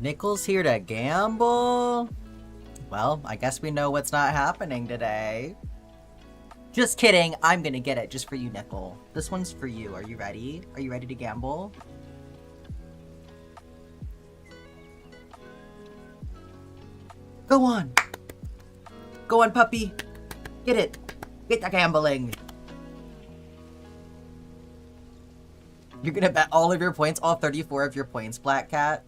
Nickel's here to gamble? Well, I guess we know what's not happening today. Just kidding, I'm gonna get it just for you, Nickel. This one's for you. Are you ready? Are you ready to gamble? Go on! Go on, puppy! Get it! Get the gambling! You're gonna bet all of your points, all 34 of your points, Black Cat?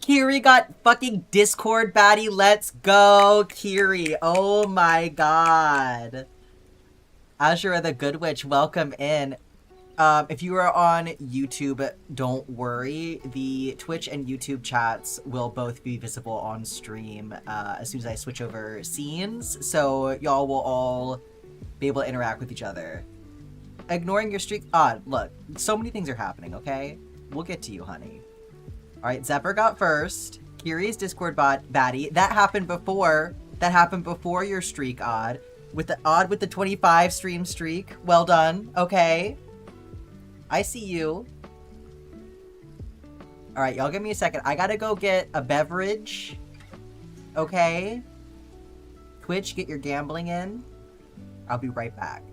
Kiri got fucking Discord baddie. Let's go, Kiri. Oh my god. Azura the Good Witch, welcome in. If you are on YouTube, don't worry. The Twitch and YouTube chats will both be visible on stream as soon as I switch over scenes. So y'all will all be able to interact with each other. Ignoring your streak. Look, so many things are happening, okay? We'll get to you, honey. Alright, Zephyr got first. Kiri's Discord baddie. That happened before. That happened before your streak, Odd. With the 25 stream streak. Well done. Okay. I see you. Alright, y'all give me a second. I gotta go get a beverage. Okay. Twitch, get your gambling in. I'll be right back.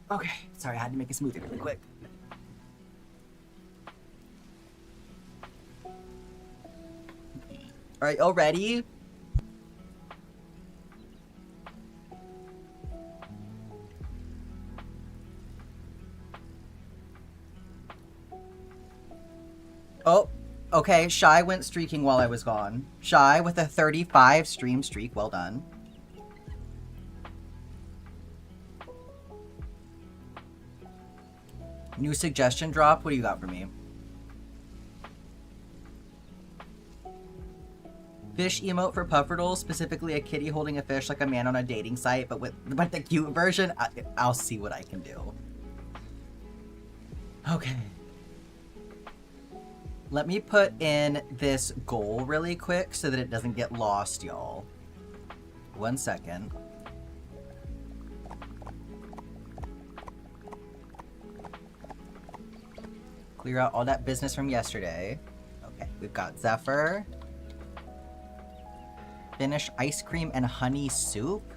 Okay, sorry, I had to make a smoothie really quick. Alright, y'all ready? Oh, okay, Shy went streaking while I was gone. Shy with a 35 stream streak, well done. New suggestion drop, what do you got for me? Fish emote for Pufferdoll, specifically a kitty holding a fish like a man on a dating site, but with the cute version. I'll see what I can do. Okay. Let me put in this goal really quick so that it doesn't get lost, y'all. 1 second. Clear out all that business from yesterday. Okay, we've got Zephyr. Finish ice cream and honey soup?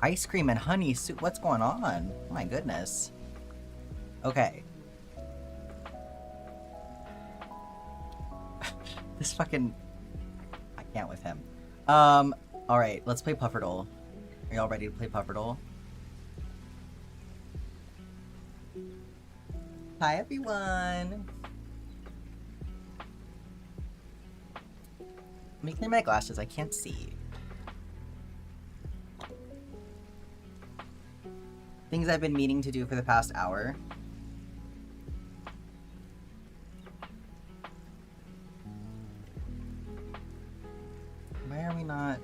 Ice cream and honey soup? What's going on? Oh my goodness. Okay. This fucking... I can't with him. Alright, let's play Pufferdoll. Are y'all ready to play Pufferdoll? Hi, everyone! Let me clean my glasses, I can't see. Things I've been meaning to do for the past hour. Why are we not...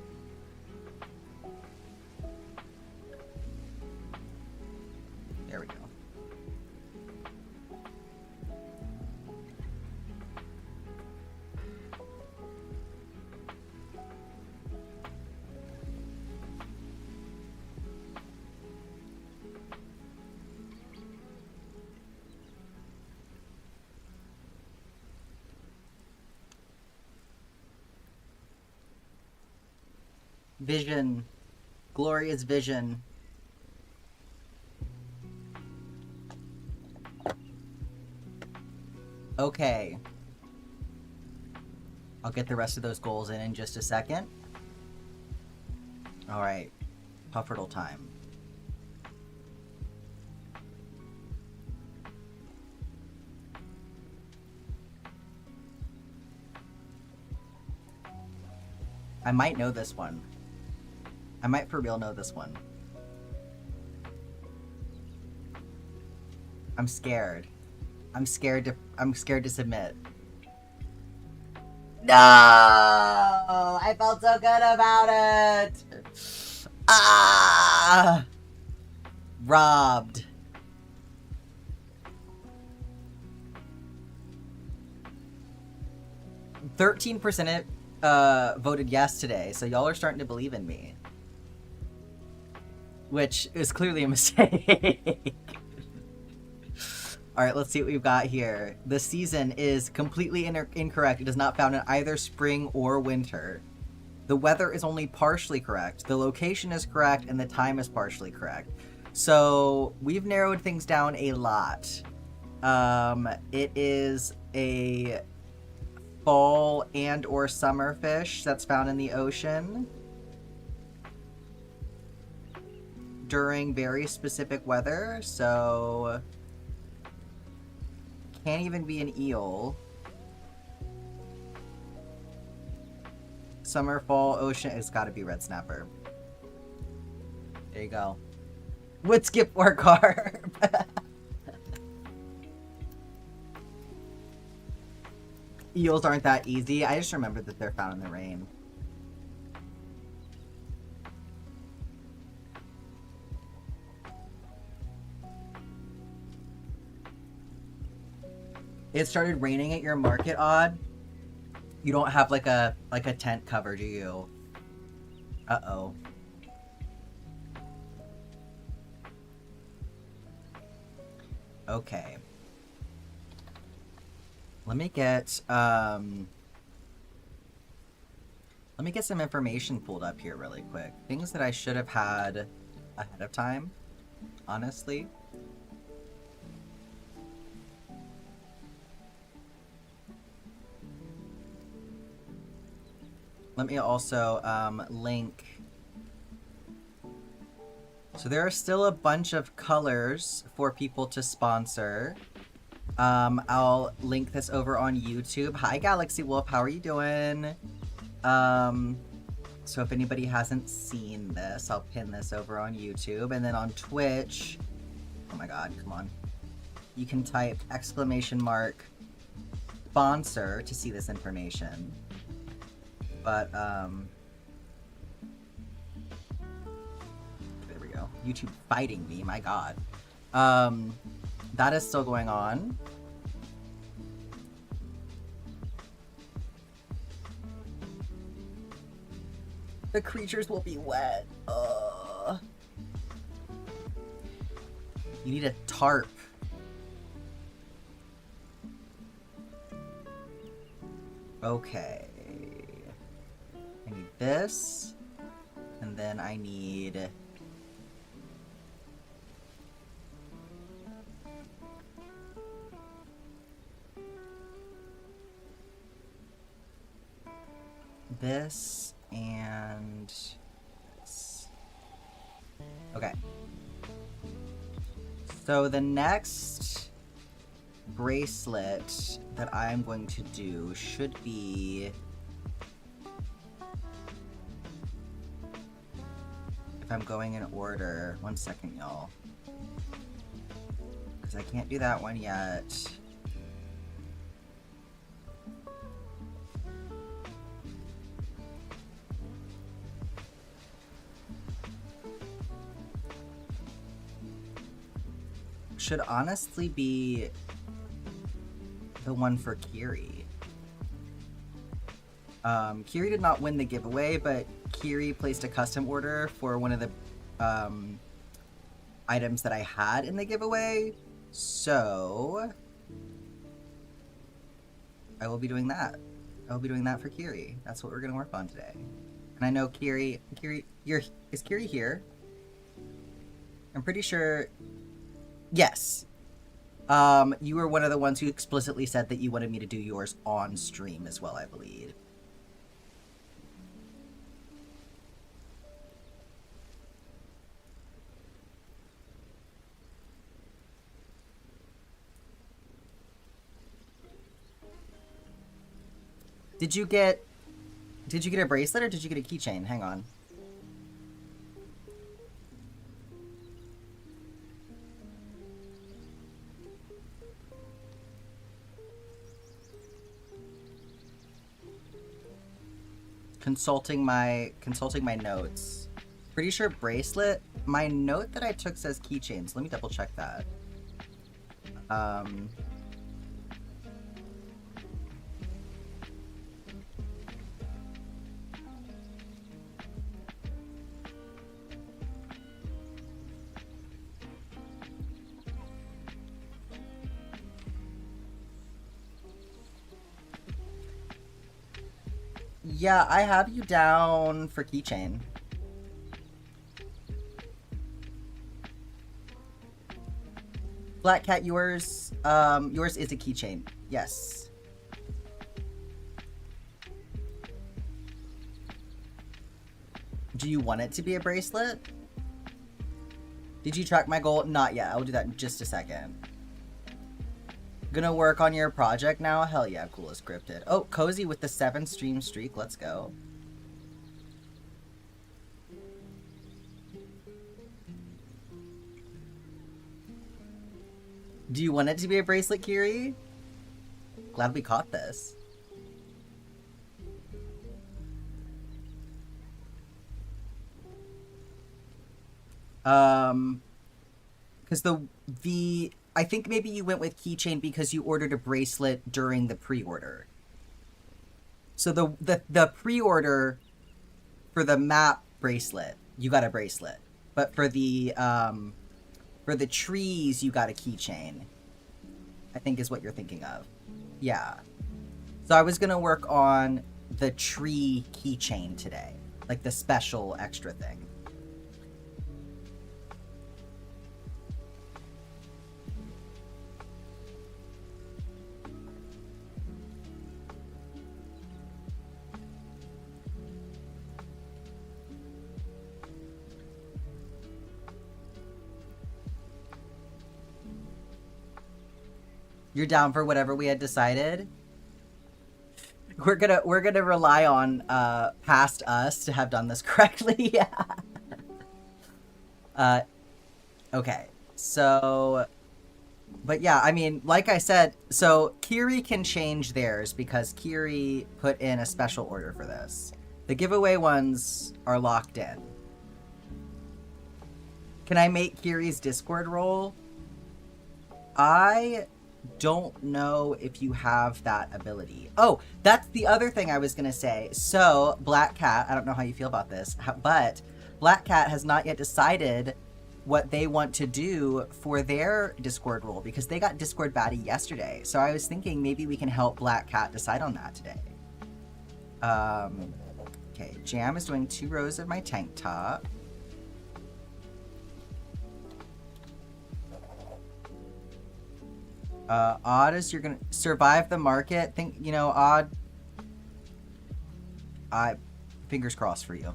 There we go. Vision. Glorious vision. Okay. I'll get the rest of those goals in just a second. Alright. Pufferdoll time. I might know this one. I might for real know this one. I'm scared. I'm scared to submit. No! I felt so good about it! Ah! Robbed. %, voted yes today, so y'all are starting to believe in me. Which is clearly a mistake. Alright, let's see what we've got here. The season is completely incorrect. It is not found in either spring or winter. The weather is only partially correct. The location is correct, and the time is partially correct. So, we've narrowed things down a lot. It is a fall and or summer fish that's found in the ocean during very specific weather, so can't even be an eel. Summer, fall, ocean, it's gotta be red snapper. There you go. Would skip or carb. Eels aren't that easy. I just remembered that they're found in the rain. It started raining at your market, Odd. You don't have like a tent cover, do you? Uh-oh. Okay. Let me get some information pulled up here really quick. Things that I should have had ahead of time, honestly. Let me also link. So there are still a bunch of colors for people to sponsor. I'll link this over on YouTube. Hi, Galaxy Wolf. How are you doing? So if anybody hasn't seen this, I'll pin this over on YouTube. And then on Twitch, oh my god, come on. You can type !! sponsor to see this information. But, there we go. YouTube fighting me, my god. That is still going on. The creatures will be wet. You need a tarp. Okay. I need this. And then I need... this and this. Okay. So the next bracelet that I'm going to do should be... if I'm going in order. One second, y'all. Because I can't do that one yet. Should honestly be the one for Kiri. Kiri did not win the giveaway, but Kiri placed a custom order for one of the items that I had in the giveaway. So I will be doing that. I will be doing that for Kiri. That's what we're gonna work on today. And I know Kiri, is Kiri here? I'm pretty sure. Yes. You were one of the ones who explicitly said that you wanted me to do yours on stream as well, I believe. Did you get a bracelet or did you get a keychain? Hang on. Consulting my notes. Pretty sure bracelet. My note that I took says keychains. Let me double check that. Yeah, I have you down for keychain. Black Cat, yours is a keychain. Yes. Do you want it to be a bracelet? Did you track my goal? Not yet. I'll do that in just a second. Gonna work on your project now? Hell yeah, cool as scripted. Oh, Cozy with the 7 stream streak. Let's go. Do you want it to be a bracelet, Kiri? Glad we caught this. Because I think maybe you went with keychain because you ordered a bracelet during the pre-order. So the pre-order for the map bracelet, you got a bracelet. But for the trees, you got a keychain. I think is what you're thinking of. Yeah. So I was gonna work on the tree keychain today. Like the special extra thing. You're down for whatever we had decided? We're gonna rely on past us to have done this correctly. Yeah. Okay. So, but yeah, I mean, like I said, so Kiri can change theirs because Kiri put in a special order for this. The giveaway ones are locked in. Can I make Kiri's Discord role? I don't know if you have that ability. Oh, that's the other thing I was going to say. So, Black Cat, I don't know how you feel about this, but Black Cat has not yet decided what they want to do for their Discord role because they got Discord baddie yesterday. So I was thinking maybe we can help Black Cat decide on that today. Okay, Jam is doing 2 rows of my tank top. Odd is you're gonna survive the market. Think, you know, Odd. Fingers crossed for you.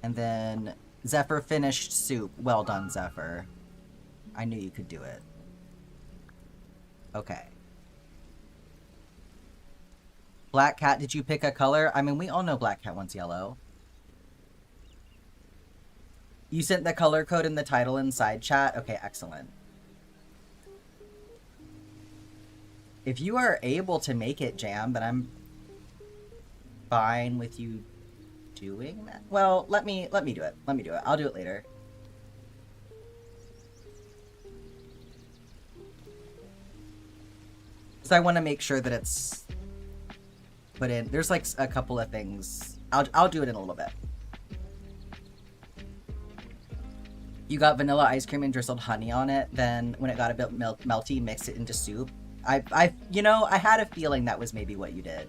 And then Zephyr finished soup. Well done, Zephyr. I knew you could do it. Okay. Black Cat, did you pick a color? I mean, we all know Black Cat wants yellow. You sent the color code in the title inside chat? Okay, excellent. If you are able to make it, Jam, then I'm fine with you doing that. Well, let me do it. Let me do it. I'll do it later. So I want to make sure that it's put in. There's like a couple of things. I'll do it in a little bit. You got vanilla ice cream and drizzled honey on it. Then when it got a bit melty, mix it into soup. You know, I had a feeling that was maybe what you did.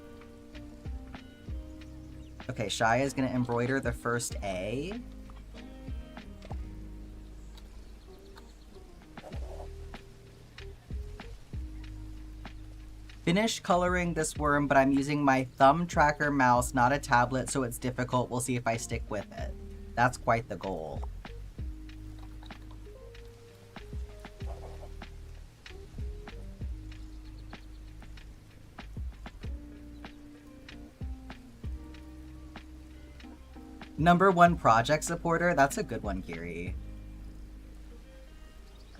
Okay, Shia is gonna embroider the first A. Finish coloring this worm, but I'm using my thumb tracker mouse, not a tablet, so it's difficult. We'll see if I stick with it. That's quite the goal. #1 project supporter? That's a good one, Kiri.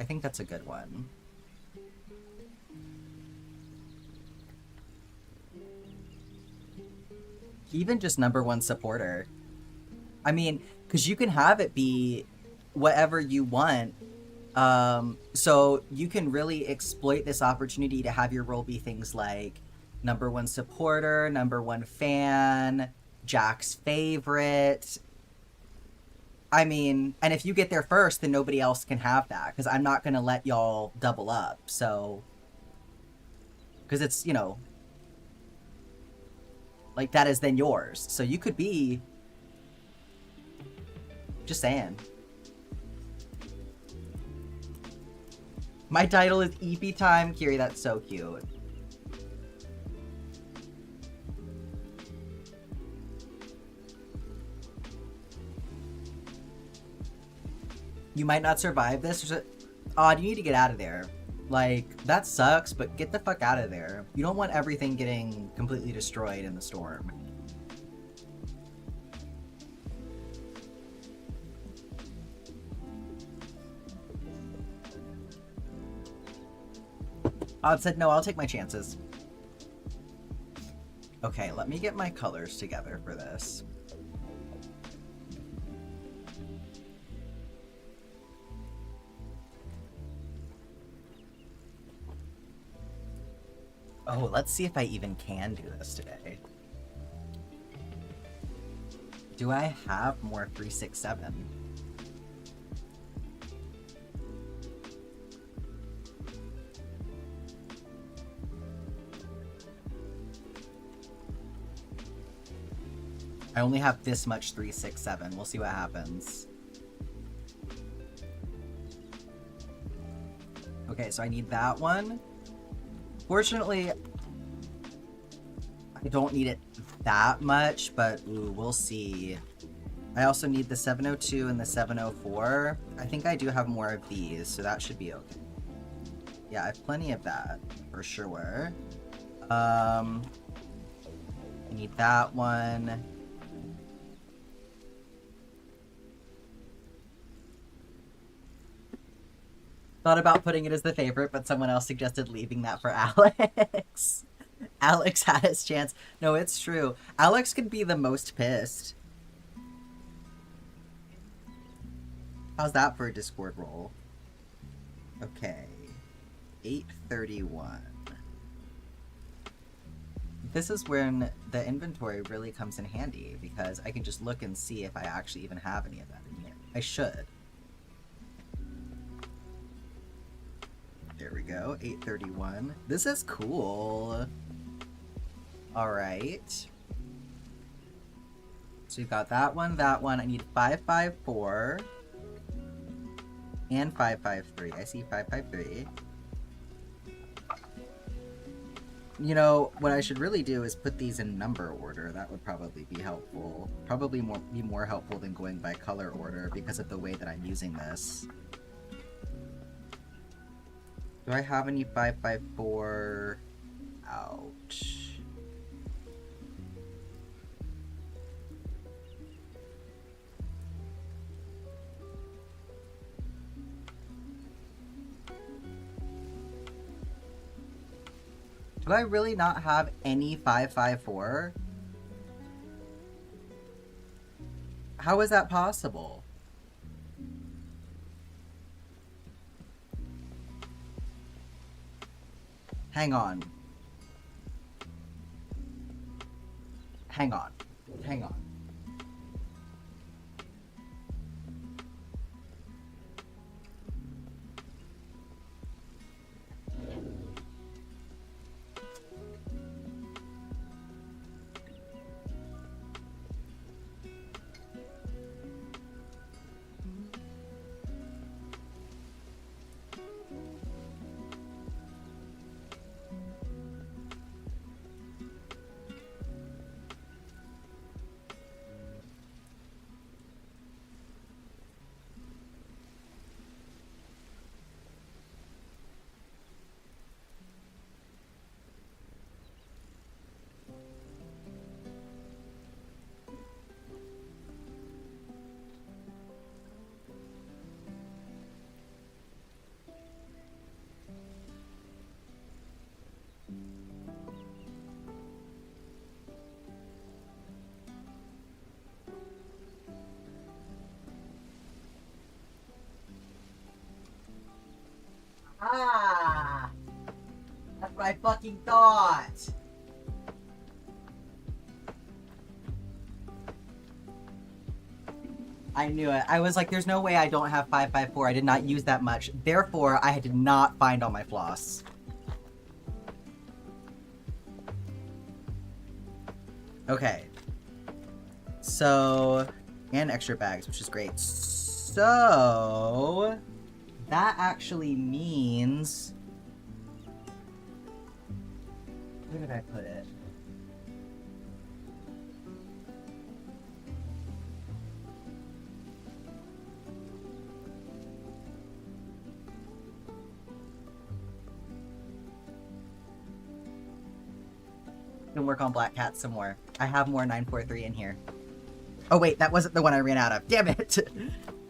I think that's a good one. Even just #1 supporter. I mean, because you can have it be whatever you want. So you can really exploit this opportunity to have your role be things like #1 supporter, #1 fan, Jack's favorite. I mean, and if you get there first, then nobody else can have that, because I'm not going to let y'all double up, so... Because it's, you know... Like, that is then yours. So you could be... Just saying. My title is EP Time. Kiri, that's so cute. You might not survive this. Odd, you need to get out of there. Like, that sucks, but get the fuck out of there. You don't want everything getting completely destroyed in the storm. Odd said, no, I'll take my chances. Okay, let me get my colors together for this. Oh, let's see if I even can do this today. Do I have more 367? I only have this much 367. We'll see what happens. Okay, so I need that one. Fortunately, I don't need it that much, but ooh, we'll see. I also need the 702 and the 704. I think I do have more of these, so that should be okay. Yeah, I have plenty of that, for sure. I need that one. Thought about putting it as the favorite, but someone else suggested leaving that for Alex. Alex had his chance. No, it's true. Alex could be the most pissed. How's that for a Discord roll? Okay. 831. This is when the inventory really comes in handy, because I can just look and see if I actually even have any of that in here. I should. There we go, 831. This is cool. Alright. So we've got that one, that one. I need 554. And 553. I see 553. You know, what I should really do is put these in number order. That would probably be helpful. Probably be more helpful than going by color order because of the way that I'm using this. Do I have any 554? Ouch. Do I really not have any 554? How is that possible? Hang on. Hang on. Hang on. Ah! That's what I fucking thought! I knew it. I was like, there's no way I don't have 554. I did not use that much. Therefore, I did not find all my floss. Okay. So, and extra bags, which is great. So, that actually means... Where did I put it? Can work on Black Cat some more. I have more 943 in here. Oh wait, that wasn't the one I ran out of. Damn it!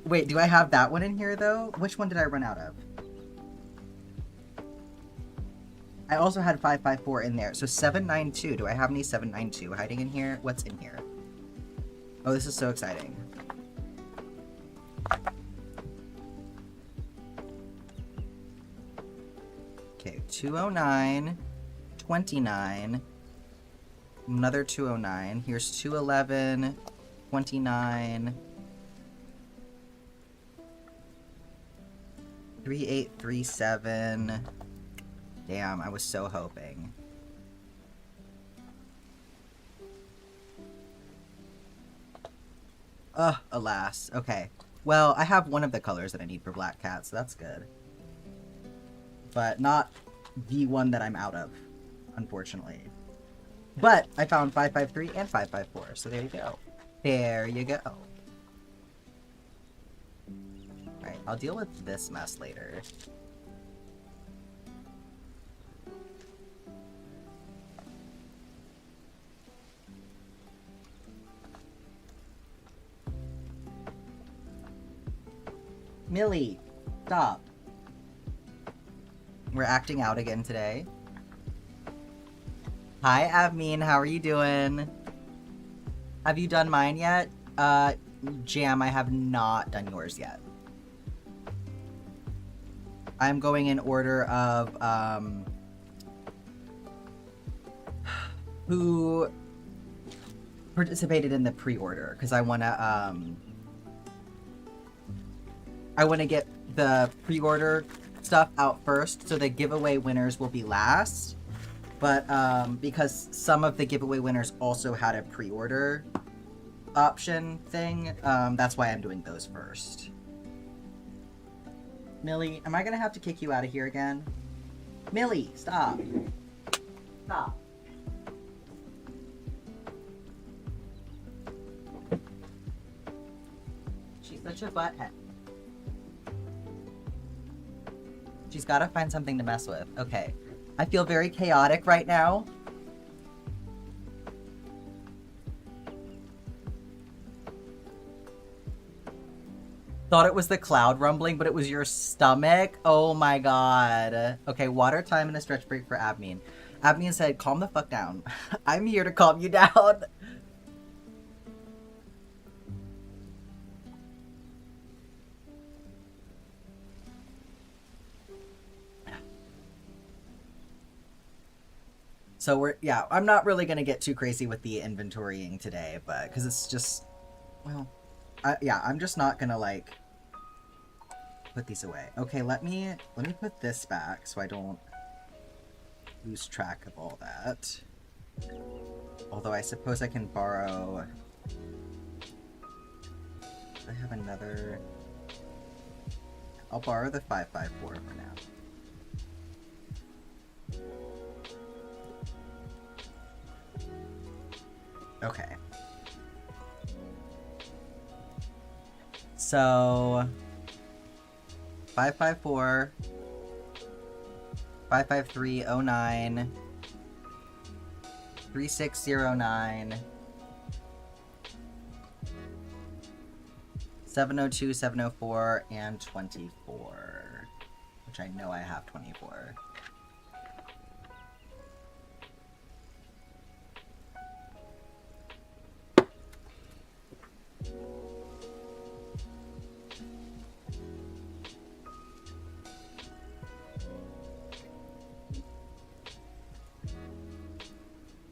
Wait, do I have that one in here though? Which one did I run out of? I also had 554 in there. So 792. Do I have any 792 hiding in here? What's in here? Oh, this is so exciting. Okay, 209, 29, another 209. Here's 211, 29, 3837. Damn, I was so hoping. Ugh, alas. Okay. Well, I have one of the colors that I need for Black Cat, so that's good. But not the one that I'm out of, unfortunately. But I found 553 and 554, so there you go. There you go. I'll deal with this mess later. Millie, stop. We're acting out again today. Hi, Avmeen. How are you doing? Have you done mine yet? Jam, I have not done yours yet. I'm going in order of, who participated in the pre-order, because I want to get the pre-order stuff out first, so the giveaway winners will be last. But because some of the giveaway winners also had a pre-order option thing, that's why I'm doing those first. Millie, am I gonna have to kick you out of here again? Millie, stop. Stop. She's such a butthead. She's gotta find something to mess with. Okay. I feel very chaotic right now. Thought it was the cloud rumbling, but it was your stomach. Oh my god. Okay, water time and a stretch break for Abmeen. Abmeen said, calm the fuck down. I'm here to calm you down. So I'm not really going to get too crazy with the inventorying today, but, because it's just, well, I'm just not going to, like, put these away. Okay, let me put this back so I don't lose track of all that. Although I suppose I can borrow, I have another, I'll borrow the 554 for now. Okay. So 554 55309 3609 702 704 and 24, which I know I have 24.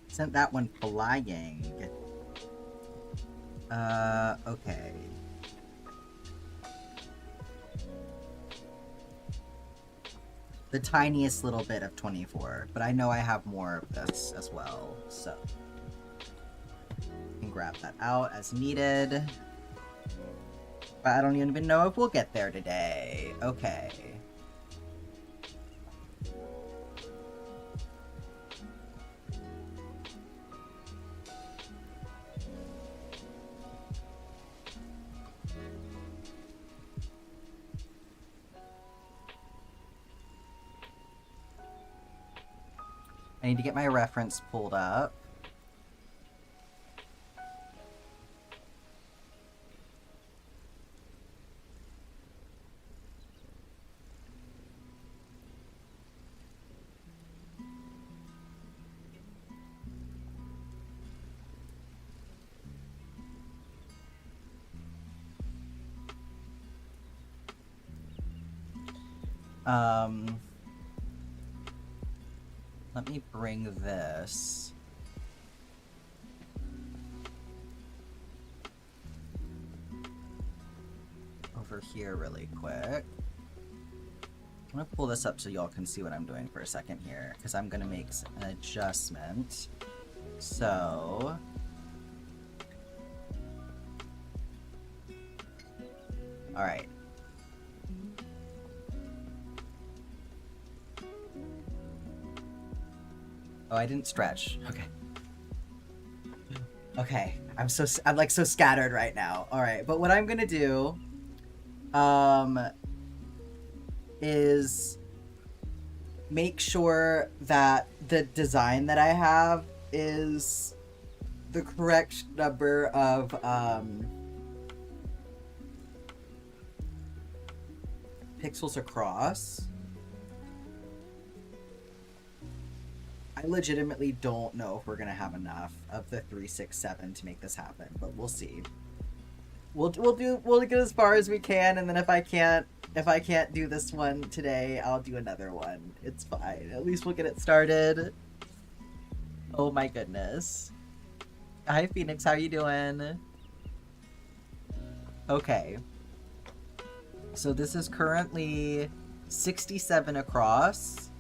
Sent that one flying. Okay. The tiniest little bit of 24, but I know I have more of this as well, so I can grab that out as needed. But I don't even know if we'll get there today. Okay. I need to get my reference pulled up. Let me bring this. Over here really quick. I'm gonna pull this up so y'all can see what I'm doing for a second here, because I'm gonna make an adjustment. So... Alright. Oh, I didn't stretch. Okay. Okay. I'm like so scattered right now. All right. But what I'm going to do, is make sure that the design that I have is the correct number of pixels across. I legitimately don't know if we're gonna have enough of the 367 to make this happen, but we'll see. We'll get as far as we can, and then if I can't do this one today, I'll do another one. It's fine. At least we'll get it started. Oh my goodness. Hi Phoenix, how you doing? Okay. So this is currently 67 across.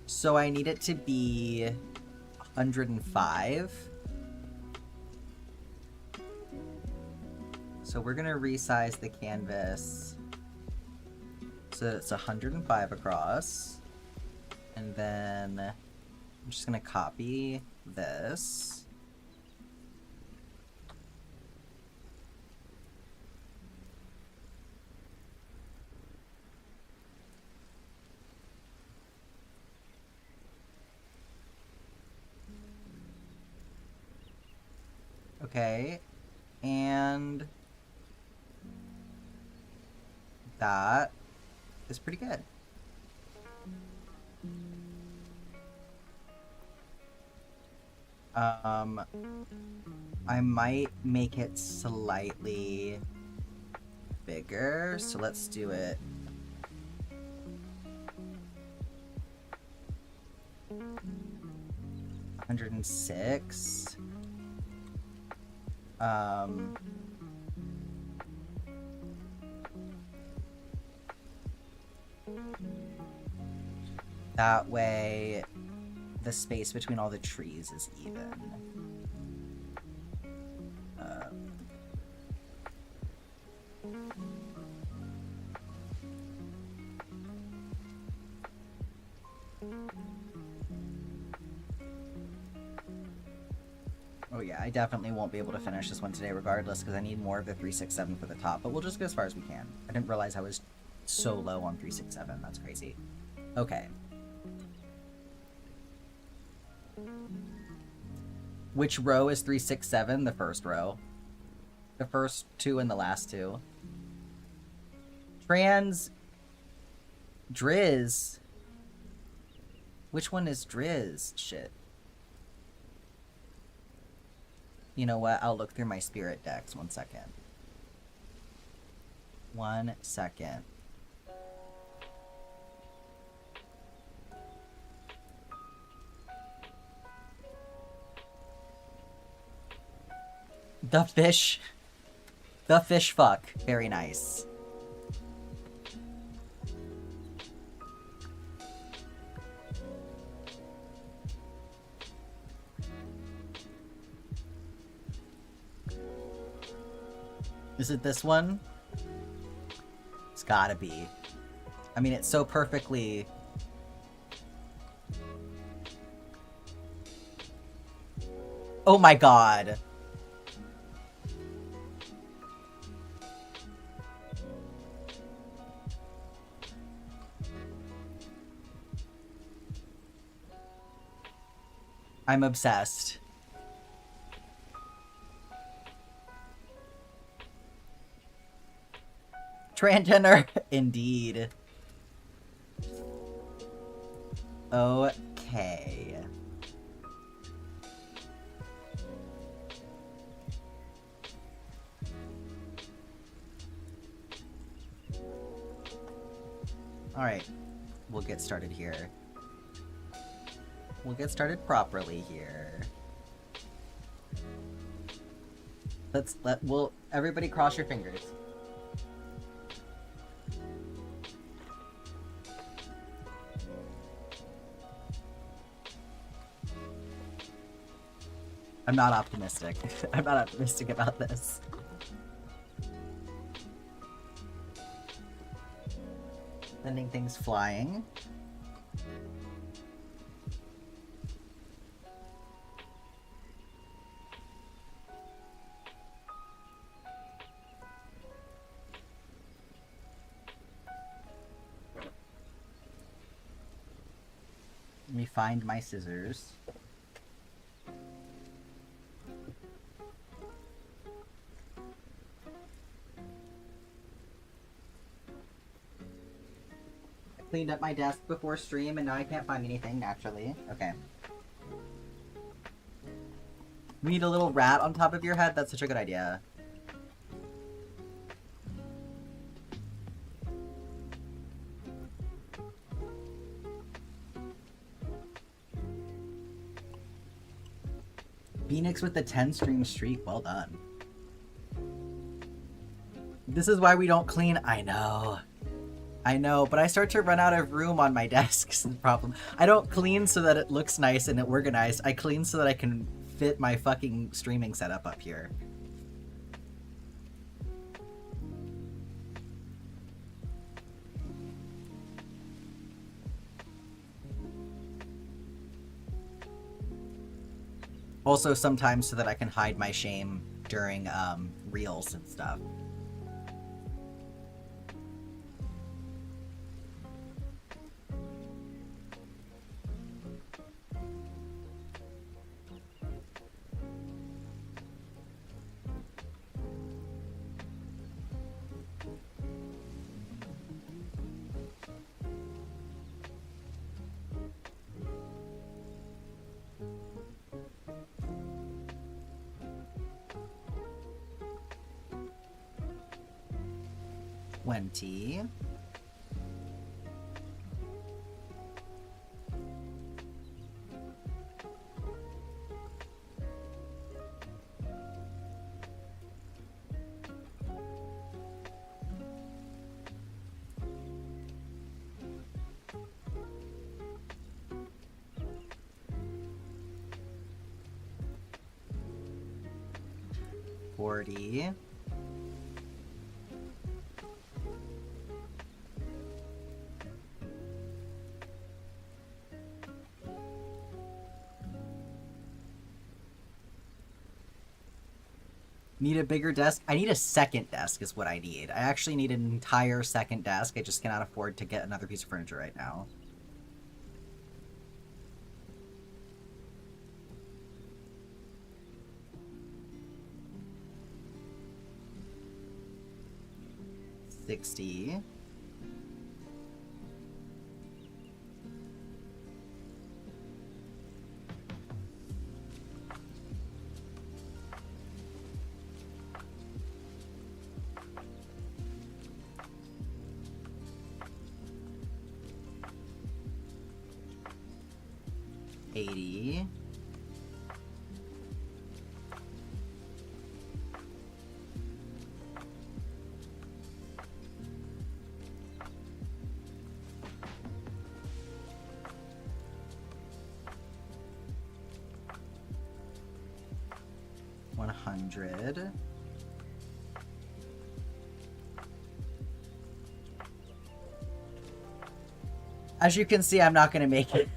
So I need it to be 105. So we're gonna resize the canvas so it's 105 across. And then I'm just gonna copy this. Okay, and that is pretty good. I might make it slightly bigger, so let's do it. $106. That way the space between all the trees is even. Oh yeah, I definitely won't be able to finish this one today regardless because I need more of the 367 for the top, but we'll just go as far as we can. I didn't realize I was so low on 367. That's crazy. Okay. Which row is 367? The first row. The first two and the last two. Trans... Driz. Which one is Driz? Shit. You know what? I'll look through my spirit decks. 1 second. 1 second. The fish. The fish fuck. Very nice. Is it this one? It's gotta be. I mean, it's so perfectly... Oh my god. I'm obsessed. Transgender, indeed. Okay. Alright, we'll get started here. We'll get started properly here. We'll everybody cross your fingers. I'm not optimistic. I'm not optimistic about this. Sending things flying. find my scissors. I cleaned up my desk before stream and now I can't find anything naturally. Okay. We need a little rat on top of your head? That's such a good idea. Phoenix with the 10 stream streak. Well done. This is why we don't clean. I know. I know, but I start to run out of room on my desk is the problem. I don't clean so that it looks nice and organized. I clean so that I can fit my fucking streaming setup up here. Also sometimes so that I can hide my shame during reels and stuff. $20. $40. Need a bigger desk? I need a second desk is what I need. I actually need an entire second desk. I just cannot afford to get another piece of furniture right now. $60. $80. $100. As you can see, I'm not gonna make it.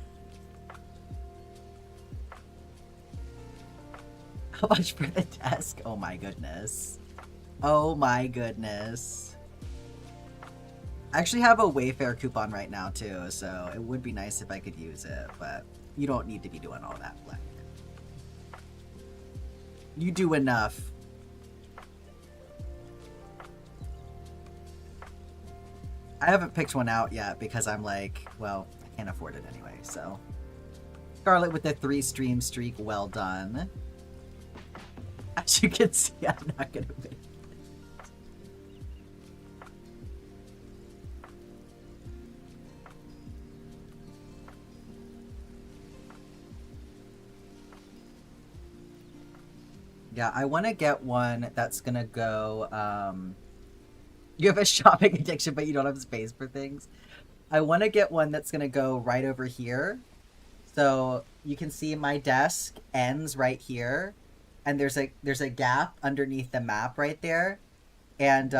How much for the desk? Oh my goodness. Oh my goodness. I actually have a Wayfair coupon right now too, so it would be nice if I could use it, but you don't need to be doing all that, Black. You do enough. I haven't picked one out yet because I'm like, well, I can't afford it anyway, so. Scarlet with the 3 stream streak, well done. As you can see, I'm not gonna make it. Yeah, I want to get one that's gonna go, you have a shopping addiction, but you don't have space for things. I want to get one that's gonna go right over here. So you can see my desk ends right here. And there's a gap underneath the map right there. And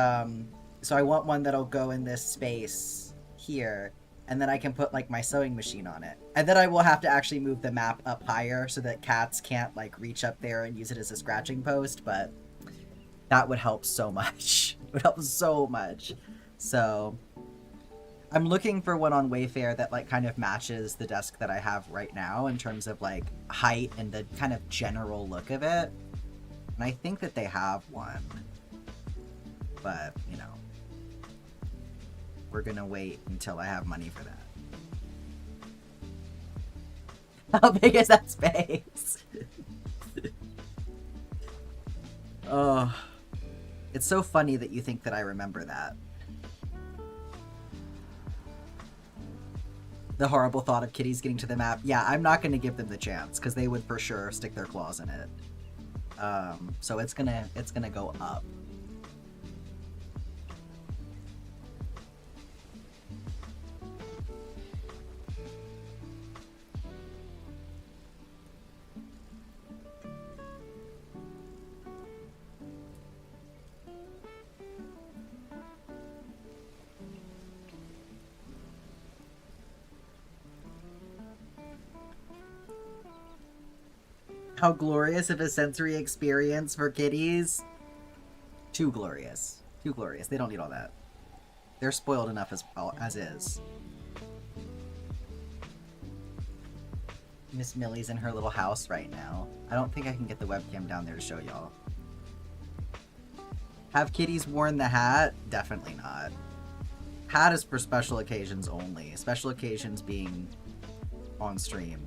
so I want one that'll go in this space here. And then I can put like my sewing machine on it. And then I will have to actually move the map up higher so that cats can't like reach up there and use it as a scratching post. But that would help so much. It would help so much. So I'm looking for one on Wayfair that like kind of matches the desk that I have right now in terms of like height and the kind of general look of it. And I think that they have one. But, you know, we're gonna wait until I have money for that. How big is that space? Oh, it's so funny that you think that I remember that. The horrible thought of kitties getting to the map. Yeah, I'm not going to give them the chance because they would for sure stick their claws in it. So it's gonna go up. How glorious of a sensory experience for kitties. Too glorious. Too glorious. They don't need all that. They're spoiled enough as is. Miss Millie's in her little house right now. I don't think I can get the webcam down there to show y'all. Have kitties worn the hat? Definitely not. Hat is for special occasions only. Special occasions being on stream.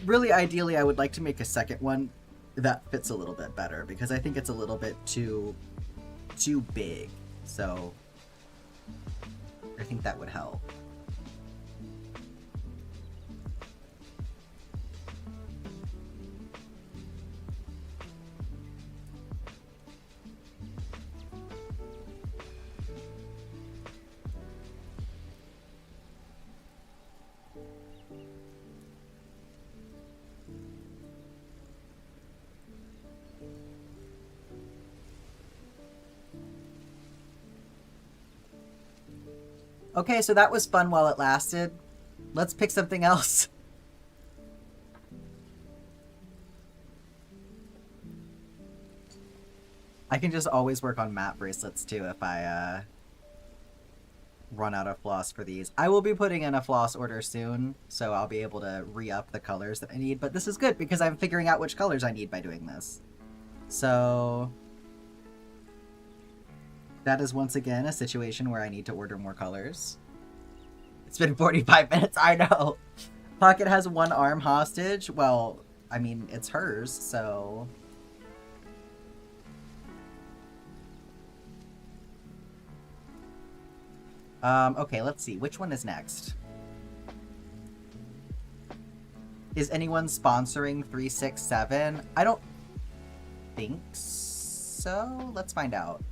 Really, ideally, I would like to make a second one that fits a little bit better because I think it's a little bit too big. So I think that would help. Okay, so that was fun while it lasted. Let's pick something else. I can just always work on matte bracelets too if I run out of floss for these. I will be putting in a floss order soon, so I'll be able to re-up the colors that I need. But this is good because I'm figuring out which colors I need by doing this. So that is once again a situation where I need to order more colors. It's been 45 minutes, I know. Pocket has one arm hostage. Well, I mean, it's hers, so... okay, let's see. Which one is next? Is anyone sponsoring 367? I don't think so. Let's find out.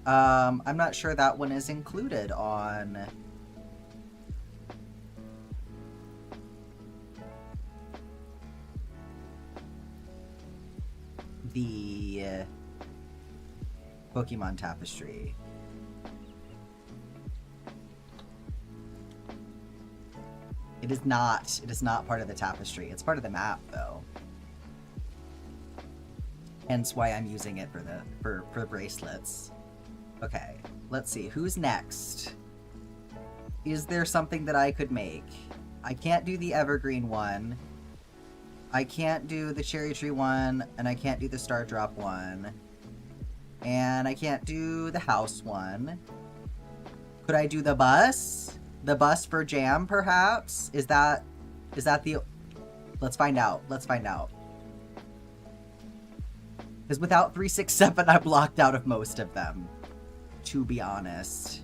I'm not sure that one is included on... the Pokemon Tapestry. It is not. It is not part of the tapestry. It's part of the map, though. Hence why I'm using it for bracelets. Okay, let's see. Who's next? Is there something that I could make? I can't do the evergreen one. I can't do the cherry tree one, and I can't do the star drop one. And I can't do the house one. Could I do the bus? The bus for jam, perhaps? Is that the... Let's find out. Let's find out. Because without 367, I'm locked out of most of them. To be honest.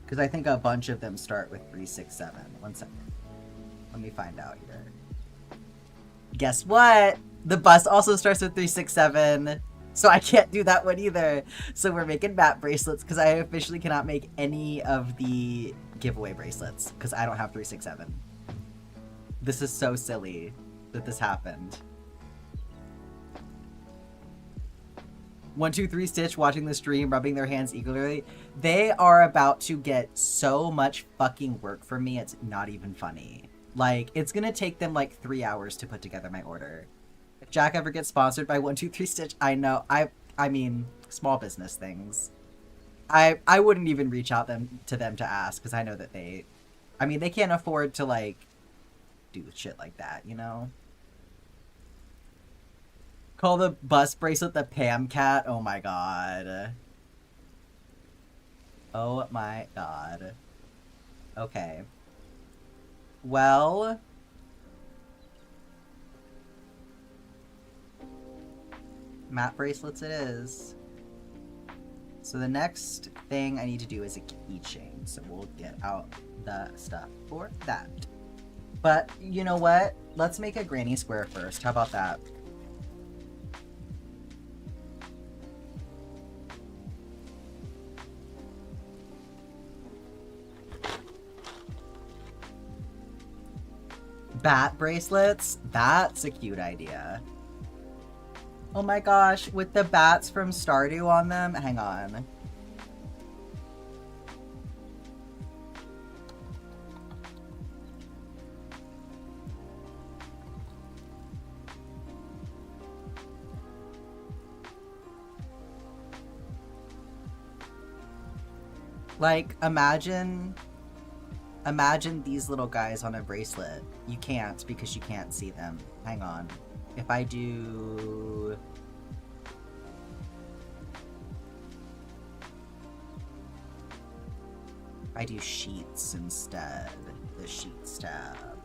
Because I think a bunch of them start with 367. One second. Let me find out here. Guess what? The bus also starts with 367. So I can't do that one either. So we're making matte bracelets because I officially cannot make any of the giveaway bracelets because I don't have 367. This is so silly that this happened. 123 Stitch watching the stream, rubbing their hands eagerly. They are about to get so much fucking work from me, it's not even funny. Like, it's gonna take them like 3 hours to put together my order. If Jack ever gets sponsored by 123 Stitch, I know. I mean, small business things. I wouldn't even reach out to them to ask, because I know that they can't afford to, like, do shit like that, you know? Call the bust bracelet the Pam cat. Oh my god. Oh my god. Okay. Well, matte bracelets it is. So the next thing I need to do is a keychain. So we'll get out the stuff for that. But you know what? Let's make a granny square first. How about that? Bat bracelets? That's a cute idea. Oh my gosh, with the bats from Stardew on them? Hang on. Like, imagine these little guys on a bracelet. You can't, because you can't see them. Hang on. If I do... I do sheets instead. The sheets tab.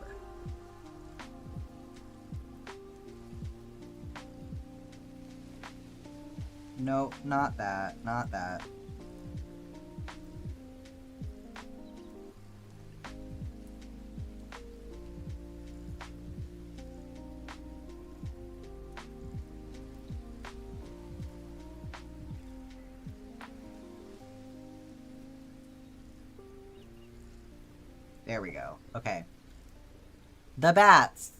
No, not that. Not that. There we go. Okay. The bats.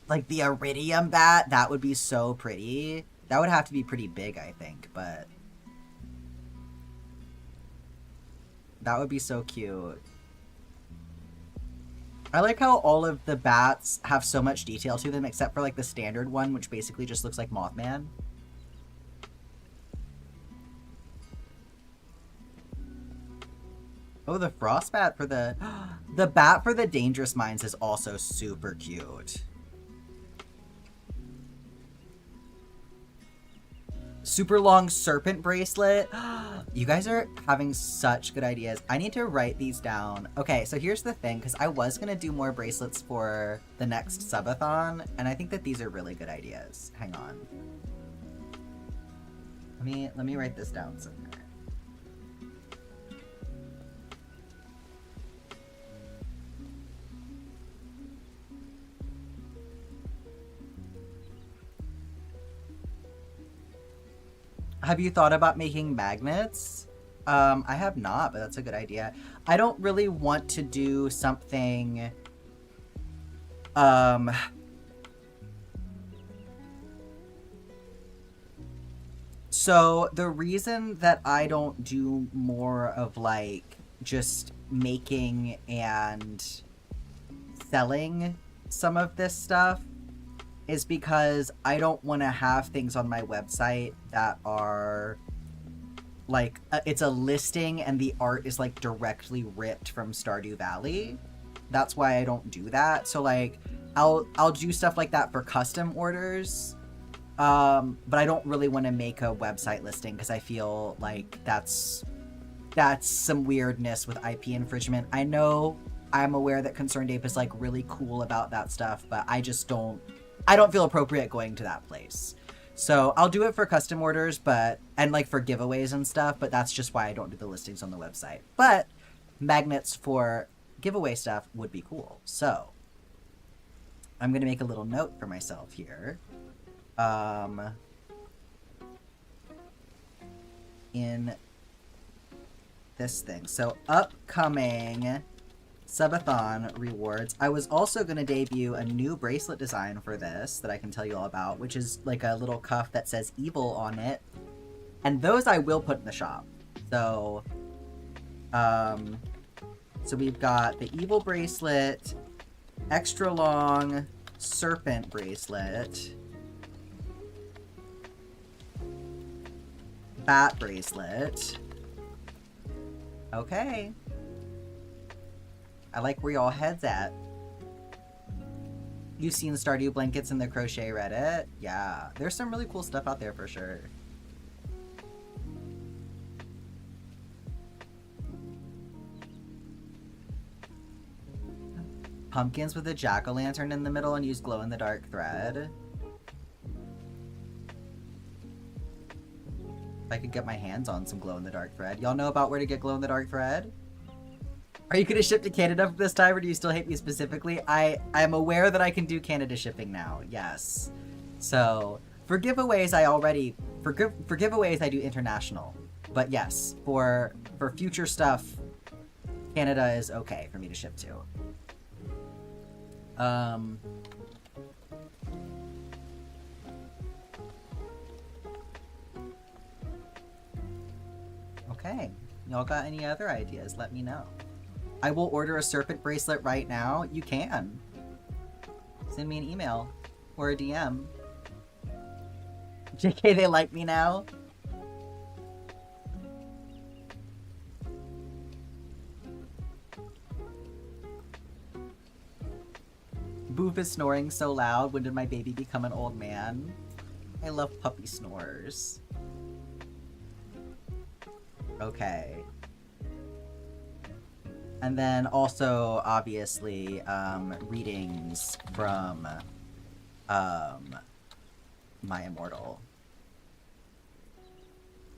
Like the iridium bat, that would be so pretty. That would have to be pretty big, I think, but that would be so cute. I like how all of the bats have so much detail to them, except for like the standard one, which basically just looks like Mothman. Oh, the frost bat for the... The bat for the dangerous mines is also super cute. Super long serpent bracelet. You guys are having such good ideas. I need to write these down. Okay, so here's the thing, because I was going to do more bracelets for the next subathon, and I think that these are really good ideas. Hang on. Let me write this down somewhere. Have you thought about making magnets? I have not, but that's a good idea. I don't really want to do something... So, the reason that I don't do more of, like, just making and selling some of this stuff is because I don't want to have things on my website that are like it's a listing and the art is like directly ripped from Stardew Valley. That's why I don't do that. So like I'll do stuff like that for custom orders, but I don't really want to make a website listing because I feel like that's some weirdness with IP infringement. I know I'm aware that Concerned Ape is like really cool about that stuff, but I don't feel appropriate going to that place. So I'll do it for custom orders, and like for giveaways and stuff, but that's just why I don't do the listings on the website. But magnets for giveaway stuff would be cool. So I'm going to make a little note for myself here. In this thing. So upcoming subathon rewards. I was also going to debut a new bracelet design for this that I can tell you all about, which is like a little cuff that says evil on it. And those I will put in the shop. So, so we've got the evil bracelet, extra long serpent bracelet, bat bracelet. Okay. I like where y'all heads at. You've seen Stardew blankets in the crochet Reddit? Yeah, there's some really cool stuff out there for sure. Pumpkins with a jack-o'-lantern in the middle and use glow-in-the-dark thread. If I could get my hands on some glow-in-the-dark thread. Y'all know about where to get glow-in-the-dark thread? Are you gonna ship to Canada this time, or do you still hate me specifically? I'm aware that I can do Canada shipping now, yes. So, for giveaways for giveaways I do international. But yes, for future stuff, Canada is okay for me to ship to. Okay. Y'all got any other ideas? Let me know. I will order a serpent bracelet right now. You can. Send me an email or a DM. JK, they like me now? Boof is snoring so loud. When did my baby become an old man? I love puppy snores. Okay. And then also, obviously, readings from My Immortal.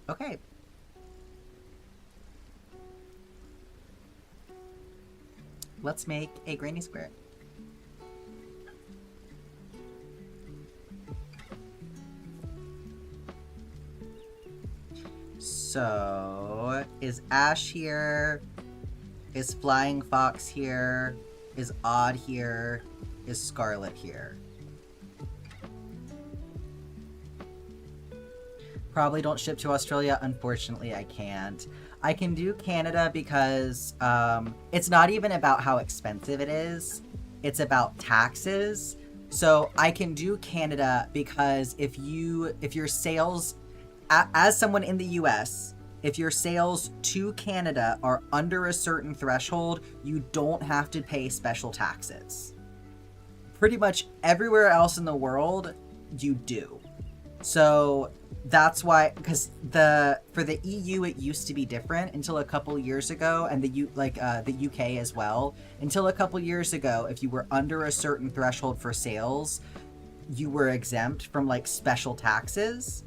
Okay. Let's make a granny square. So, is Ash here? Is Flying Fox here? Is Odd here? Is Scarlet here? Probably don't ship to Australia. Unfortunately, I can't. I can do Canada because it's not even about how expensive it is. It's about taxes. So I can do Canada because if your sales, as someone in the US, if your sales to Canada are under a certain threshold, you don't have to pay special taxes. Pretty much everywhere else in the world, you do. So that's why, because for the EU it used to be different until a couple years ago, and the UK as well. Until a couple years ago, if you were under a certain threshold for sales, you were exempt from like special taxes.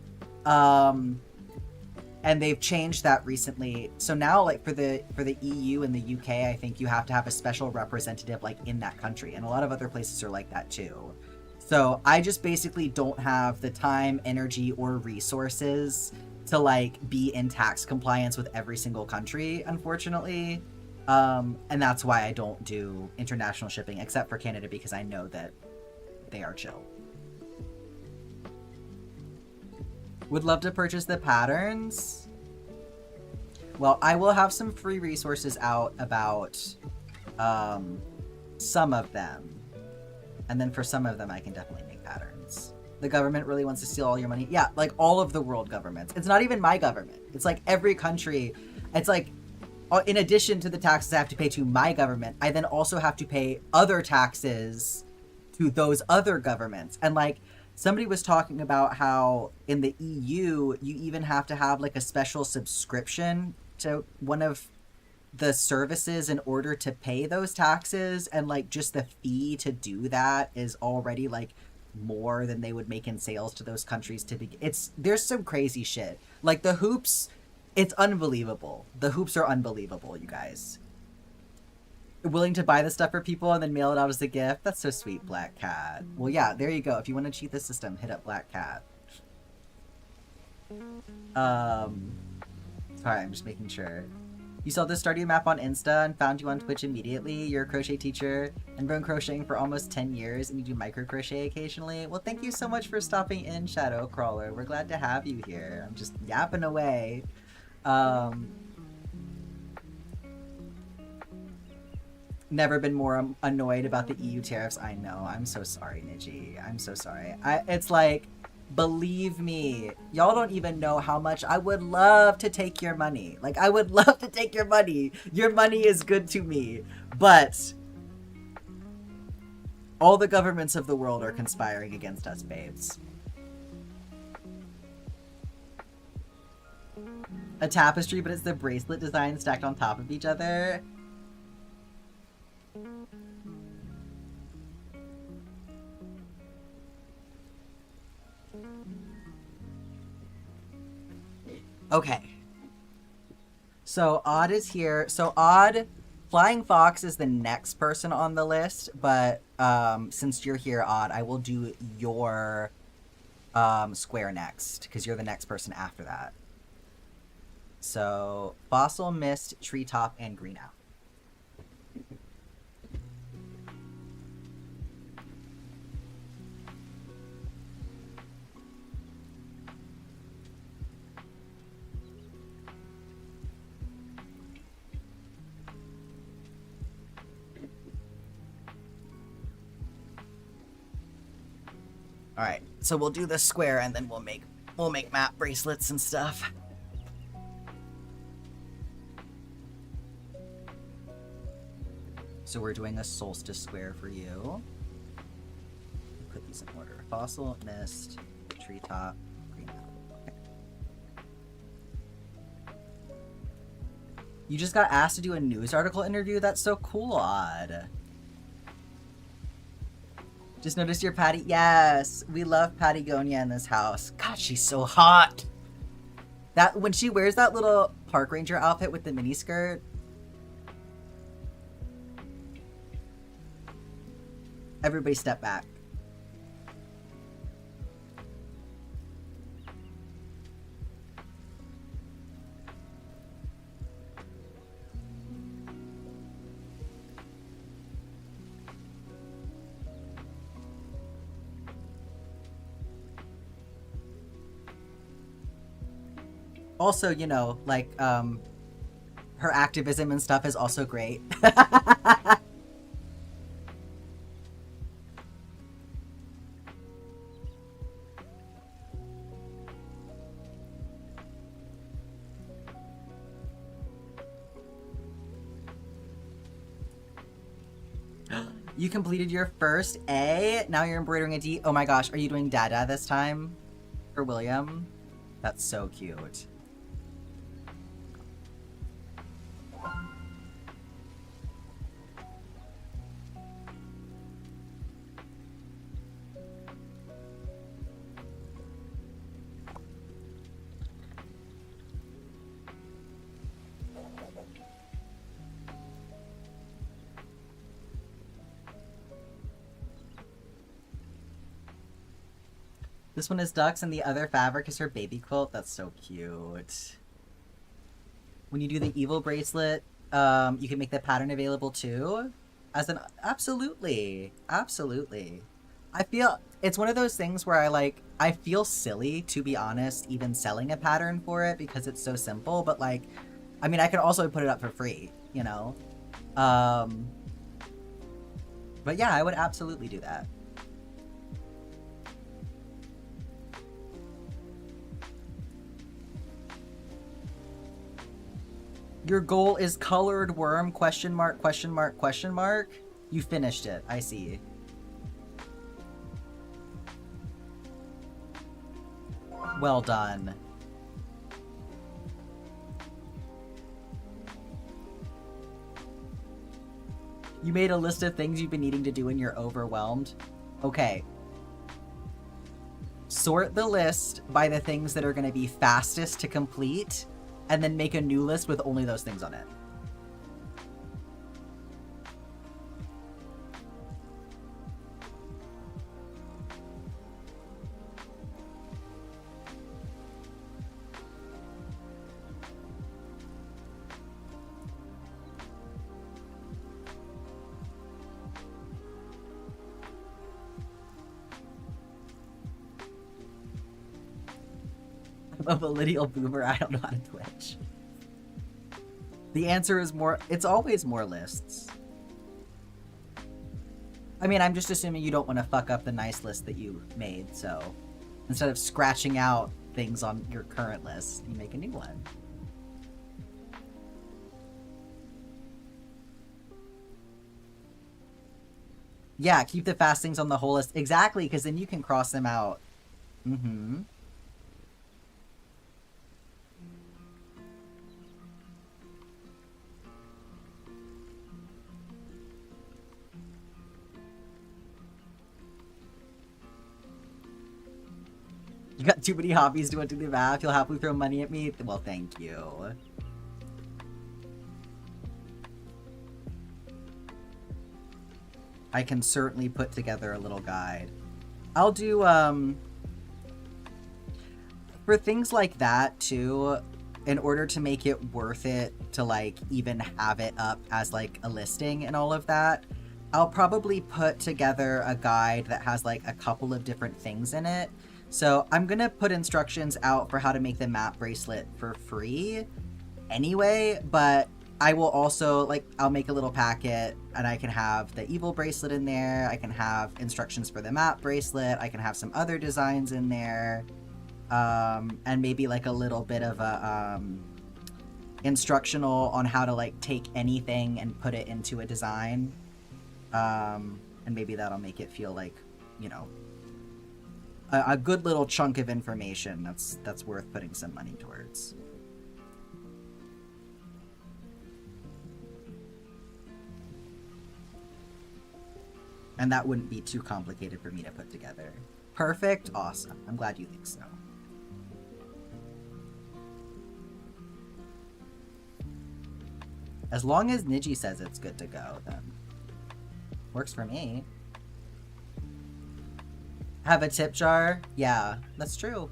And they've changed that recently. So now, like for the EU and the UK, I think you have to have a special representative like in that country, and a lot of other places are like that too. So I just basically don't have the time, energy, or resources to like be in tax compliance with every single country, unfortunately. And that's why I don't do international shipping, except for Canada, because I know that they are chill. Would love to purchase the patterns. Well, I will have some free resources out about some of them. And then for some of them, I can definitely make patterns. The government really wants to steal all your money. Yeah, like all of the world governments. It's not even my government. It's like every country. It's like, in addition to the taxes I have to pay to my government, I then also have to pay other taxes to those other governments. And like, somebody was talking about how in the EU, you even have to have like a special subscription to one of the services in order to pay those taxes. And like just the fee to do that is already like more than they would make in sales to those countries to begin. There's some crazy shit. Like the hoops, it's unbelievable. The hoops are unbelievable, you guys. Willing to buy the stuff for people and then mail it out as a gift. That's so sweet, Black Cat. Well, yeah, there you go. If you want to cheat the system, hit up Black Cat. Sorry, I'm just making sure. You saw the Stardew map on Insta and found you on Twitch immediately. You're a crochet teacher and been crocheting for almost 10 years and you do micro crochet occasionally. Well, thank you so much for stopping in, Shadow Crawler. We're glad to have you here. I'm just yapping away. Never been more annoyed about the EU tariffs. I know. I'm so sorry, Niji. I'm so sorry. It's like, Believe me, y'all don't even know how much I would love to take your money. Like, I would love to take your money. Your money is good to me. But all the governments of the world are conspiring against us, babes. A tapestry, but it's the bracelet design stacked on top of each other. Okay. So Odd is here. So Odd, Flying Fox is the next person on the list, but since you're here, Odd, I will do your square next, because you're the next person after that. So Fossil, Mist, Treetop, and Green Owl. All right, so we'll do the square, and then we'll make map bracelets and stuff. So we're doing a solstice square for you. Put these in order: Fossil, Mist, Treetop, Green Owl. Okay. You just got asked to do a news article interview. That's so cool, Odd. Just noticed your Patty. Yes, we love Patagonia in this house. God, she's so hot. That when she wears that little park ranger outfit with the mini skirt. Everybody step back. Also, you know, like, her activism and stuff is also great. You completed your first A, now you're embroidering a D. Oh my gosh, are you doing Dada this time for William? That's so cute. This one is ducks and the other fabric is her baby quilt. That's so cute. When you do the evil bracelet, you can make the pattern available too. Absolutely. Absolutely. I feel it's one of those things where I feel silly, to be honest, even selling a pattern for it because it's so simple, but like, I mean, I could also put it up for free, you know? But yeah, I would absolutely do that. Your goal is colored worm, question mark, question mark, question mark. You finished it, I see. Well done. You made a list of things you've been needing to do and you're overwhelmed. Okay. Sort the list by the things that are going to be fastest to complete, and then make a new list with only those things on it. I'm a millennial boomer, I don't know how to Twitch. The answer is more, it's always more lists. I mean, I'm just assuming you don't want to fuck up the nice list that you made, so. Instead of scratching out things on your current list, you make a new one. Yeah, keep the fastings on the whole list. Exactly, because then you can cross them out. Mm-hmm. You got too many hobbies to do the math. You'll happily throw money at me? Well, thank you. I can certainly put together a little guide. I'll do, for things like that, too, in order to make it worth it to, like, even have it up as, like, a listing and all of that, I'll probably put together a guide that has, like, a couple of different things in it. So I'm gonna put instructions out for how to make the map bracelet for free anyway, but I will also, like, I'll make a little packet and I can have the evil bracelet in there. I can have instructions for the map bracelet. I can have some other designs in there. And maybe like a little bit of a, instructional on how to like take anything and put it into a design. And maybe that'll make it feel like, you know, a good little chunk of information that's worth putting some money towards. And that wouldn't be too complicated for me to put together. Perfect? Awesome. I'm glad you think so. As long as Niji says it's good to go, then works for me. Have a tip jar? Yeah, that's true.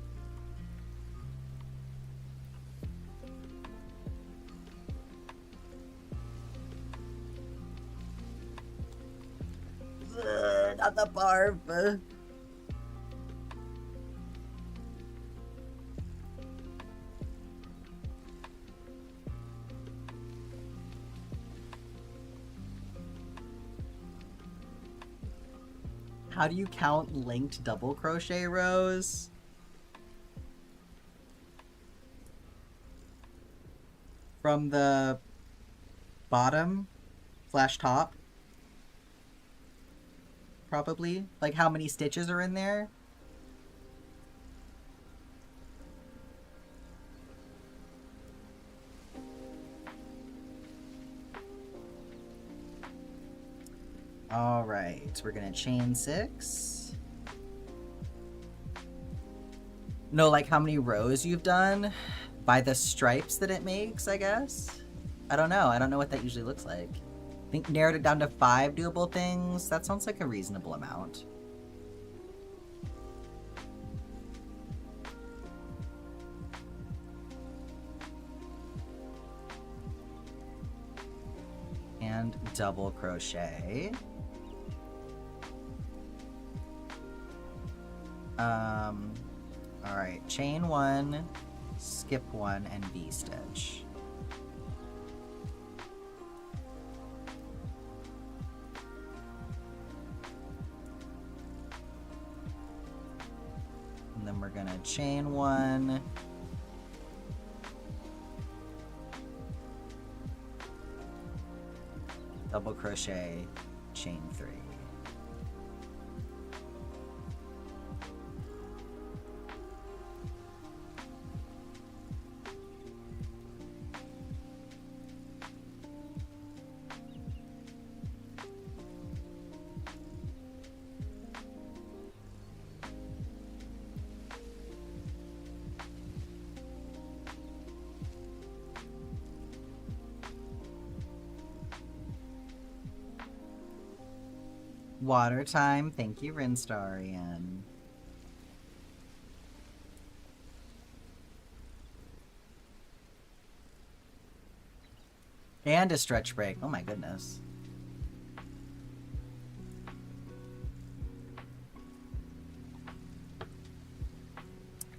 Not the barf. How do you count linked double crochet rows? From the bottom / top? Probably. Like how many stitches are in there? Alright, we're gonna chain 6. No, like how many rows you've done? By the stripes that it makes, I guess? I don't know. I don't know what that usually looks like. I think narrowed it down to 5 doable things. That sounds like a reasonable amount. And double crochet. Alright, chain 1, skip 1, and V-stitch. And then we're gonna chain 1, double crochet, chain 3. Water time. Thank you, Rinstarian. And a stretch break. Oh my goodness.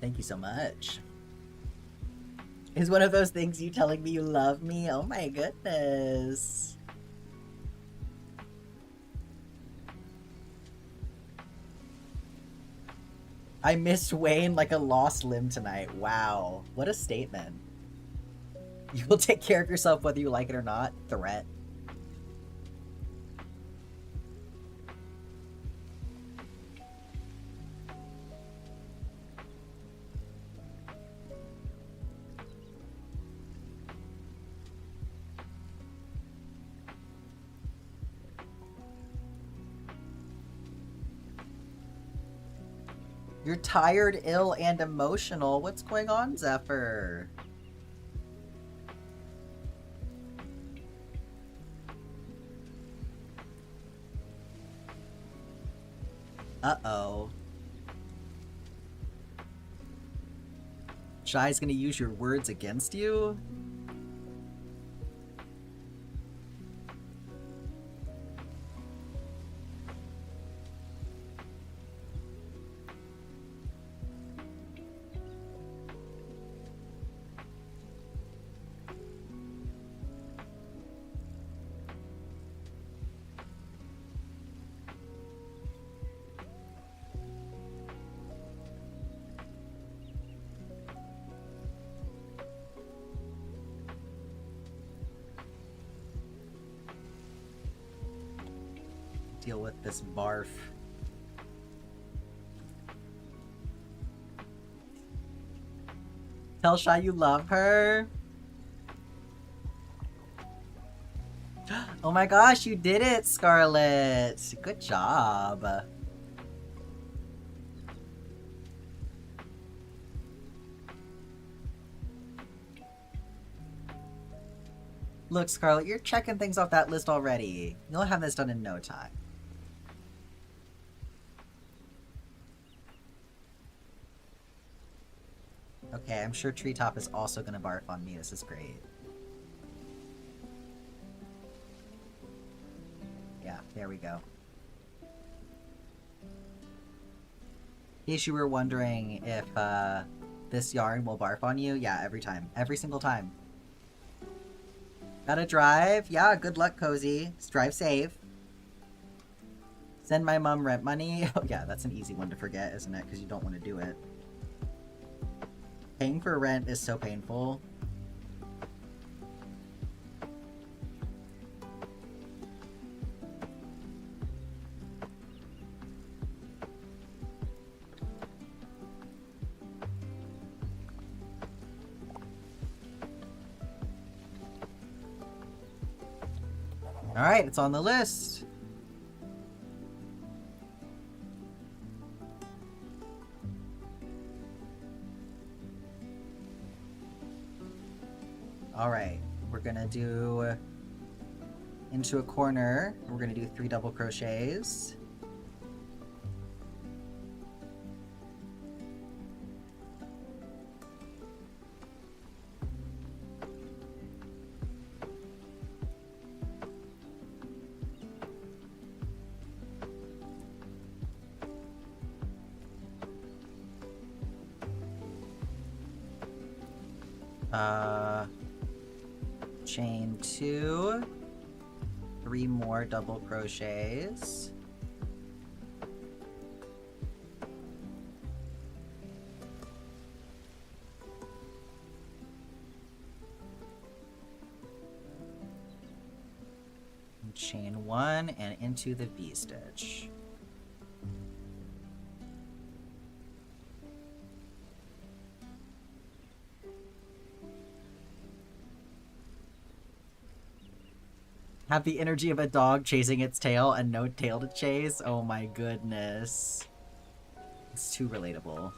Thank you so much. Is one of those things you telling me you love me? Oh my goodness. I missed Wayne like a lost limb tonight. Wow. What a statement. You will take care of yourself whether you like it or not. Threat. You're tired, ill, and emotional. What's going on, Zephyr? Uh-oh. Shy's gonna use your words against you? Deal with this barf. Tell Shy you love her. Oh my gosh, you did it, Scarlet. Good job. Look, Scarlet, you're checking things off that list already. You'll have this done in no time. Okay, I'm sure Treetop is also gonna barf on me. This is great. Yeah, there we go. In case you were wondering if this yarn will barf on you, yeah, every time. Every single time. Gotta drive? Yeah, good luck, Cozy. Drive safe. Send my mom rent money. Oh yeah, that's an easy one to forget, isn't it? Because you don't want to do it. Paying for rent is so painful. Alright, it's on the list. Alright, we're gonna do into a corner. We're gonna do 3 double crochets. Chain 2, 3 more double crochets. And chain 1 and into the V-stitch. Have the energy of a dog chasing its tail and no tail to chase? Oh my goodness. It's too relatable.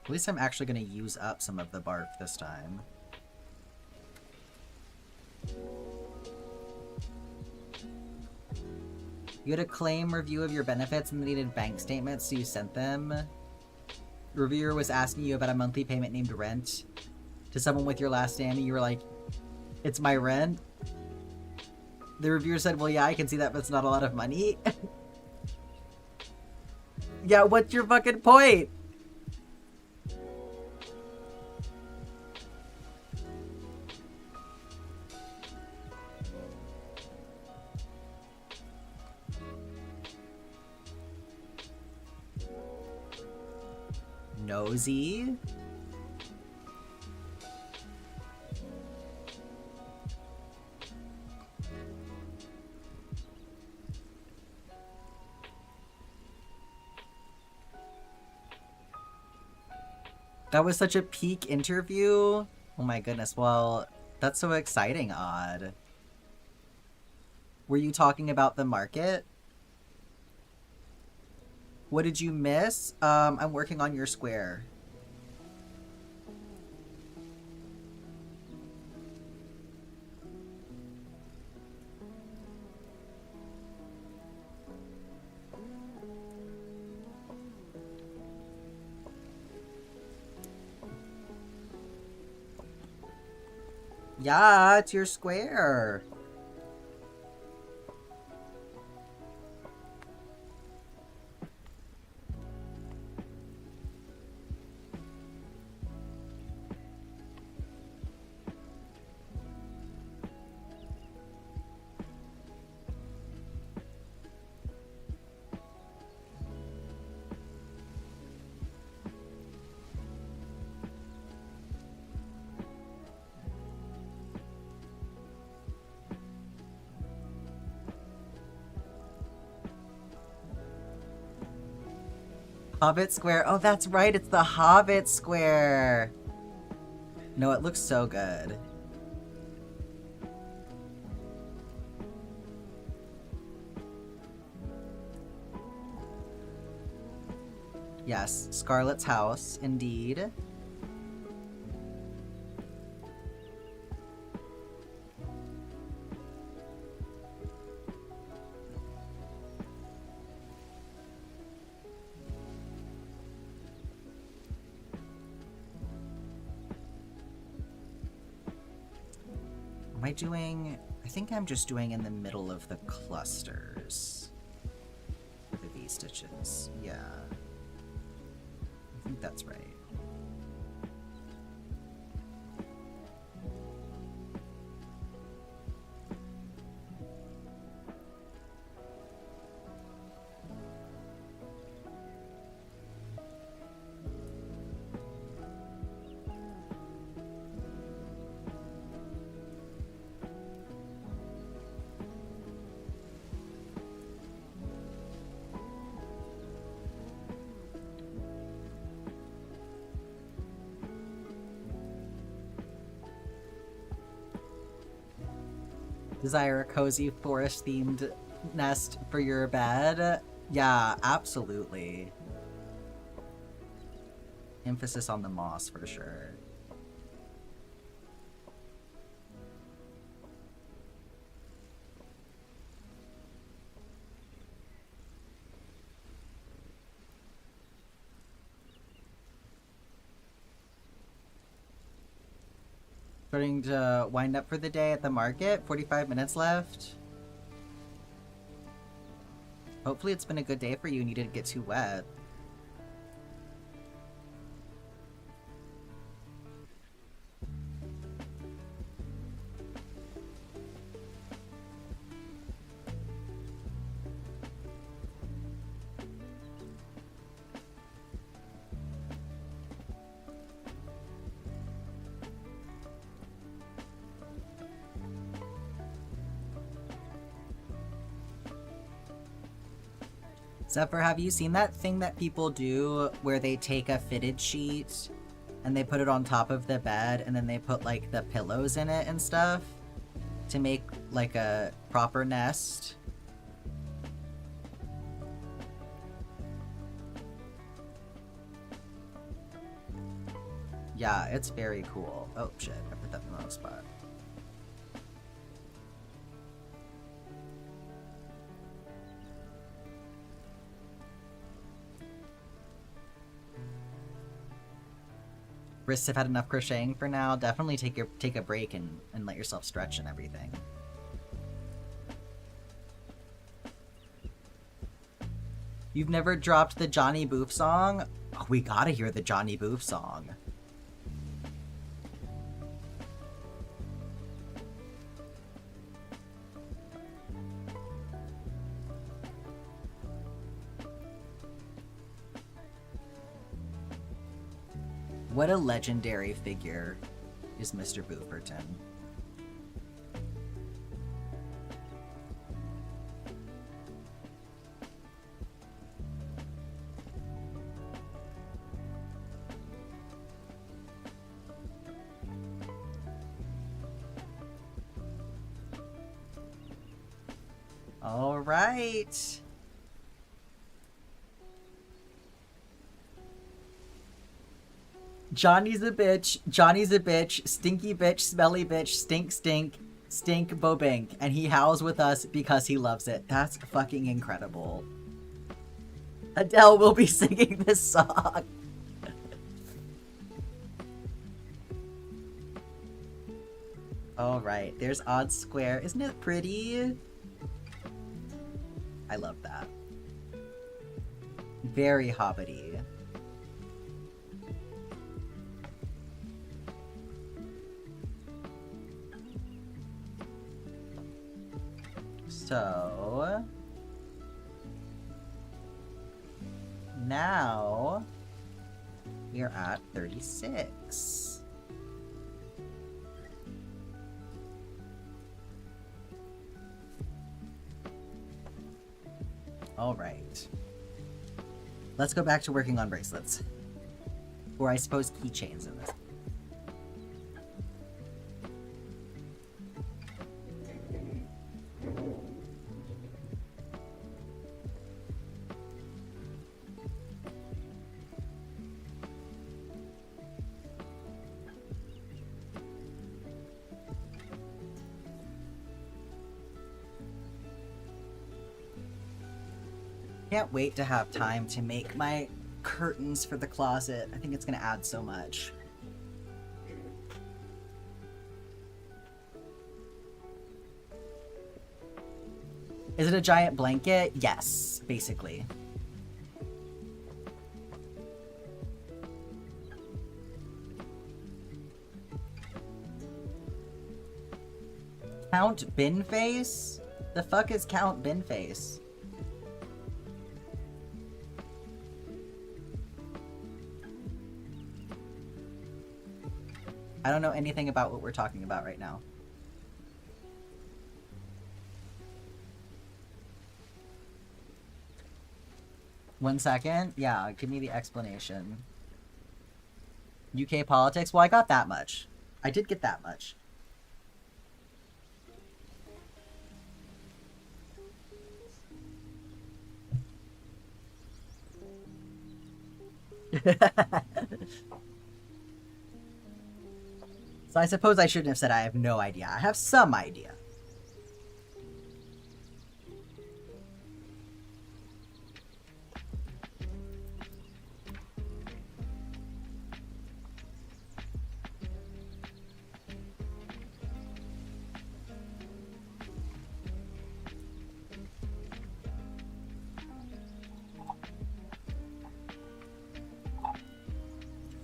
At least I'm actually going to use up some of the bark this time. You had a claim review of your benefits and they needed bank statements, so you sent them. The reviewer was asking you about a monthly payment named rent to someone with your last name, and you were like, it's my rent? The reviewer said, well, yeah, I can see that, but it's not a lot of money. Yeah, what's your fucking point? Nosy? That was such a peak interview. Oh my goodness, well, that's so exciting, Odd. Were you talking about the market? What did you miss? I'm working on your square. Yeah, it's your square. Hobbit Square. Oh, that's right. It's the Hobbit Square. No, it looks so good. Yes, Scarlet's house, indeed. Am I doing... I think I'm just doing in the middle of the clusters. The V-stitches. Yeah. I think that's right. Desire a cozy forest-themed nest for your bed? Yeah, absolutely. Emphasis on the moss for sure. Starting to wind up for the day at the market. 45 minutes left. Hopefully it's been a good day for you and you didn't get too wet. Zephyr, have you seen that thing that people do where they take a fitted sheet and they put it on top of the bed and then they put like the pillows in it and stuff to make like a proper nest? Yeah, it's very cool. Oh shit, I put that in the wrong spot. Wrists have had enough crocheting for now. Definitely take a break and let yourself stretch and everything. You've never dropped the Johnny Boof song? Oh, we gotta hear the Johnny Boof song. What a legendary figure is Mr. Booferton. All right. Johnny's a bitch, Johnny's a bitch, stinky bitch, smelly bitch, stink, stink, bobink, and he howls with us because he loves it. That's fucking incredible. Adele will be singing this song. All right, there's Odd Square. Isn't it pretty? I love that. Very hobbity. So now we're at 36. All right. Let's go back to working on bracelets. Or I suppose keychains in this. Can't wait to have time to make my curtains for the closet. I think it's gonna add so much. Is it a giant blanket? Yes, basically. Count Binface? The fuck is Count Binface? I don't know anything about what we're talking about right now. One second? Yeah, give me the explanation. UK politics? Well, I got that much. I did get that much. So I suppose I shouldn't have said I have no idea. I have some idea.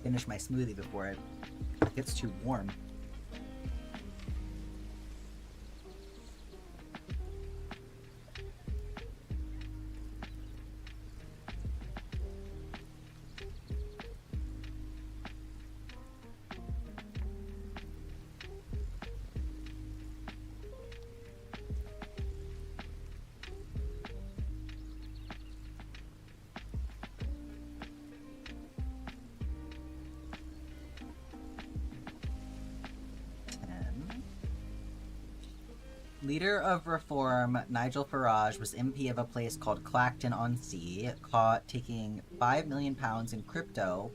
Finish my smoothie before it gets too warm. Leader of Reform, Nigel Farage, was MP of a place called Clacton-on-Sea, caught taking £5 million in crypto,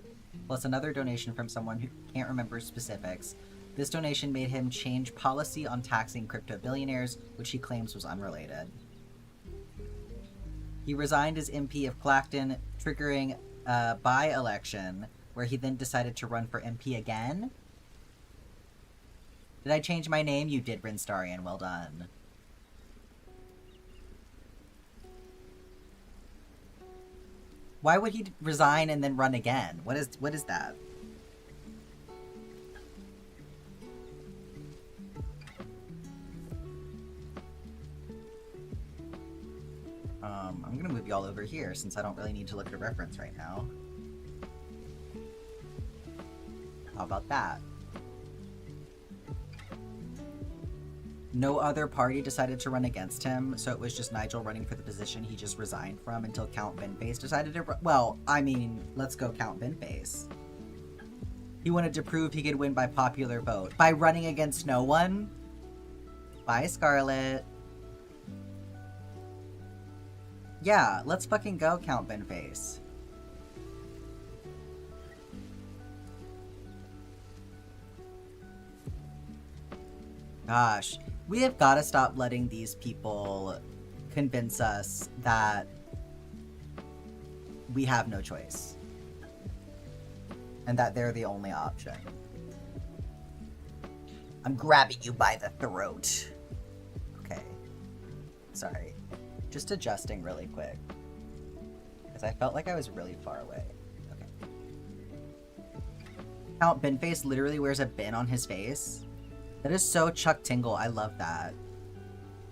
plus another donation from someone who Can't remember specifics. This donation made him change policy on taxing crypto billionaires, which he claims was unrelated. He resigned as MP of Clacton, triggering a by-election, where he then decided to run for MP again. Did I change my name? You did, Rinstarian. Well done. Why would he resign and then run again? What is that? I'm gonna move y'all over here since I don't really need to look at a reference right now. How about that? No other party decided to run against him, so it was just Nigel running for the position he just resigned from until Count Binface decided to well, I mean, let's go Count Binface. He wanted to prove he could win by popular vote. By running against no one? Bye, Scarlet. Yeah, let's fucking go, Count Binface. Gosh, we have got to stop letting these people convince us that we have no choice. And that they're the only option. I'm grabbing you by the throat. Okay. Sorry. Just adjusting really quick. Because I felt like I was really far away. Okay. Count Binface literally wears a bin on his face. That is so Chuck Tingle. I love that.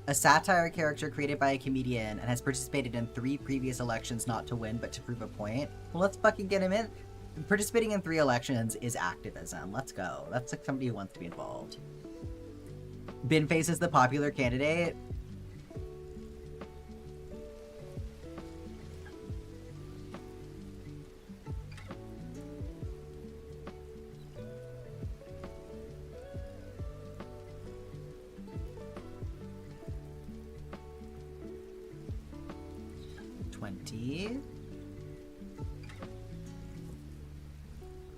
A satire character created by a comedian and has participated in 3 previous elections not to win but to prove a point. Well, let's fucking get him in. Participating in 3 elections is activism. Let's go. That's like somebody who wants to be involved. Binface is the popular candidate.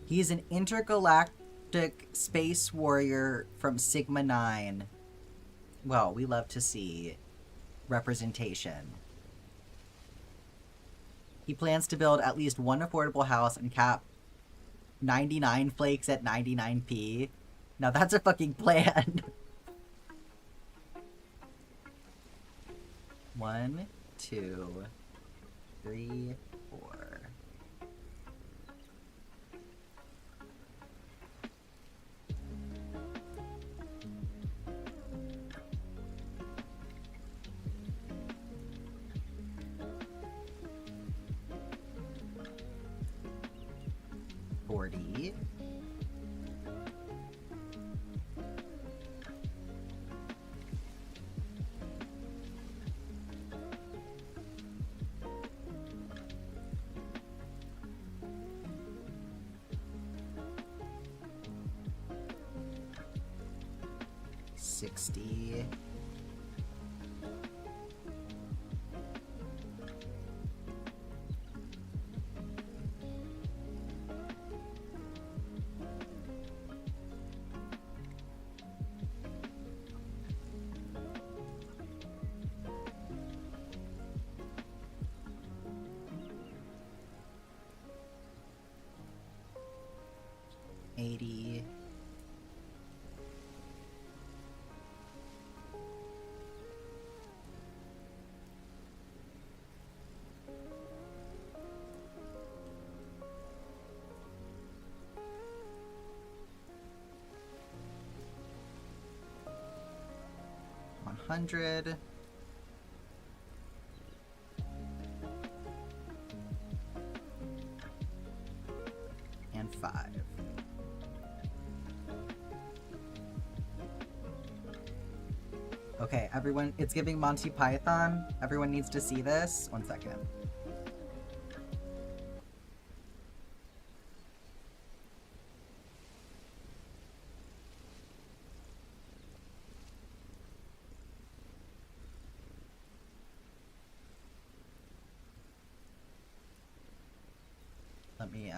He's an intergalactic space warrior from Sigma 9. Well, we love to see representation. He plans to build at least 1 affordable house and cap 99 flakes at 99p. Now that's a fucking plan. 1, 2, 3, 4. $60. $80. $100. And 5. Okay, everyone, it's giving Monty Python. Everyone needs to see this. 1 second. Let me,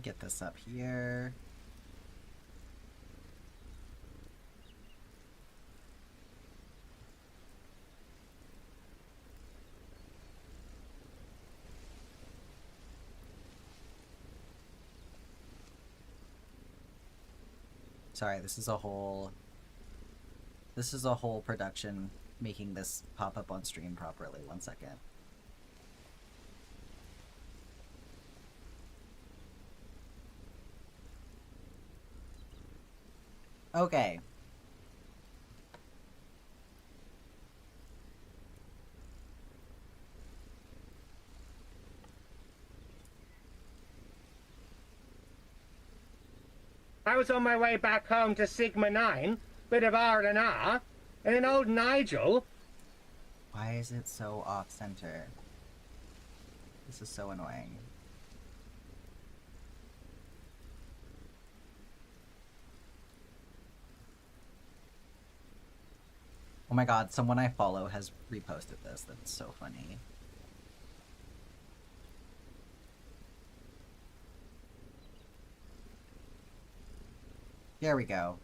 get this up here. Sorry, this is a whole production making this pop up on stream properly. 1 second. Okay. I was on my way back home to Sigma 9, bit of R&R, and then old Nigel... Why is it so off-center? This is so annoying. Oh my god, someone I follow has reposted this. That's so funny. There we go.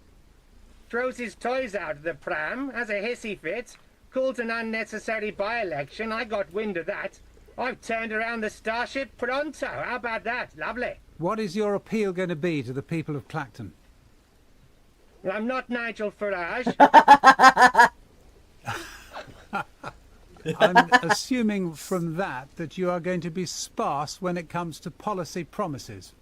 Throws his toys out of the pram, has a hissy fit, calls an unnecessary by-election. I got wind of that. I've turned around the starship pronto. How about that? Lovely. What is your appeal going to be to the people of Clacton? Well, I'm not Nigel Farage. I'm assuming from that you are going to be sparse when it comes to policy promises.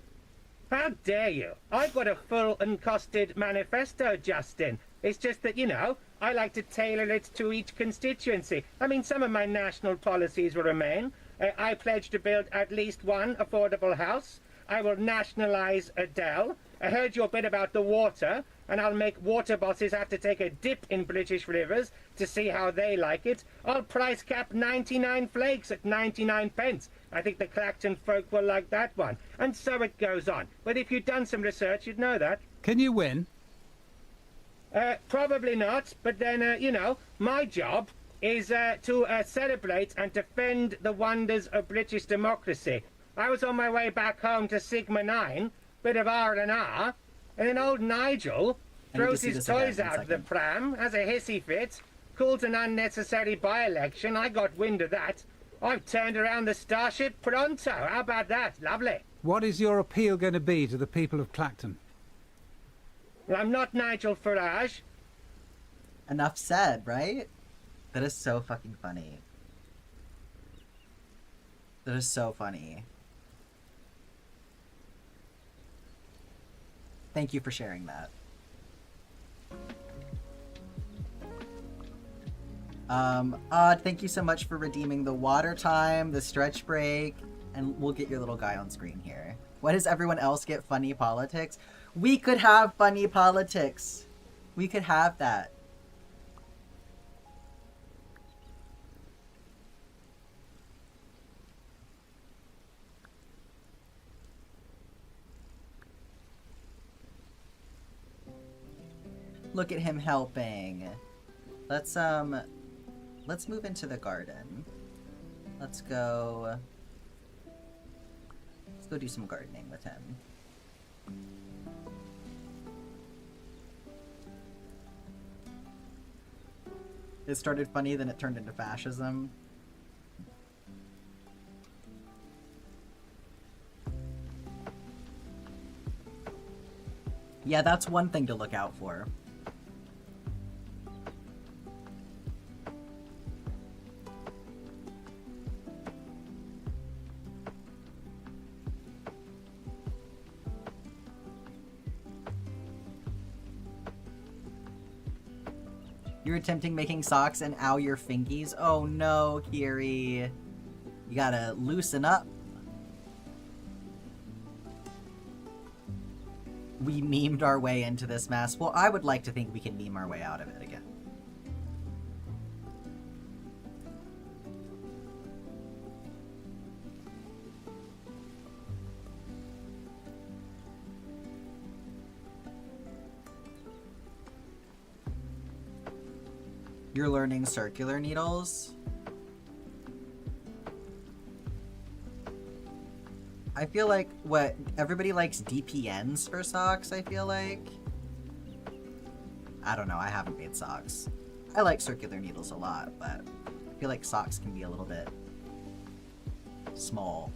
How dare you? I've got a full and costed manifesto, Justin. It's just that, you know, I like to tailor it to each constituency. I mean, some of my national policies will remain. I pledge to build at least one affordable house. I will nationalise Adele. I heard your bit about the water, and I'll make water bosses have to take a dip in British rivers to see how they like it. I'll price cap 99 flakes at 99 pence. I think the Clacton folk will like that one. And so it goes on. But if you'd done some research, you'd know that. Can you win? Probably not. But then, you know, my job is to celebrate and defend the wonders of British democracy. I was on my way back home to Sigma 9, bit of R&R, and then old Nigel throws his toys out of the pram, has a hissy fit, calls an unnecessary by-election. I got wind of that. I've turned around the starship pronto. How about that? Lovely. What is your appeal going to be to the people of Clacton? Well, I'm not Nigel Farage. Enough said, right? That is so fucking funny. That is so funny. Thank you for sharing that. Thank you so much for redeeming the water time, the stretch break, and we'll get your little guy on screen here. Why does everyone else get funny politics? We could have funny politics. We could have that. Look at him helping. Let's move into the garden. Let's go do some gardening with him. It started funny, then it turned into fascism. Yeah, that's one thing to look out for. You're attempting making socks and ow your fingies? Oh no, Kiri. You gotta loosen up. We memed our way into this mess. Well, I would like to think we can meme our way out of it again. You're learning circular needles? I feel like what everybody likes DPNs for socks, I feel like. I don't know, I haven't made socks. I like circular needles a lot, but I feel like socks can be a little bit small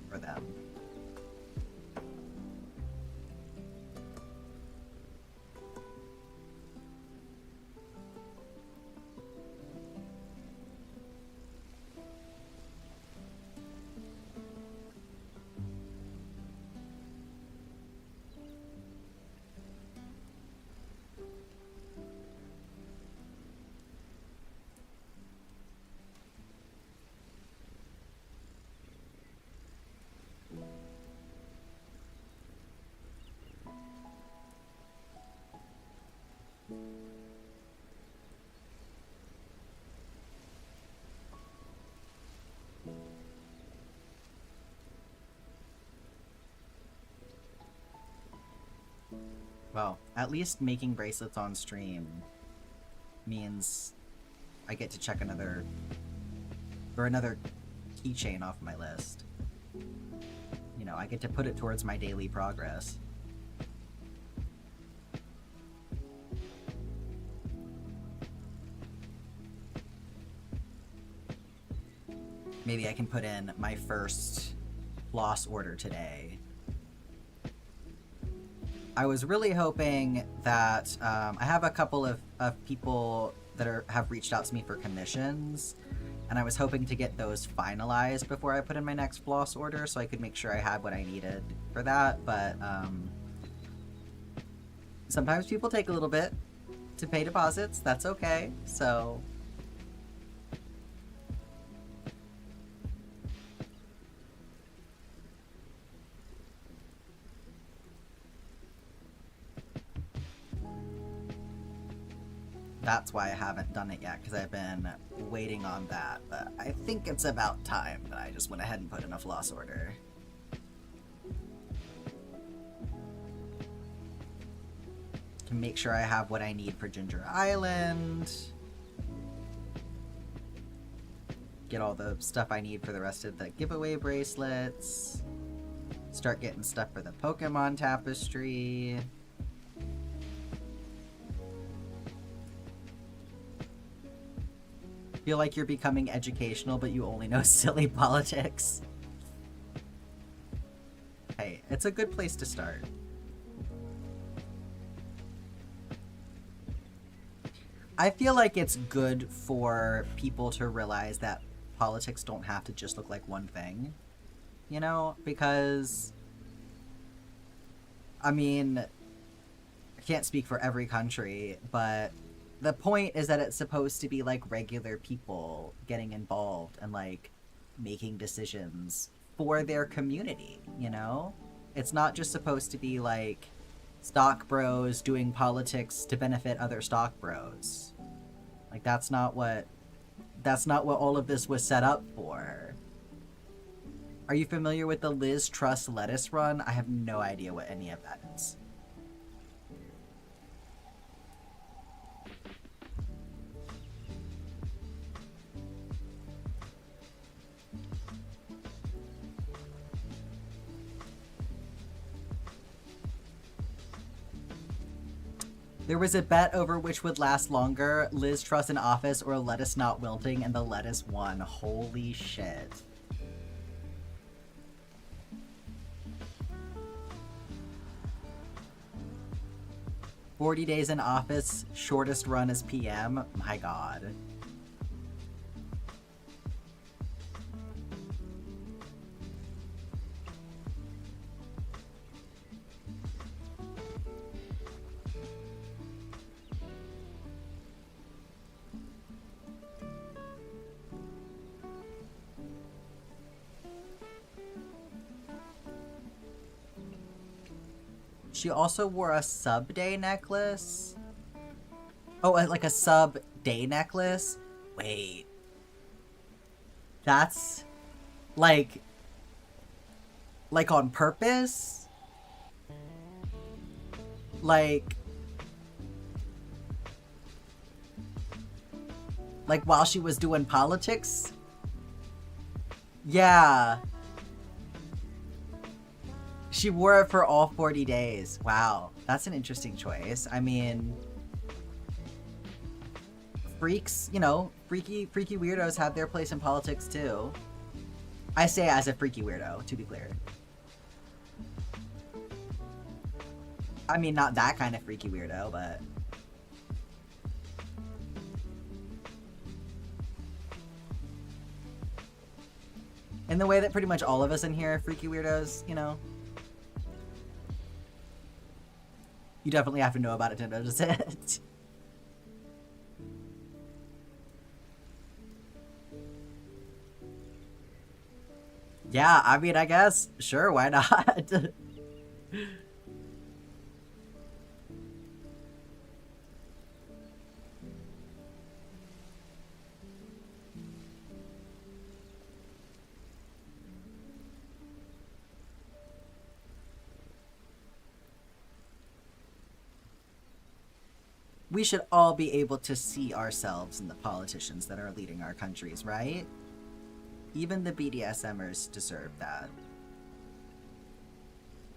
for them. Well, at least making bracelets on stream means I get to check another keychain off my list. You know, I get to put it towards my daily progress. Maybe I can put in my first floss order today. I was really hoping that I have a couple of people that have reached out to me for commissions, and I was hoping to get those finalized before I put in my next floss order so I could make sure I had what I needed for that, but sometimes people take a little bit to pay deposits. That's okay, so... That's why I haven't done it yet, because I've been waiting on that, but I think it's about time that I just went ahead and put in a floss order. Can make sure I have what I need for Ginger Island. Get all the stuff I need for the rest of the giveaway bracelets. Start getting stuff for the Pokemon tapestry. Feel like you're becoming educational, but you only know silly politics. Hey, it's a good place to start. I feel like it's good for people to realize that politics don't have to just look like one thing. You know, because... I mean, I can't speak for every country, but... the point is that it's supposed to be, like, regular people getting involved and, like, making decisions for their community, you know? It's not just supposed to be, like, stock bros doing politics to benefit other stock bros. Like, that's not what all of this was set up for. Are you familiar with the Liz Truss lettuce run? I have no idea what any of that is. There was a bet over which would last longer, Liz Truss in office or lettuce not wilting, and the lettuce won. Holy shit. "40 days in office, shortest run as PM." My god. She also wore a sub-day necklace. Oh, like a sub-day necklace? Wait. That's... Like on purpose? Like while she was doing politics? Yeah. She wore it for all 40 days. Wow, that's an interesting choice. I mean, freaks, you know, freaky weirdos have their place in politics too. I say as a freaky weirdo, to be clear. I mean, not that kind of freaky weirdo, but... in the way that pretty much all of us in here are freaky weirdos, you know? You definitely have to know about it to notice it. Yeah, I mean, I guess, sure, why not? We should all be able to see ourselves in the politicians that are leading our countries, right? Even the BDSMers deserve that.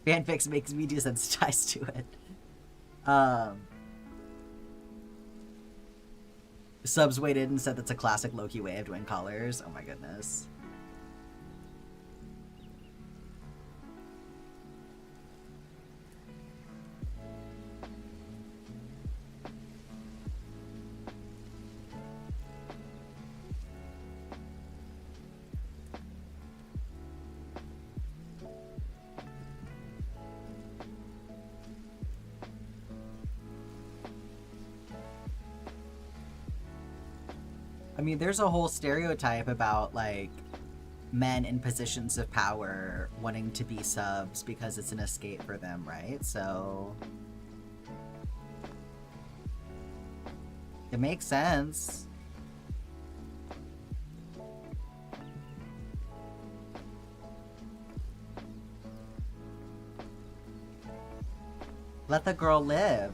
Fanfics makes me desensitized to it. Subs waited and said that's a classic Loki way of doing collars. Oh my goodness. I mean, there's a whole stereotype about, like, men in positions of power wanting to be subs because it's an escape for them, right? So... it makes sense. Let the girl live.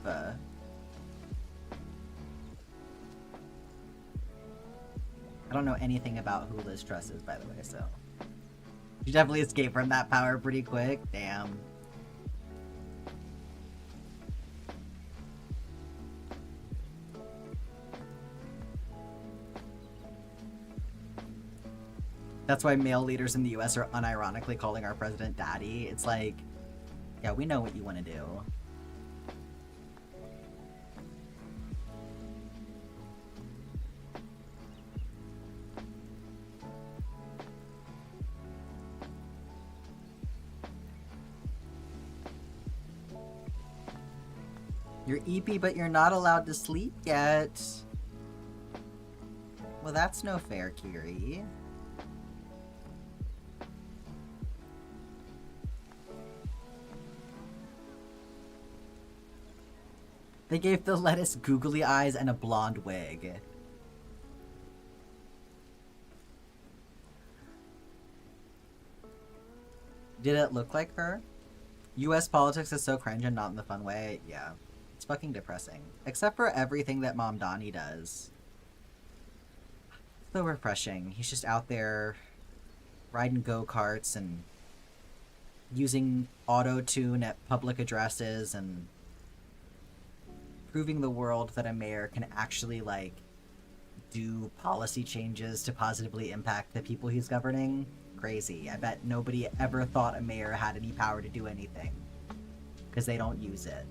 I don't know anything about who Liz Truss is, by the way, so... she definitely escaped from that power pretty quick. Damn. That's why male leaders in the US are unironically calling our president daddy. It's like, yeah, we know what you want to do. You're EP, but you're not allowed to sleep yet. Well, that's no fair, Kiri. They gave the lettuce googly eyes and a blonde wig. Did it look like her? US politics is so cringe and not in the fun way. Yeah. It's fucking depressing. Except for everything that Mom Donnie does. So refreshing. He's just out there riding go-karts and using auto-tune at public addresses and proving the world that a mayor can actually, like, do policy changes to positively impact the people he's governing. Crazy. I bet nobody ever thought a mayor had any power to do anything. Because they don't use it.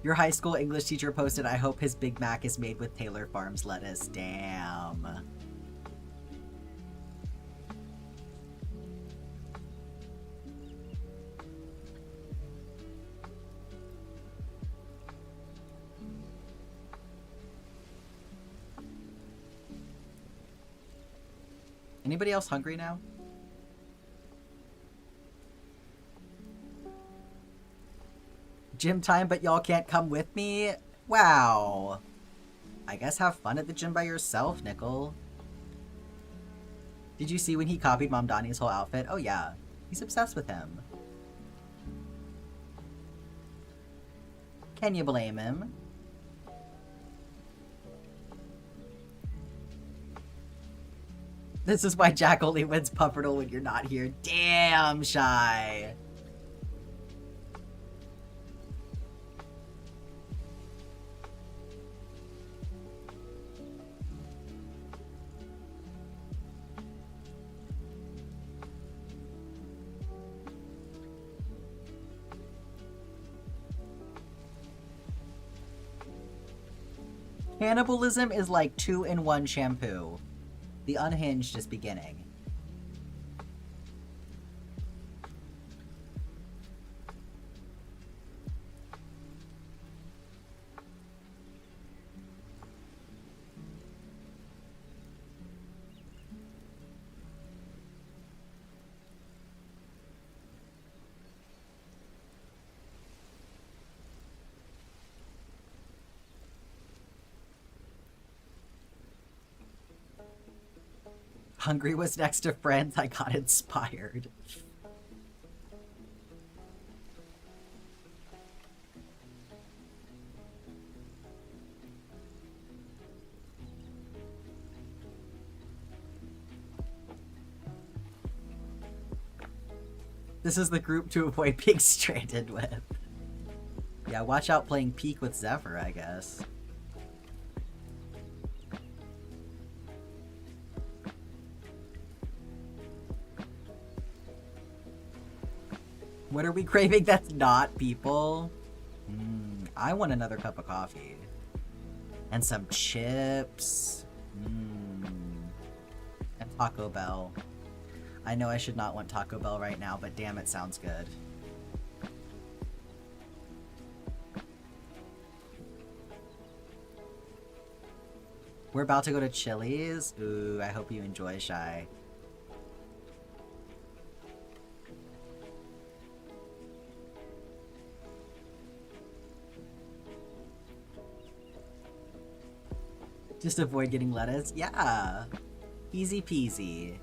Your high school English teacher posted, I hope his Big Mac is made with Taylor Farms lettuce. Damn. Anybody else hungry now? Gym time, but y'all can't come with me? Wow. I guess have fun at the gym by yourself, Nickel. Did you see when he copied Mom Donnie's whole outfit? Oh yeah. He's obsessed with him. Can you blame him? This is why Jack only wins Puppertle when you're not here. Damn, Shy. Cannibalism is like 2-in-1 shampoo. The Unhinged is beginning. Hungry was next to Friends. I got inspired. This is the group to avoid being stranded with. Yeah, watch out playing Peak with Zephyr, I guess. What are we craving that's not people? I want another cup of coffee. And some chips. And Taco Bell. I know I should not want Taco Bell right now, but damn, it sounds good. We're about to go to Chili's. Ooh, I hope you enjoy, Shy. Just avoid getting lettuce? Yeah. Easy peasy.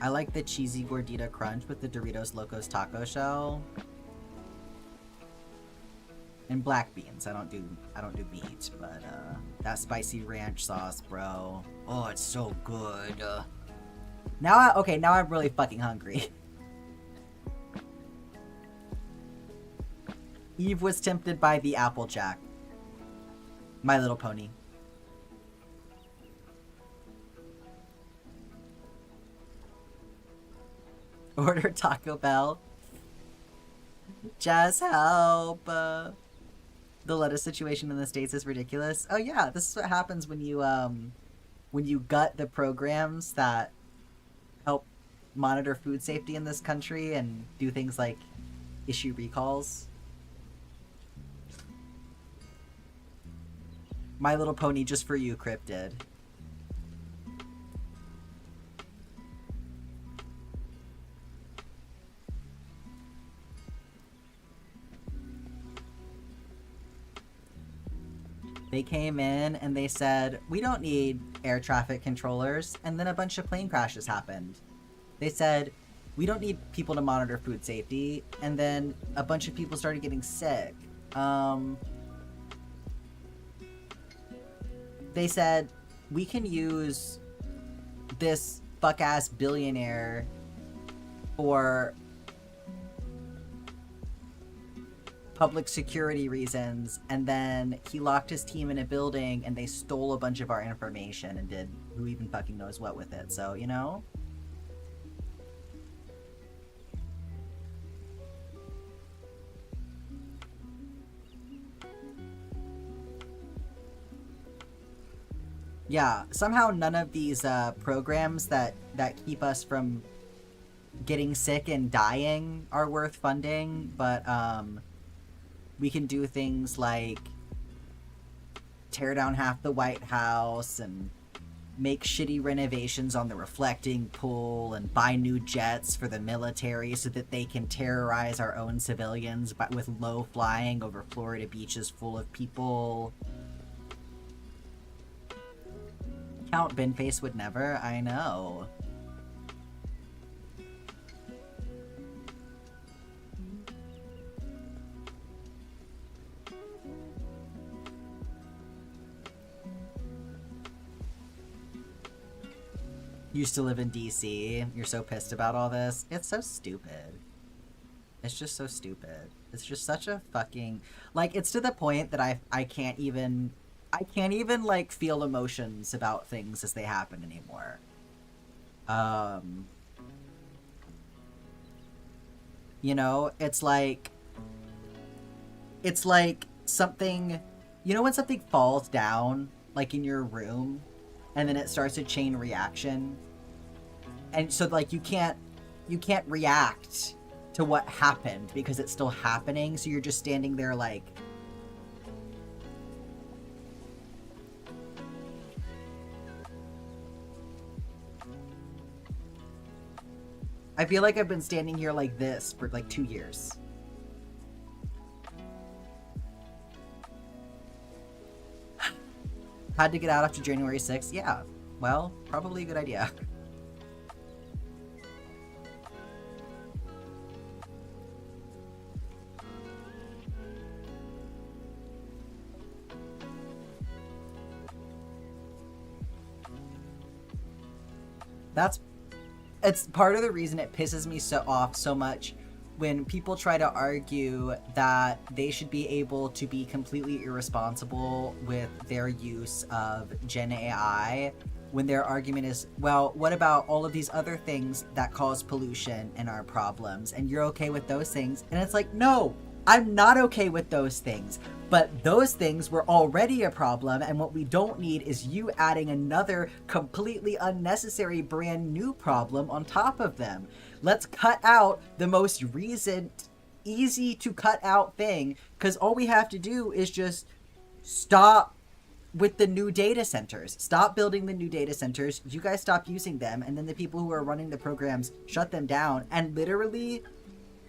I like the cheesy gordita crunch with the Doritos Locos Taco Shell. And black beans. I don't do meat, but that spicy ranch sauce, bro. Oh, it's so good. Now I'm really fucking hungry. Eve was tempted by the Applejack. My Little Pony. Order Taco Bell. Just help. The lettuce situation in the States is ridiculous. Oh yeah, this is what happens when you gut the programs that help monitor food safety in this country and do things like issue recalls. My Little Pony just for you, Cryptid. They came in and they said, we don't need air traffic controllers, and then a bunch of plane crashes happened. They said, we don't need people to monitor food safety, and then a bunch of people started getting sick. They said, we can use this fuck-ass billionaire for public security reasons, and then he locked his team in a building and they stole a bunch of our information and did who even fucking knows what with it. So, you know? Yeah, somehow none of these programs that keep us from getting sick and dying are worth funding, but we can do things like tear down half the White House and make shitty renovations on the reflecting pool and buy new jets for the military so that they can terrorize our own civilians but with low flying over Florida beaches full of people. Count Binface would never, I know. You used to live in DC. You're so pissed about all this. It's so stupid. It's just so stupid. It's just such a fucking, like, it's to the point that I can't even like feel emotions about things as they happen anymore. You know, it's like something, you know, when something falls down like in your room and then it starts a chain reaction, and so like you can't react to what happened because it's still happening, so you're just standing there like, I feel like I've been standing here like this for like 2 years. Had to get out after January 6th? Yeah. Well, probably a good idea. It's part of the reason it pisses me off so much when people try to argue that they should be able to be completely irresponsible with their use of Gen AI, when their argument is, well, what about all of these other things that cause pollution and are problems, and you're okay with those things? And it's like, no, I'm not okay with those things. But those things were already a problem, and what we don't need is you adding another completely unnecessary brand new problem on top of them. Let's cut out the most recent, easy to cut out thing, because all we have to do is just stop with the new data centers. Stop building the new data centers. You guys stop using them, and then the people who are running the programs shut them down, and literally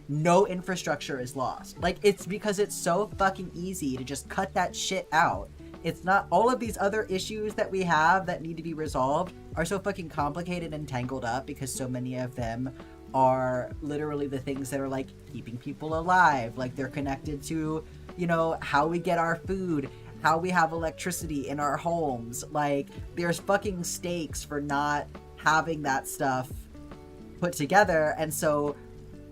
no infrastructure is lost. Like, it's because it's so fucking easy to just cut that shit out. It's not, all of these other issues that we have that need to be resolved are so fucking complicated and tangled up because so many of them are literally the things that are like keeping people alive. Like, they're connected to, you know, how we get our food, how we have electricity in our homes. Like, there's fucking stakes for not having that stuff put together, and so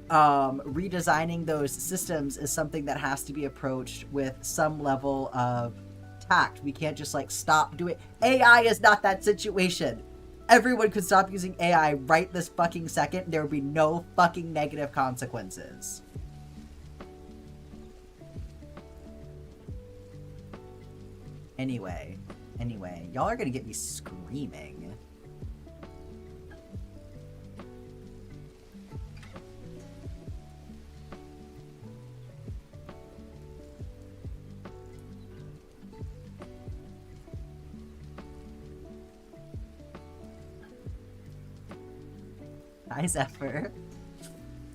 redesigning those systems is something that has to be approached with some level of tact. We can't just like stop doing. AI is not that situation. Everyone could stop using AI right this fucking second. There would be no fucking negative consequences. Anyway, y'all are gonna get me screaming. Hi, Zephyr.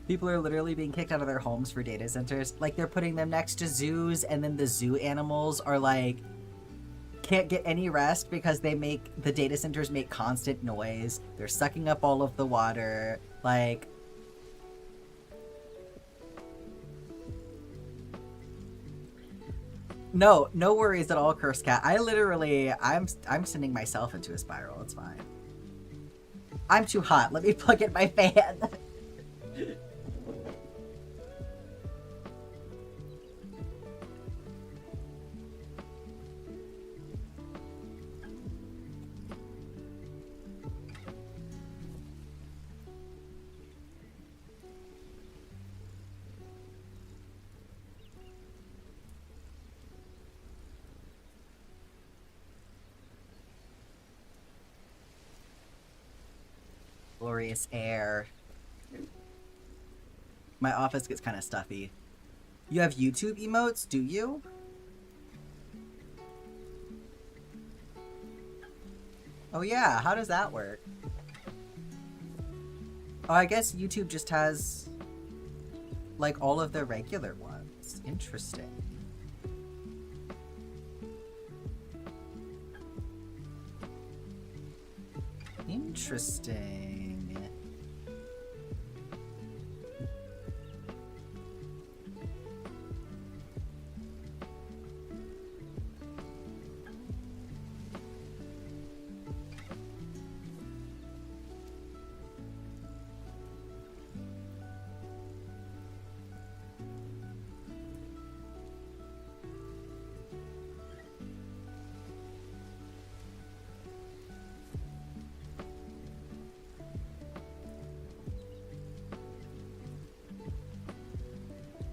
People are literally being kicked out of their homes for data centers. Like, they're putting them next to zoos, and then the zoo animals are like, can't get any rest because the data centers make constant noise. They're sucking up all of the water. Like, no worries at all, Curse Cat. I'm sending myself into a spiral. It's fine. I'm too hot. Let me plug in my fan. Glorious air. My office gets kind of stuffy. You have YouTube emotes, do you? Oh yeah, how does that work? Oh, I guess YouTube just has like all of the regular ones. Interesting. Interesting.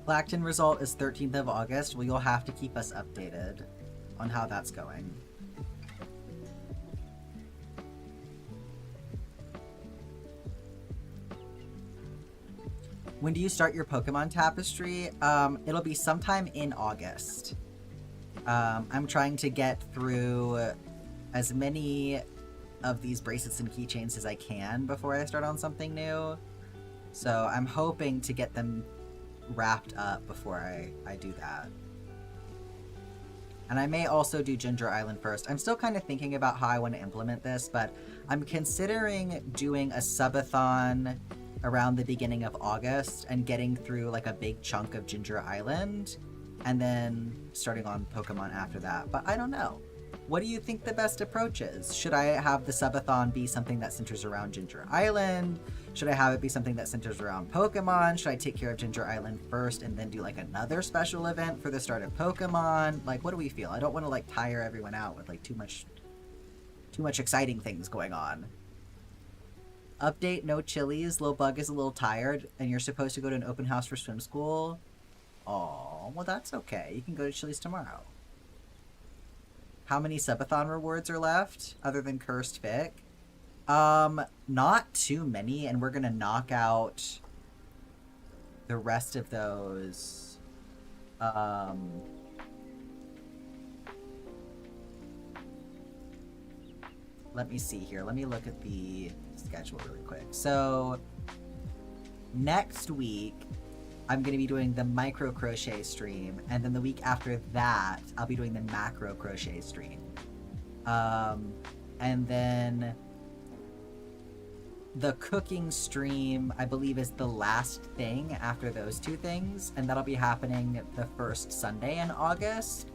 Blackton result is 13th of August. Well, you'll have to keep us updated on how that's going. When do you start your Pokemon Tapestry? It'll be sometime in August. I'm trying to get through as many of these bracelets and keychains as I can before I start on something new. So I'm hoping to get them wrapped up before I do that. And I may also do Ginger Island first. I'm still kind of thinking about how I want to implement this, but I'm considering doing a subathon around the beginning of August and getting through like a big chunk of Ginger Island and then starting on Pokemon after that. But I don't know. What do you think the best approach is? Should I have the subathon be something that centers around Ginger Island? Should I have it be something that centers around Pokemon? Should I take care of Ginger Island first and then do like another special event for the start of Pokemon? Like, what do we feel? I don't want to like tire everyone out with like too much exciting things going on. Update, no chilies. Lil Bug is a little tired and you're supposed to go to an open house for swim school. Oh, well that's okay. You can go to Chili's tomorrow. How many subathon rewards are left other than Cursed Vic? Not too many, and we're gonna knock out the rest of those. Let me see here. Let me look at the schedule really quick. So, next week, I'm going to be doing the micro crochet stream, and then the week after that, I'll be doing the macro crochet stream. And then the cooking stream, I believe, is the last thing after those two things, and that'll be happening the first Sunday in August.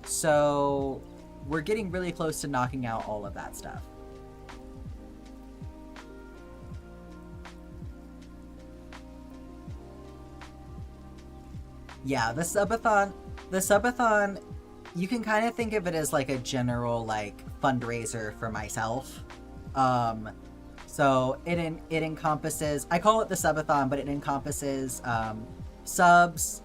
So we're getting really close to knocking out all of that stuff. Yeah, the subathon, you can kind of think of it as like a general like fundraiser for myself. So it encompasses, I call it the subathon, but it encompasses subs,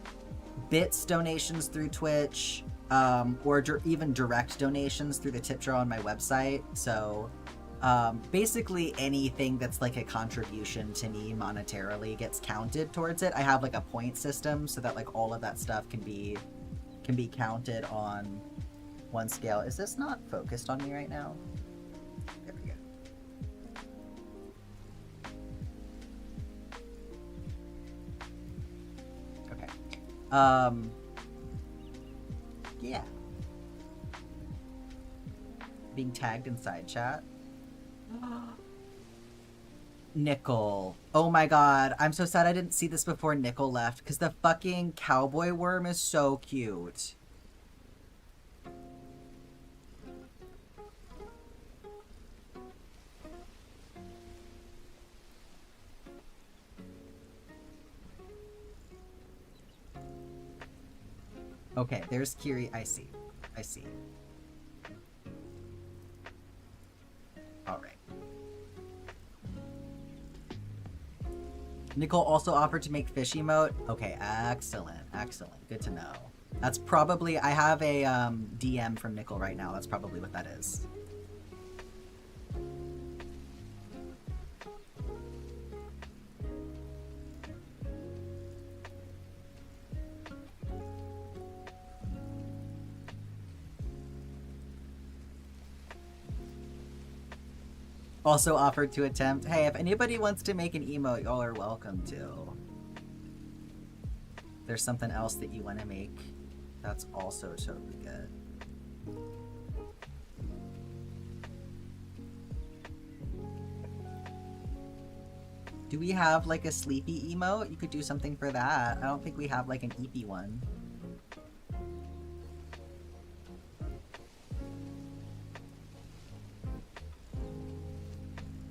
bits donations through Twitch, or even direct donations through the tip jar on my website. So basically anything that's like a contribution to me monetarily gets counted towards it. I have like a point system so that like all of that stuff can be counted on one scale. Is this not focused on me right now? There we go. Okay. Yeah. Being tagged in side chat. Nickel. Oh my god. I'm so sad I didn't see this before Nickel left, because the fucking cowboy worm is so cute. Okay, there's Kiri. I see. Alright. Nicole also offered to make fish emote. Okay, excellent. Good to know. That's probably, I have a DM from Nicole right now. That's probably what that is. Also offered to attempt. Hey, if anybody wants to make an emote, y'all are welcome to. There's something else that you want to make, that's also totally good. Do we have like a sleepy emote? You could do something for that. I don't think we have like an eepy one.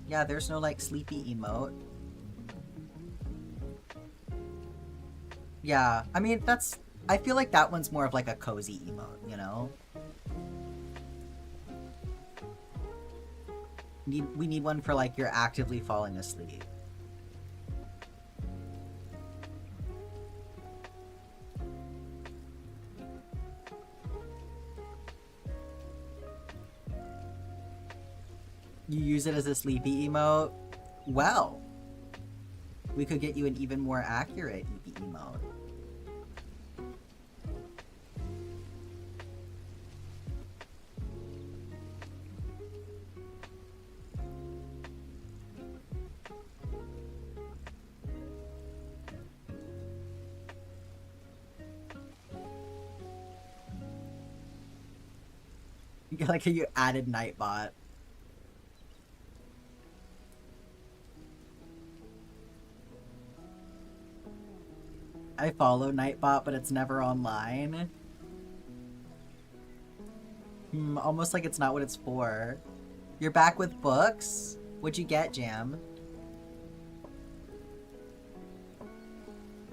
Yeah, there's no like sleepy emote. Yeah, I mean that's, I feel like that one's more of like a cozy emote, you know? We need one for like you're actively falling asleep. You use it as a sleepy emote? Well, we could get you an even more accurate Eepy emote. Like how you added Nightbot. I follow Nightbot, but it's never online. Almost like it's not what it's for. You're back with books? What'd you get, Jam?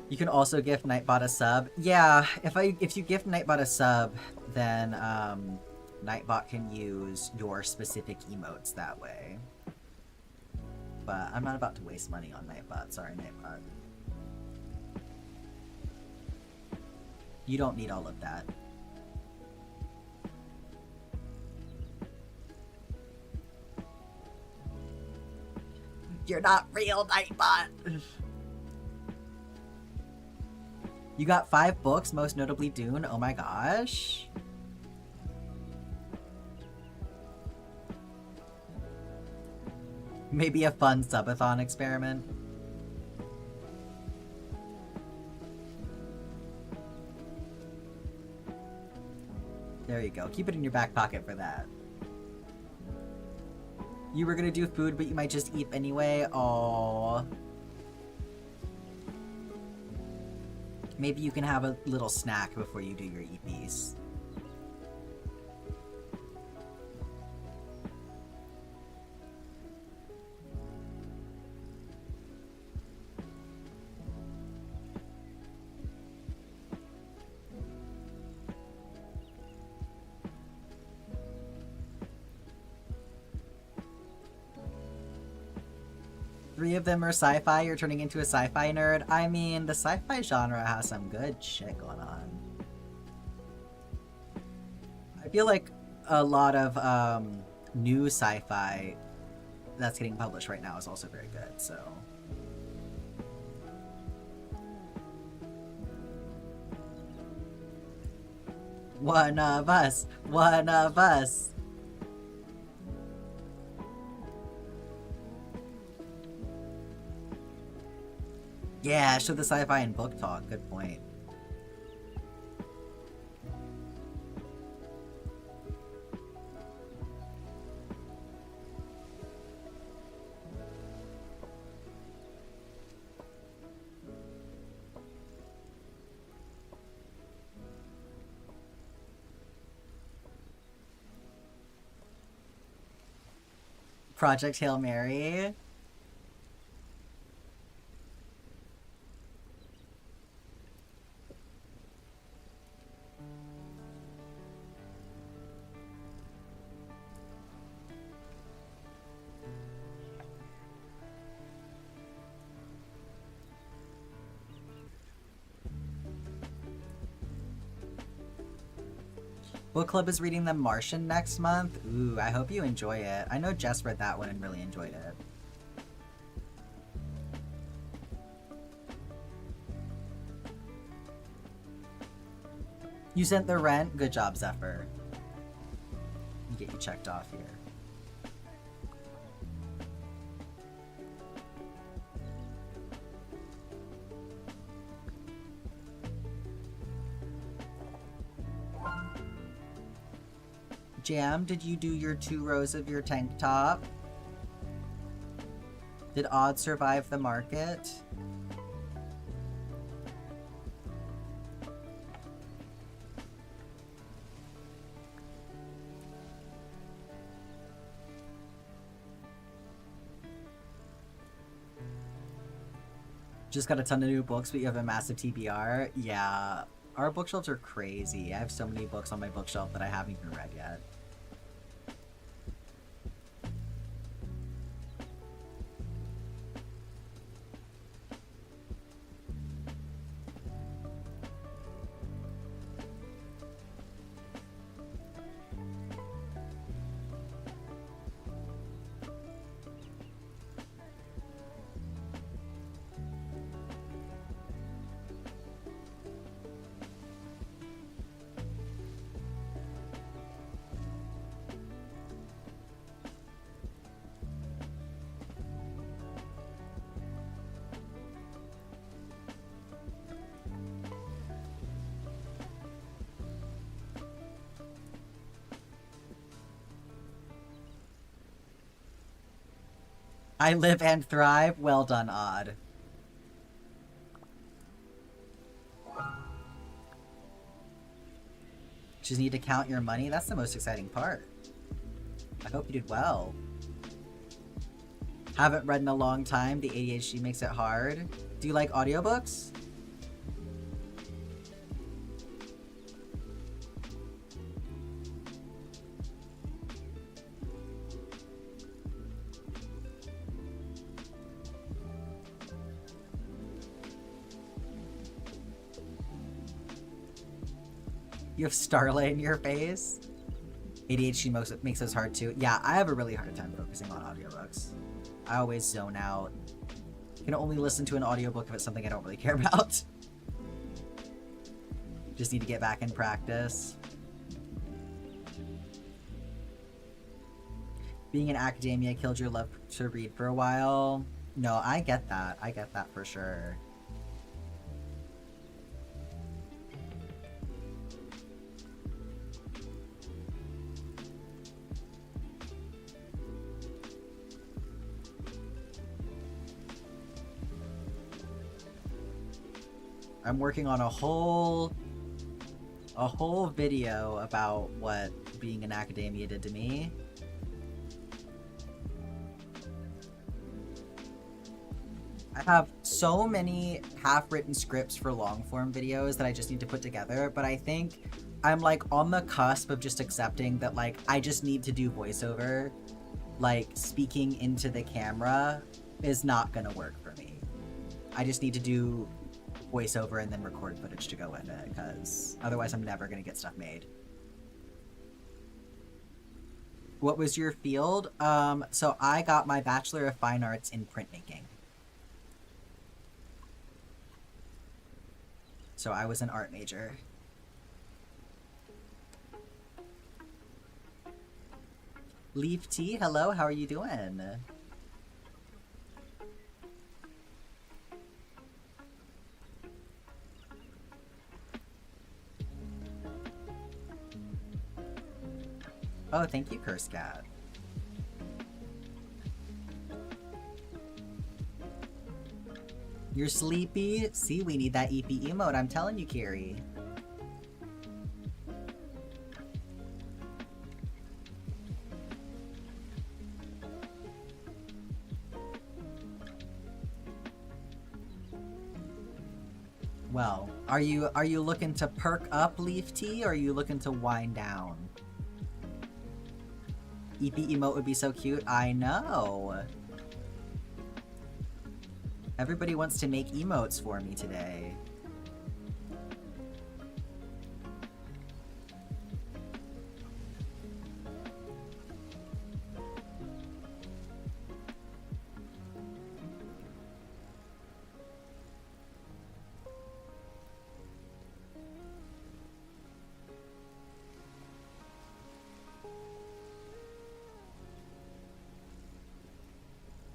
You can also gift Nightbot a sub. Yeah, if you gift Nightbot a sub, then Nightbot can use your specific emotes that way. But I'm not about to waste money on Nightbot. Sorry, Nightbot. You don't need all of that. You're not real, Nightbot! You got 5 books, most notably Dune. Oh my gosh. Maybe a fun subathon experiment. There you go. Keep it in your back pocket for that. You were gonna do food, but you might just eat anyway. Aww. Maybe you can have a little snack before you do your EPs. Three of them are sci-fi. You're turning into a sci-fi nerd. I mean, the sci-fi genre has some good shit going on. I feel like a lot of new sci-fi that's getting published right now is also very good, so... One of us! One of us! Yeah, show the sci-fi and book talk. Good point. Project Hail Mary. Book Club is reading The Martian next month. Ooh, I hope you enjoy it. I know Jess read that one and really enjoyed it. You sent the rent? Good job, Zephyr. Let me get you checked off here. Jam, did you do your 2 rows of your tank top? Did Odd survive the market? Just got a ton of new books, but you have a massive TBR? Yeah, our bookshelves are crazy. I have so many books on my bookshelf that I haven't even read yet. I live and thrive. Well done, Odd. Just need to count your money. That's the most exciting part. I hope you did well. Haven't read in a long time. The ADHD makes it hard. Do you like audiobooks? You have starlight in your face? ADHD makes us hard too. Yeah, I have a really hard time focusing on audiobooks. I always zone out. I can only listen to an audiobook if it's something I don't really care about. Just need to get back in practice. Being in academia killed your love to read for a while. No, I get that. I get that for sure. I'm working on a whole video about what being in academia did to me. I have so many half-written scripts for long-form videos that I just need to put together, but I think I'm like on the cusp of just accepting that like I just need to do voiceover. Like speaking into the camera is not gonna work for me. I just need to do voiceover and then record footage to go with it, because otherwise I'm never gonna get stuff made. What was your field? So I got my Bachelor of Fine Arts in printmaking. So I was an art major. Leaf Tea, hello, how are you doing? Oh, thank you, Curse Cat. You're sleepy? See, we need that EP emote, I'm telling you, Carrie. Well, are you looking to perk up, Leaf Tea, or are you looking to wind down? EP emote would be so cute. I know. Everybody wants to make emotes for me today.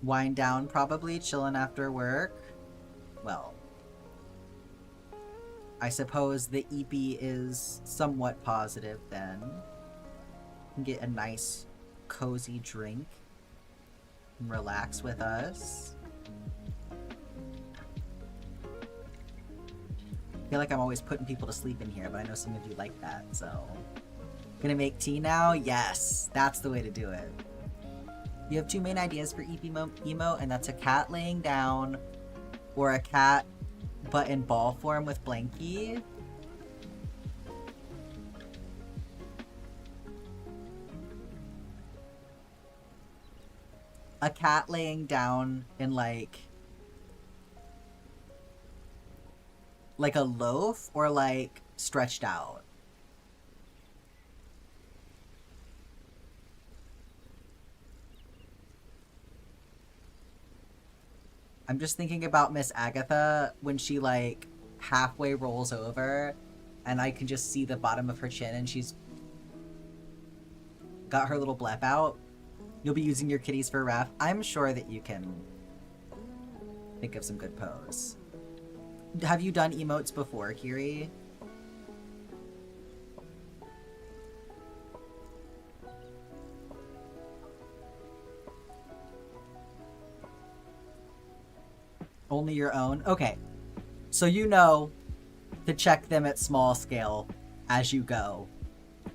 Wind down, probably, chilling after work. Well, I suppose the EP is somewhat positive then. Get a nice, cozy drink and relax with us. I feel like I'm always putting people to sleep in here, but I know some of you like that, so... Gonna make tea now? Yes! That's the way to do it. You have two main ideas for EP emo, and that's a cat laying down, or a cat but in ball form with Blanky. A cat laying down in like a loaf, or like stretched out. I'm just thinking about Miss Agatha when she like halfway rolls over and I can just see the bottom of her chin and she's got her little blep out. You'll be using your kitties for ref. I'm sure that you can think of some good pose. Have you done emotes before, Kiri? Only your own? Okay. So you know to check them at small scale as you go.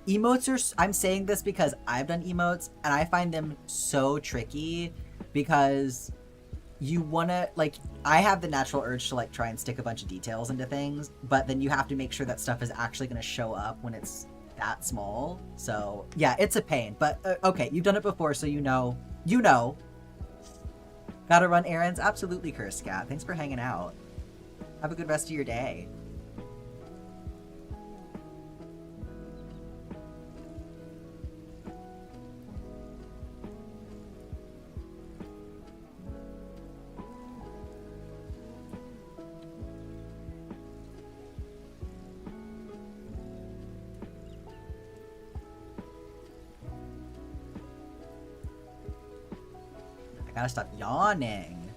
Emotes are... I'm saying this because I've done emotes, and I find them so tricky because you want to, like, I have the natural urge to, like, try and stick a bunch of details into things, but then you have to make sure that stuff is actually going to show up when it's that small. So, yeah, it's a pain. But, okay, you've done it before, so you know. You know. Gotta run errands? Absolutely, Cursed Cat. Thanks for hanging out. Have a good rest of your day. I gotta stop yawning.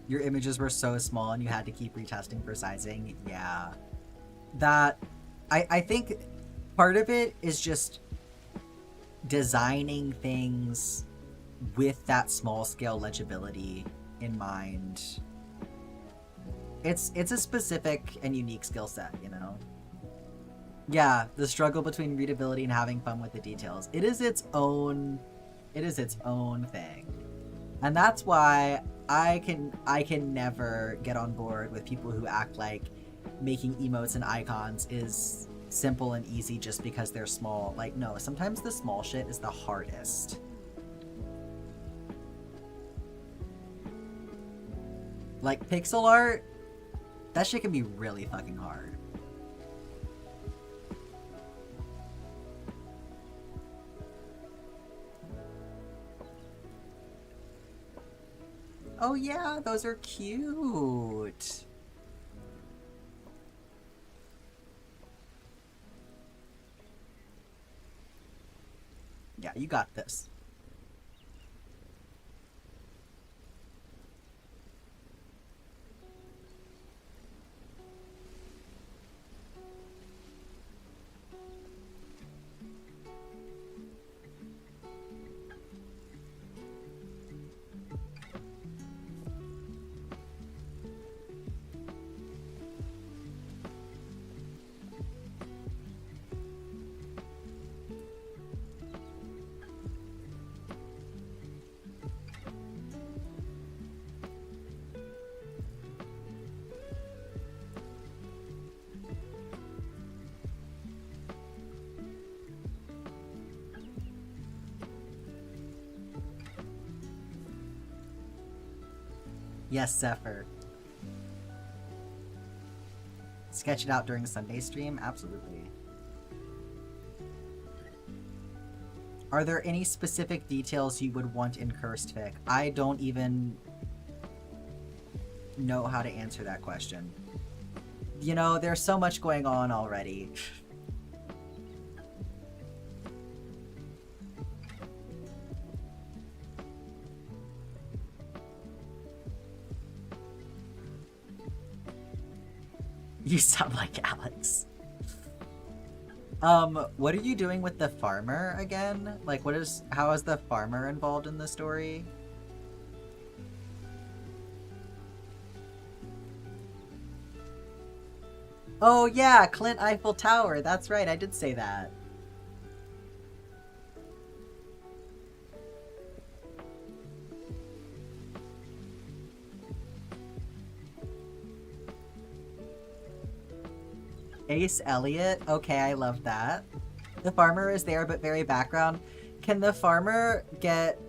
Your images were so small and you had to keep retesting for sizing. Yeah. That... I think part of it is just designing things with that small scale legibility in mind. It's a specific and unique skill set, you know? Yeah, the struggle between readability and having fun with the details. It is its own thing. And that's why I can never get on board with people who act like making emotes and icons is simple and easy just because they're small. Like, no, sometimes the small shit is the hardest. Like, pixel art, that shit can be really fucking hard. Oh yeah, those are cute. Yeah, you got this. Yes, Zephyr. Sketch it out during Sunday stream? Absolutely. Are there any specific details you would want in Cursed Fic? I don't even know how to answer that question. You know, there's so much going on already. You sound like Alex. What are you doing with the farmer again? Like, how is the farmer involved in the story? Oh yeah, Clint Eiffel Tower. That's right, I did say that. Ace Elliot? Okay, I love that. The farmer is there, but very background. Can the farmer get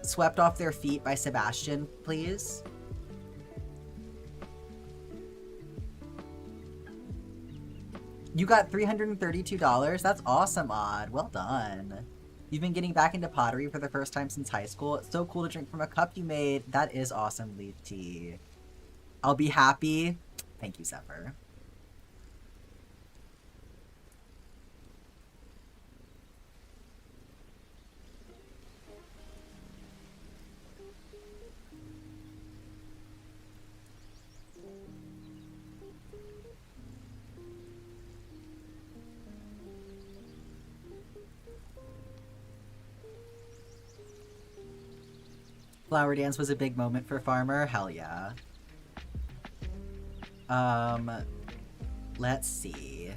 swept off their feet by Sebastian, please? You got $332? That's awesome, Odd. Well done. You've been getting back into pottery for the first time since high school. It's so cool to drink from a cup you made. That is awesome, Leaf Tea. I'll be happy. Thank you, Zephyr. Flower dance was a big moment for Farmer. Hell yeah. Let's see.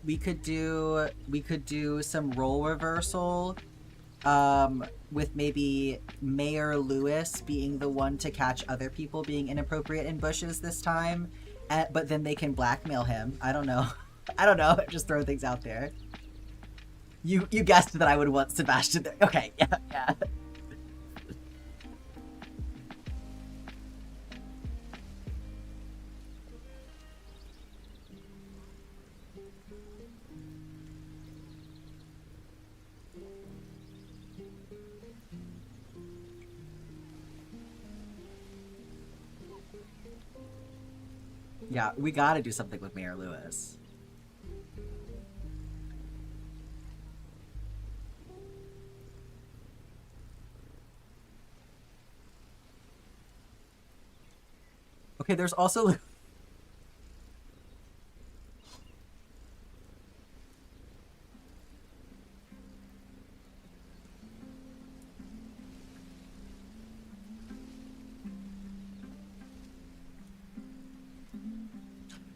We could do some role reversal, with maybe Mayor Lewis being the one to catch other people being inappropriate in bushes this time, but then they can blackmail him. I don't know. I don't know. Just throw things out there. You guessed that I would want Sebastian there. Okay, yeah, yeah. Yeah, we gotta do something with Mayor Lewis. Okay, there's also...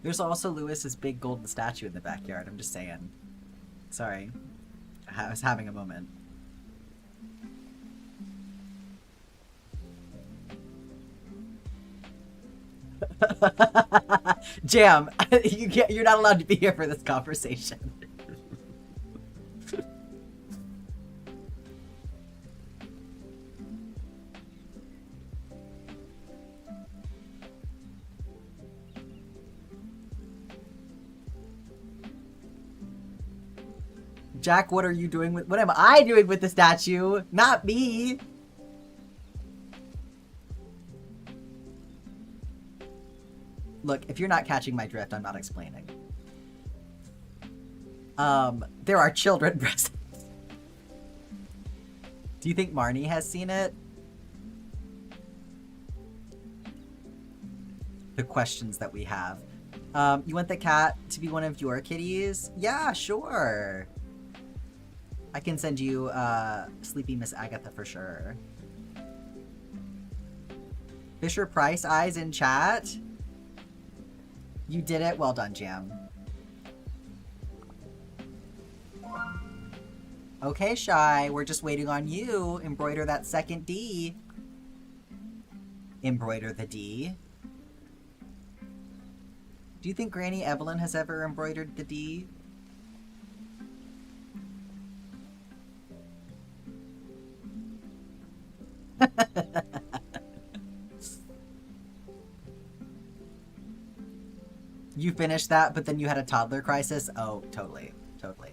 There's also Lewis's big golden statue in the backyard, I'm just saying. Sorry. I was having a moment. Jam, you're not allowed to be here for this conversation. Jack, what are you doing with... What am I doing with the statue? Not me! Look, if you're not catching my drift, I'm not explaining. There are children present. Do you think Marnie has seen it? The questions that we have. You want the cat to be one of your kitties? Yeah, sure. I can send you, Sleepy Miss Agatha for sure. Fisher Price eyes in chat? You did it. Well done, Jam. Okay, Shy. We're just waiting on you. Embroider that second D. Embroider the D. Do you think Granny Evelyn has ever embroidered the D? You finished that, but then you had a toddler crisis? Oh, totally. Totally.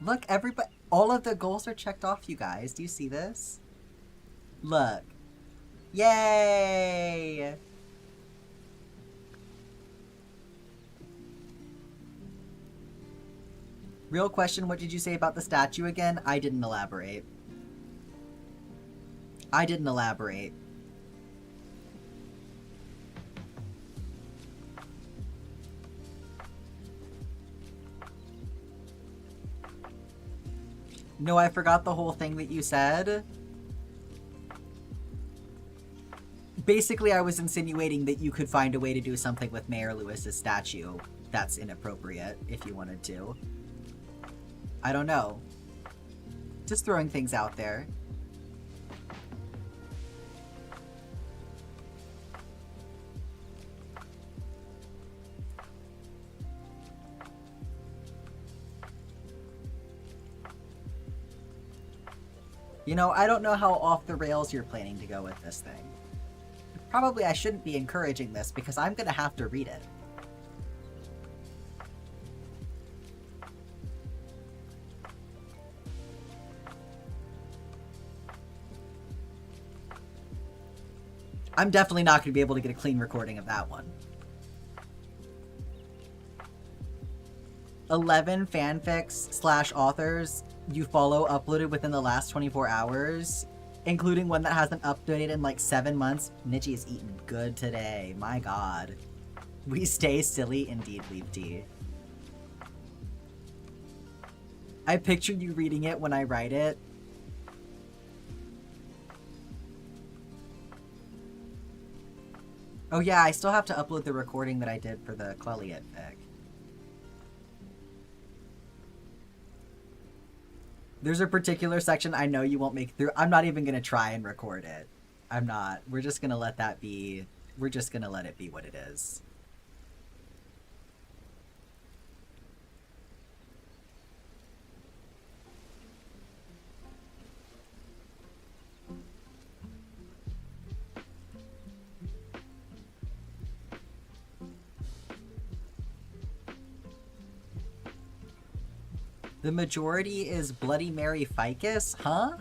Look, everybody, all of the goals are checked off, you guys. Do you see this? Look. Yay! Real question, what did you say about the statue again? I didn't elaborate. I didn't elaborate. No, I forgot the whole thing that you said. Basically, I was insinuating that you could find a way to do something with Mayor Lewis's statue that's inappropriate, if you wanted to. I don't know. Just throwing things out there. You know, I don't know how off the rails you're planning to go with this thing. Probably I shouldn't be encouraging this because I'm gonna have to read it. I'm definitely not going to be able to get a clean recording of that one. 11 fanfics / authors you follow uploaded within the last 24 hours, including one that hasn't updated in like 7 months. Nitchy is eating good today. My god. We stay silly indeed, Leaf Tea. I picture you reading it when I write it. Oh yeah, I still have to upload the recording that I did for the Clelliot fic. There's a particular section I know you won't make it through. I'm not even going to try and record it. I'm not. We're just going to let that be. We're just going to let it be what it is. The majority is Bloody Mary Ficus, huh?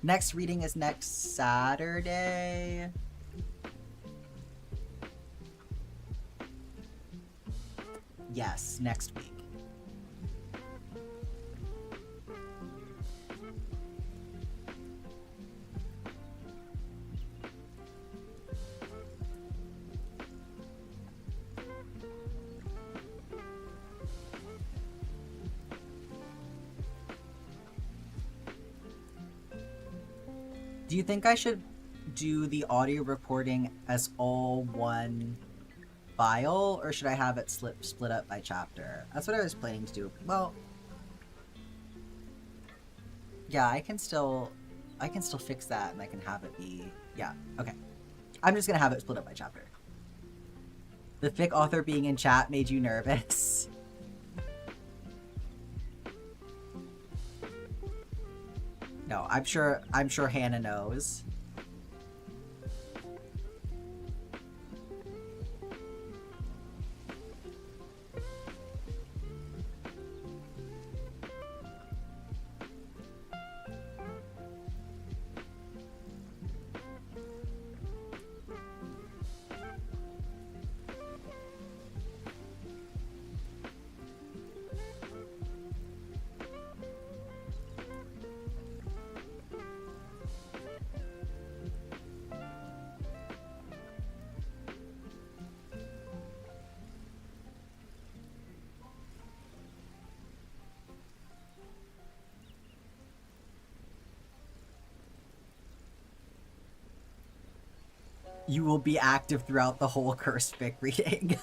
Next reading is next Saturday. Yes, next week. Do you think I should do the audio recording as all one file, or should I have it split up by chapter? That's what I was planning to do. Well, yeah, I can still fix that, and I can have it be, yeah, okay. I'm just gonna have it split up by chapter. The fic author being in chat made you nervous. No, I'm sure Hannah knows. You will be active throughout the whole cursed fic reading.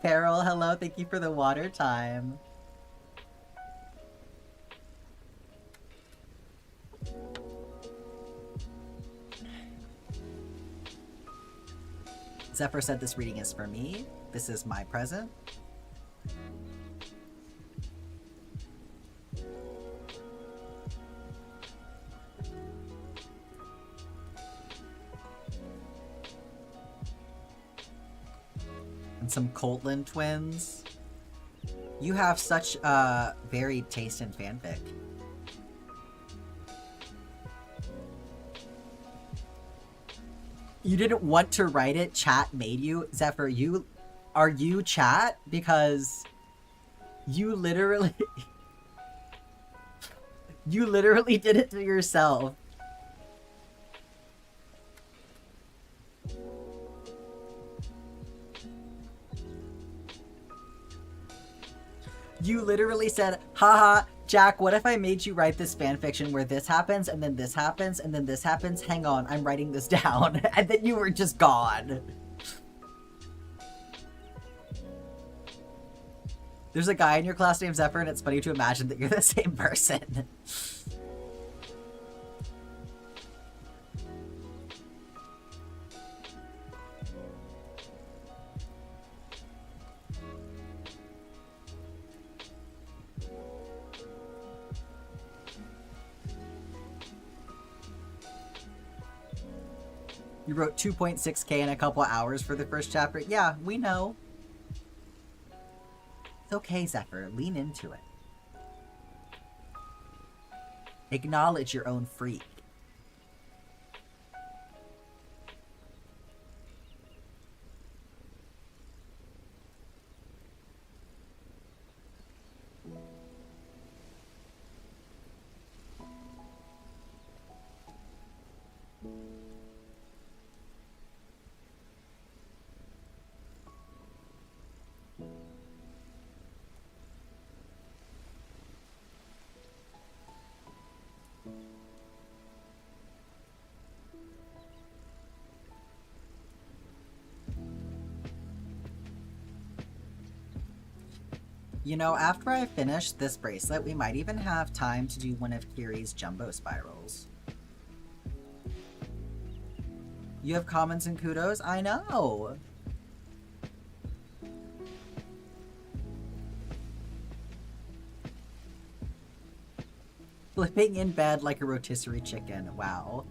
Carol, hello, thank you for the water time. Zephyr said this reading is for me. This is my present. And some Coltland twins. You have such varied taste in fanfic. You didn't want to write it, chat made you. Zephyr, are you chat? Because you literally you literally did it to yourself. You literally said, haha, Jack, what if I made you write this fanfiction where this happens, and then this happens, and then this happens? Hang on, I'm writing this down. And then you were just gone. There's a guy in your class named Zephyr, and it's funny to imagine that you're the same person. You wrote 2.6k in a couple hours for the first chapter. Yeah, we know. It's okay, Zephyr. Lean into it. Acknowledge your own freak. You know, after I finish this bracelet, we might even have time to do one of Kiri's jumbo spirals. You have comments and kudos? I know! Flipping in bed like a rotisserie chicken. Wow.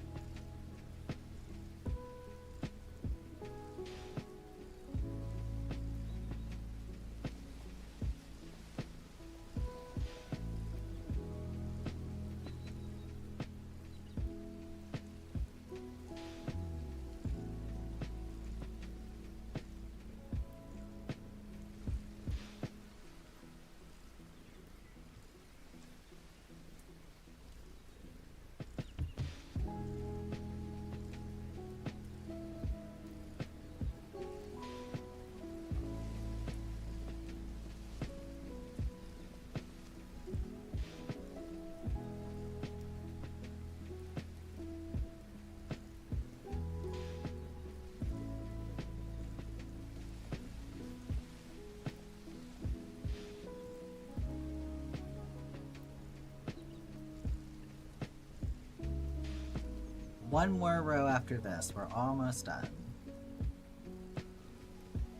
One more row after this. We're almost done.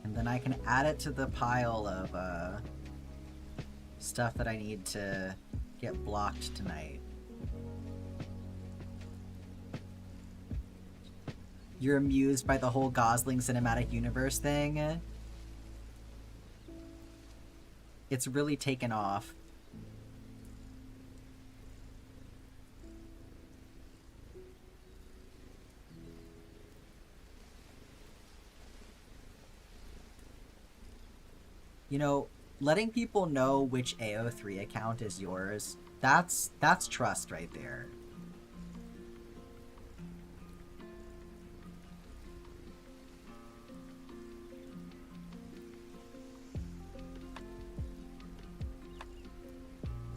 And then I can add it to the pile of stuff that I need to get blocked tonight. You're amused by the whole Gosling cinematic universe thing? It's really taken off. You know, letting people know which AO3 account is yours, that's trust right there.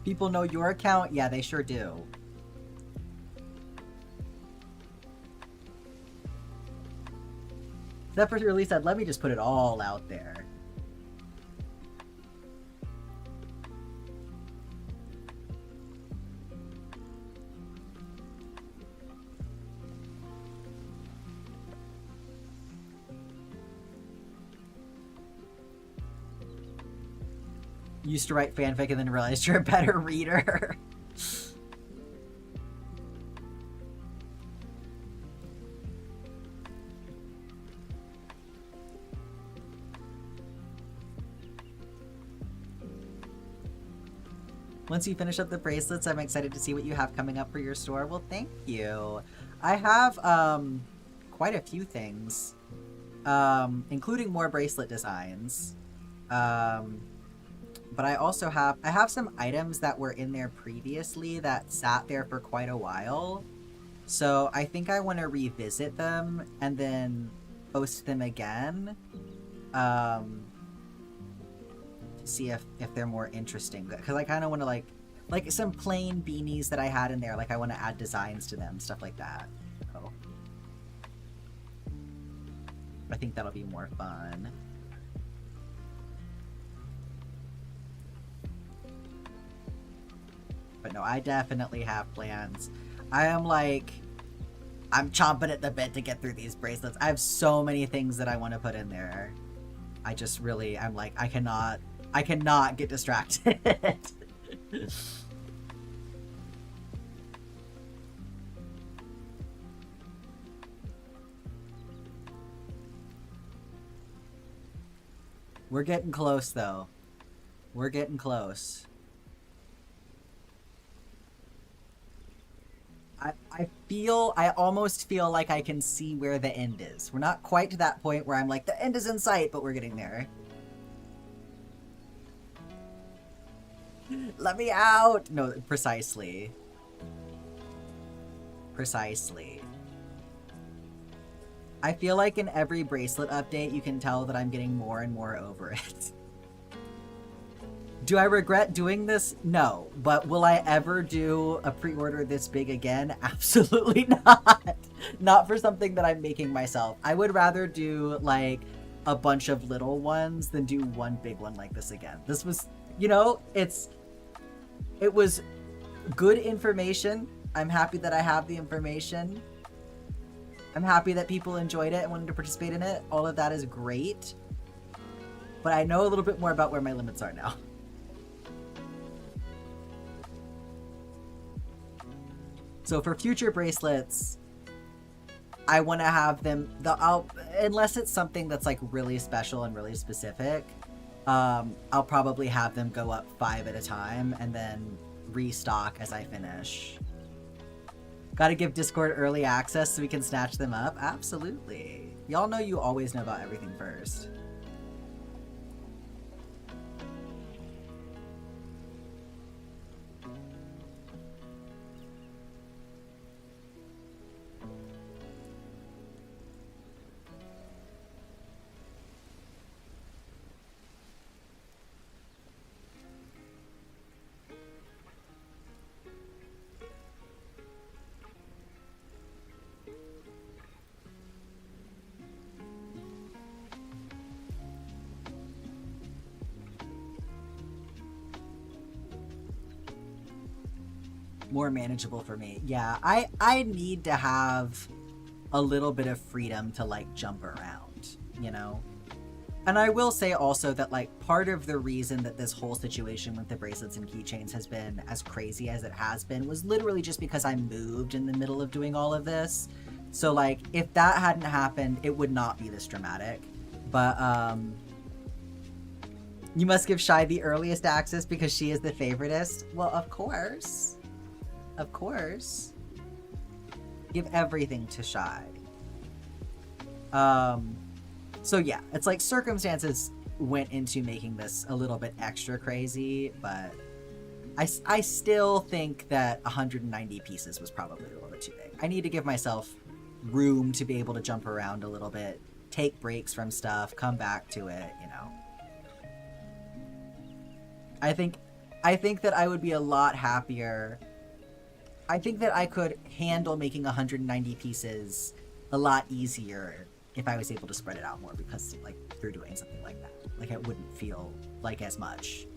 People know your account? Yeah, they sure do. Except for really said, let me just put it all out there. Used to write fanfic and then realized you're a better reader. Once you finish up the bracelets, I'm excited to see what you have coming up for your store. Well, thank you. I have quite a few things, including more bracelet designs. But I also have some items that were in there previously that sat there for quite a while. So I think I want to revisit them and then post them again. To see if they're more interesting. Because I kind of want to like some plain beanies that I had in there. Like I want to add designs to them, stuff like that. So I think that'll be more fun. But no, I definitely have plans. I'm chomping at the bit to get through these bracelets. I have so many things that I want to put in there. I just really, I'm like, I cannot get distracted. We're getting close, though. We're getting close. I almost feel like I can see where the end is. We're not quite to that point where I'm like, the end is in sight, but we're getting there. Let me out! No, precisely. Precisely. I feel like in every bracelet update, you can tell that I'm getting more and more over it. Do I regret doing this? No. But will I ever do a pre-order this big again? Absolutely not. Not for something that I'm making myself. I would rather do, like, a bunch of little ones than do one big one like this again. This was you know, it was good information. I'm happy that I have the information. I'm happy that people enjoyed it and wanted to participate in it. All of that is great. But I know a little bit more about where my limits are now. So for future bracelets, I want to have them, unless it's something that's like really special and really specific, I'll probably have them go up 5 at a time and then restock as I finish. Gotta give Discord early access so we can snatch them up? Absolutely. Y'all know you always know about everything first. More manageable for me. Yeah, I need to have a little bit of freedom to like jump around, you know? And I will say also that like part of the reason that this whole situation with the bracelets and keychains has been as crazy as it has been was literally just because I moved in the middle of doing all of this. So like if that hadn't happened, it would not be this dramatic. But you must give Shy the earliest access because she is the favoritist. Well, of course. Of course. Give everything to Shy. So yeah, it's like circumstances went into making this a little bit extra crazy, but I still think that 190 pieces was probably a little bit too big. I need to give myself room to be able to jump around a little bit, take breaks from stuff, come back to it, you know. I think that I would be a lot happier. I think that I could handle making 190 pieces a lot easier if I was able to spread it out more, because like through doing something like that, like it wouldn't feel like as much.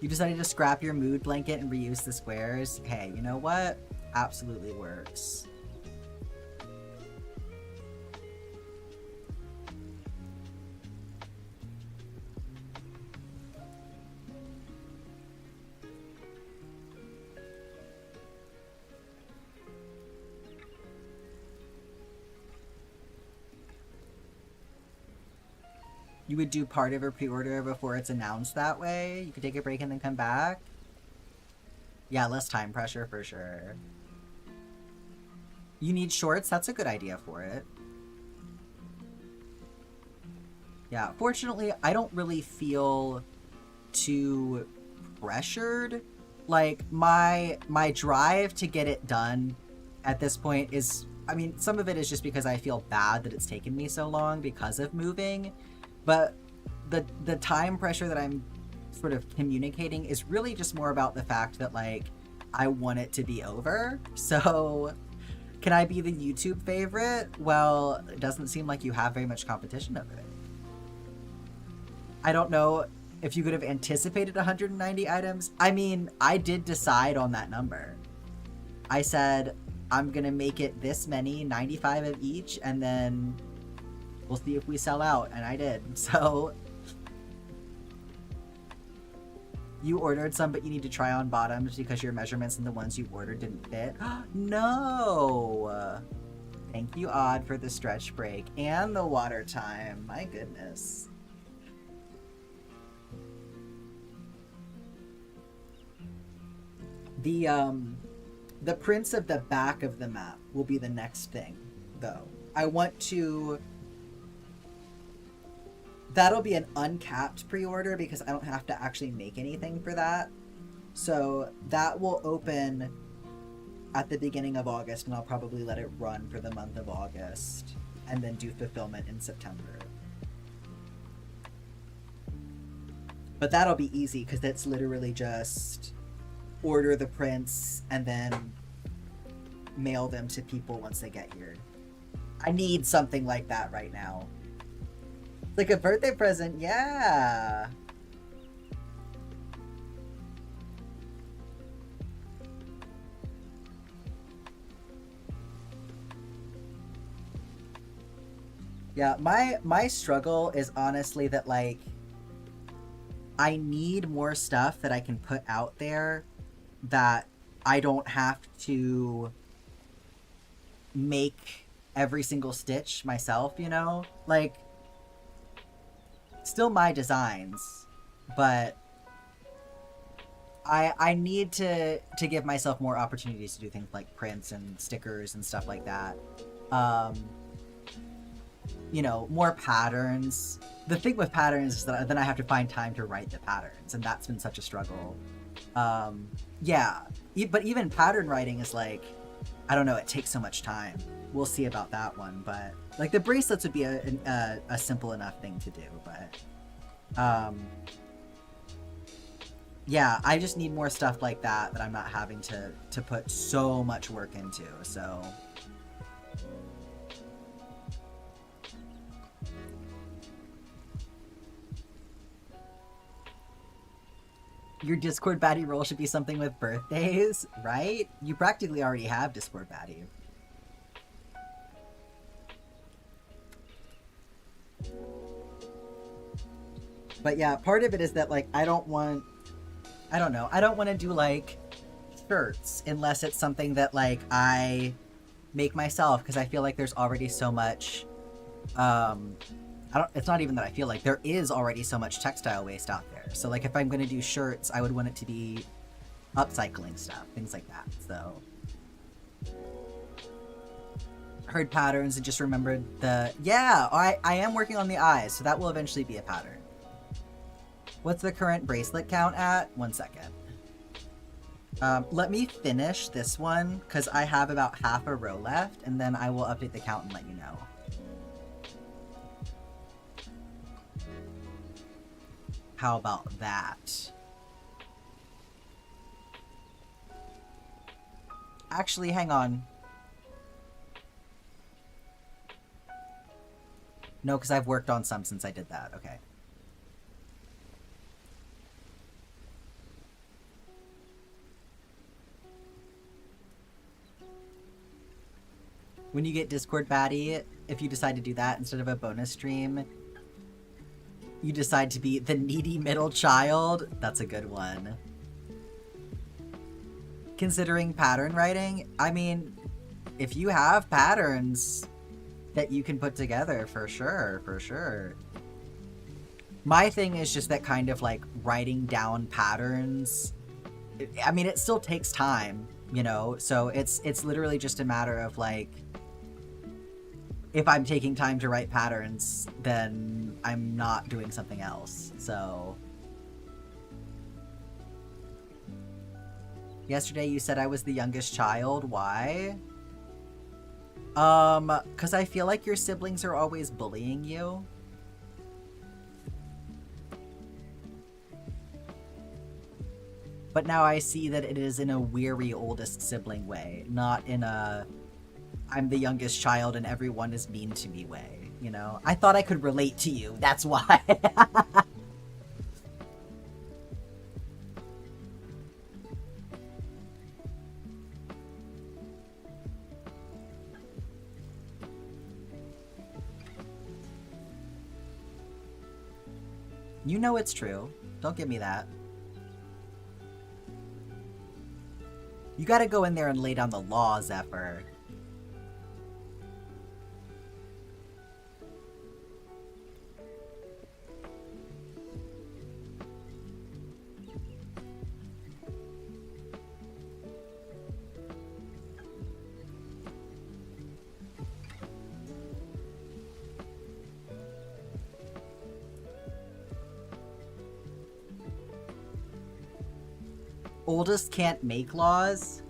You decided to scrap your mood blanket and reuse the squares? Hey, you know what? Absolutely works. You would do part of a pre-order before it's announced that way? You could take a break and then come back? Yeah, less time pressure for sure. You need shorts? That's a good idea for it. Yeah, fortunately, I don't really feel too pressured. Like, my drive to get it done at this point is... I mean, some of it is just because I feel bad that it's taken me so long because of moving. But the time pressure that I'm sort of communicating is really just more about the fact that, like, I want it to be over. So, can I be the YouTube favorite? Well, it doesn't seem like you have very much competition over it. I don't know if you could have anticipated 190 items. I mean, I did decide on that number. I said, I'm gonna make it this many, 95 of each, and then... we'll see if we sell out, and I did. So, you ordered some, but you need to try on bottoms because your measurements and the ones you ordered didn't fit. No! Thank you, Odd, for the stretch break and the water time. My goodness. The prints of the back of the map will be the next thing, though. I want to... That'll be an uncapped pre-order because I don't have to actually make anything for that. So that will open at the beginning of August, and I'll probably let it run for the month of August and then do fulfillment in September. But that'll be easy because it's literally just order the prints and then mail them to people once they get here. I need something like that right now. Like a birthday present, yeah. Yeah, my struggle is honestly that like I need more stuff that I can put out there that I don't have to make every single stitch myself, you know? Like still my designs, but I need to give myself more opportunities to do things like prints and stickers and stuff like that. You know, more patterns. The thing with patterns is that then I have to find time to write the patterns, and that's been such a struggle. Yeah, but even pattern writing is like, I don't know, it takes so much time. We'll see about that one, but like the bracelets would be a simple enough thing to do, but yeah, I just need more stuff like that I'm not having to put so much work into, so. Your Discord baddie role should be something with birthdays, right? You practically already have Discord baddie. But yeah, part of it is that like I don't want to do like shirts unless it's something that like I make myself, because I feel like there's already so much it's not even that I feel like there is already so much textile waste out there. So like if I'm going to do shirts, I would want it to be upcycling stuff, things like that. So heard patterns and just remembered I am working on the eyes, so that will eventually be a pattern. What's the current bracelet count at? 1 second. Let me finish this one because I have about half a row left, and then I will update the count and let you know. How about that? Actually, hang on. No, because I've worked on some since I did that. Okay. When you get Discord baddie, if you decide to do that instead of a bonus stream, you decide to be the needy middle child. That's a good one. Considering pattern writing, I mean, if you have patterns that you can put together, for sure, for sure. My thing is just that kind of like writing down patterns. I mean, it still takes time, you know? So it's literally just a matter of like, if I'm taking time to write patterns, then I'm not doing something else, so. Yesterday you said I was the youngest child. Why? 'Cause I feel like your siblings are always bullying you. But now I see that it is in a weary oldest sibling way, not in a I'm the youngest child and everyone is mean to me way, you know? I thought I could relate to you, that's why. You know it's true. Don't give me that. You gotta go in there and lay down the law, Zephyr. Oldest can't make laws?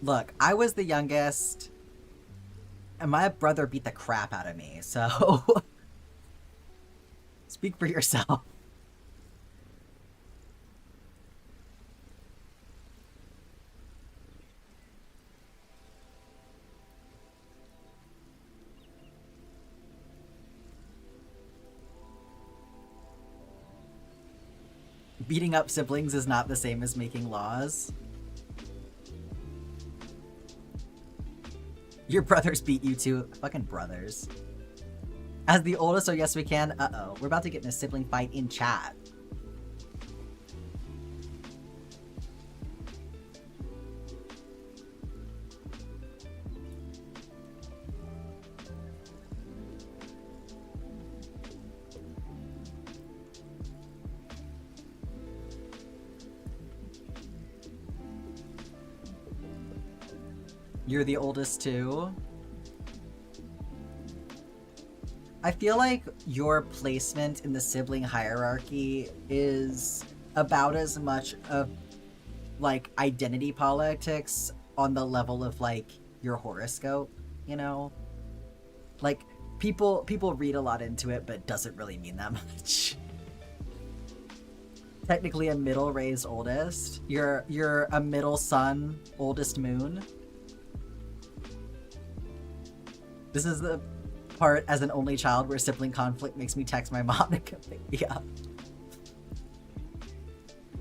Look, I was the youngest, and my brother beat the crap out of me, so... Speak for yourself. Beating up siblings is not the same as making laws. Your brothers beat you too. Fucking brothers. As the oldest, so yes we can. Uh-oh. We're about to get in a sibling fight in chat. You're the oldest too? I feel like your placement in the sibling hierarchy is about as much of, like, identity politics on the level of, like, your horoscope, you know? Like, people read a lot into it, but it doesn't really mean that much. Technically a middle raised oldest. You're a middle son, oldest moon. This is the part as an only child where sibling conflict makes me text my mom to come pick me up.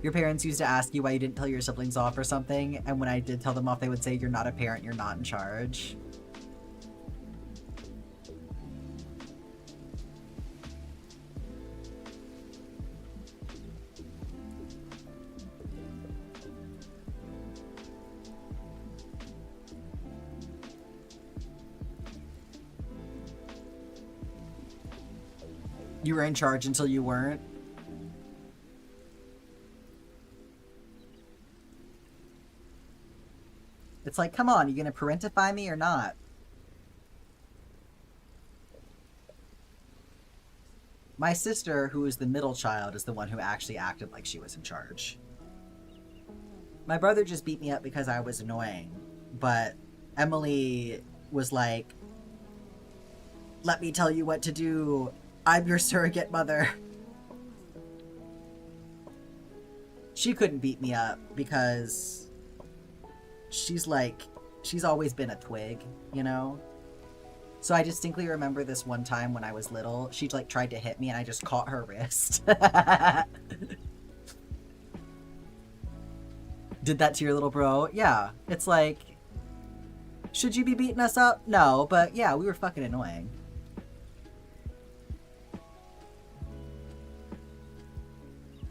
Your parents used to ask you why you didn't tell your siblings off or something, and when I did tell them off, they would say, "You're not a parent, you're not in charge." You were in charge until you weren't. It's like, come on, you gonna parentify me or not? My sister, who is the middle child, is the one who actually acted like she was in charge. My brother just beat me up because I was annoying, but Emily was like, "Let me tell you what to do. I'm your surrogate mother." She couldn't beat me up because she's always been a twig, you know? So I distinctly remember this one time when I was little, she like tried to hit me and I just caught her wrist. Did that to your little bro? Yeah. It's like, should you be beating us up? No, but yeah, we were fucking annoying.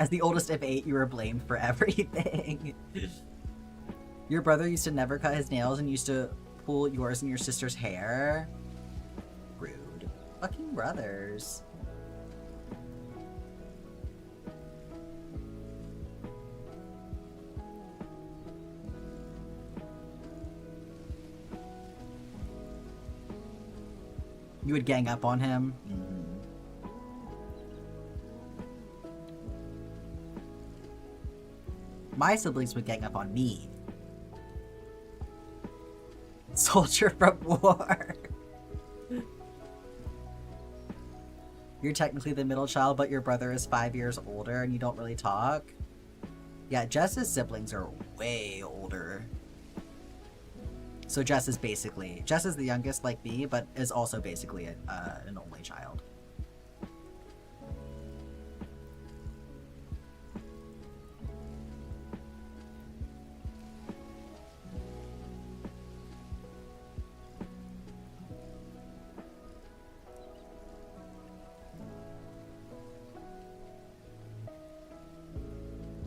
As the oldest of 8, you were blamed for everything. Your brother used to never cut his nails and used to pull yours and your sister's hair. Rude. Fucking brothers. You would gang up on him? Mm-hmm. My siblings would gang up on me. Soldier from war. You're technically the middle child, but your brother is 5 years older and you don't really talk. Yeah, Jess's siblings are way older. So Jess is the youngest like me, but is also basically an only child.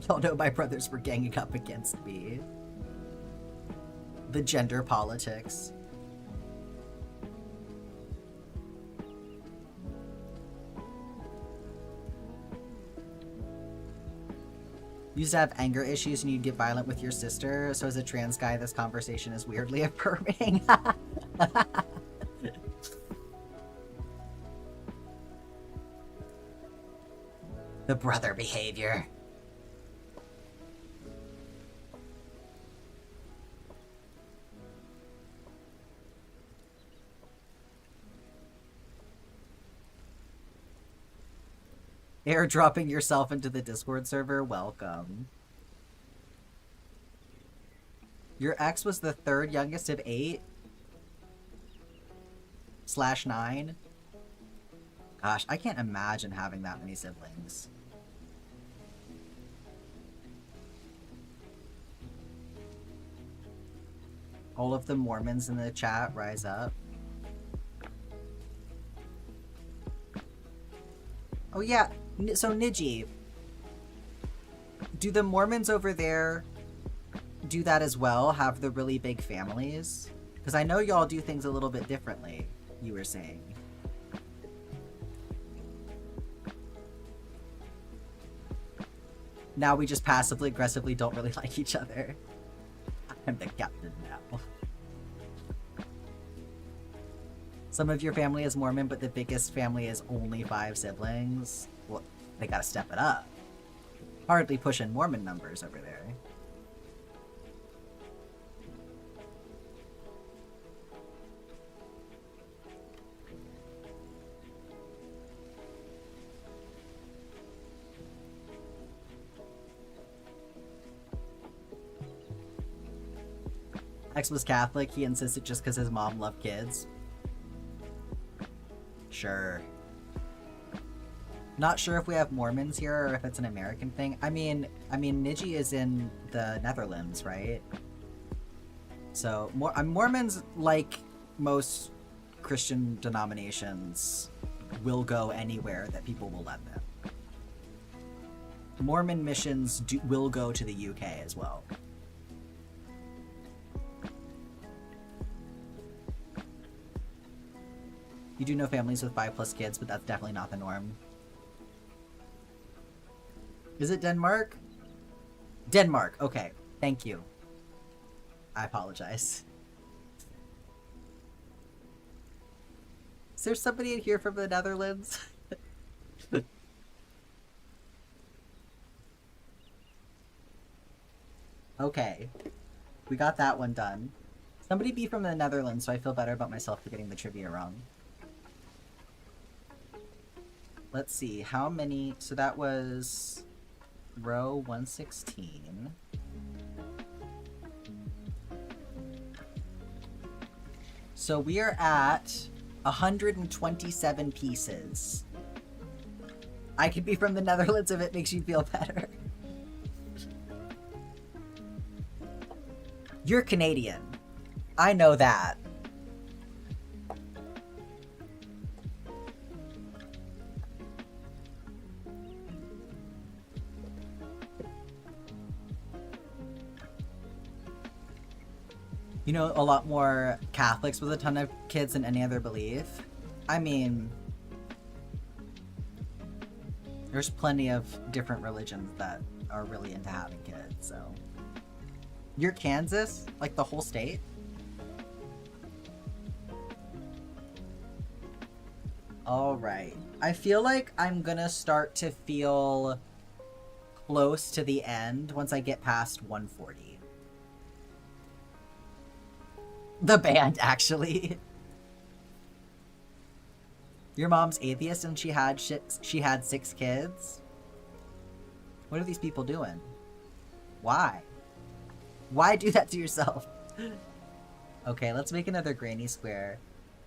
Y'all know my brothers were ganging up against me. The gender politics. You used to have anger issues and you'd get violent with your sister, so as a trans guy, this conversation is weirdly affirming. The brother behavior. Airdropping yourself into the Discord server? Welcome. Your ex was the third youngest of 8/9? Gosh, I can't imagine having that many siblings. All of the Mormons in the chat, rise up. Oh yeah, so Niji, do the Mormons over there do that as well? Have the really big families? Because I know y'all do things a little bit differently, you were saying. Now we just passively aggressively don't really like each other. I'm the captain now. Some of your family is Mormon, but the biggest family is only 5 siblings. Well, they gotta step it up. Hardly pushing Mormon numbers over there. X was Catholic, he insisted just because his mom loved kids. Sure. Not sure if we have Mormons here or if it's an American thing. I mean, Niji is in the Netherlands, right? So, Mormons, like most Christian denominations, will go anywhere that people will let them. Mormon missions will go to the UK as well. You do know families with 5+ kids, but that's definitely not the norm. Is it Denmark? Denmark, okay. Thank you. I apologize. Is there somebody in here from the Netherlands? Okay. We got that one done. Somebody be from the Netherlands so I feel better about myself for getting the trivia wrong. Let's see, how many... So that was row 116. So we are at 127 pieces. I could be from the Netherlands if it makes you feel better. You're Canadian. I know that. You know, a lot more Catholics with a ton of kids than any other belief. I mean, there's plenty of different religions that are really into having kids, so. You're Kansas? Like the whole state? Alright. I feel like I'm gonna start to feel close to the end once I get past 140. The band, actually. Your mom's atheist and she had 6 kids? What are these people doing? Why? Why do that to yourself? Okay, let's make another granny square.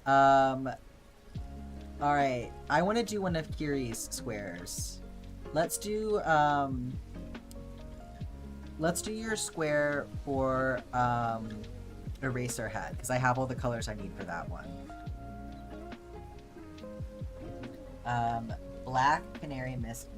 Alright. I want to do one of Kiri's squares. Let's do your square for, Eraserhead, because I have all the colors I need for that one. Black, Canary, Mist.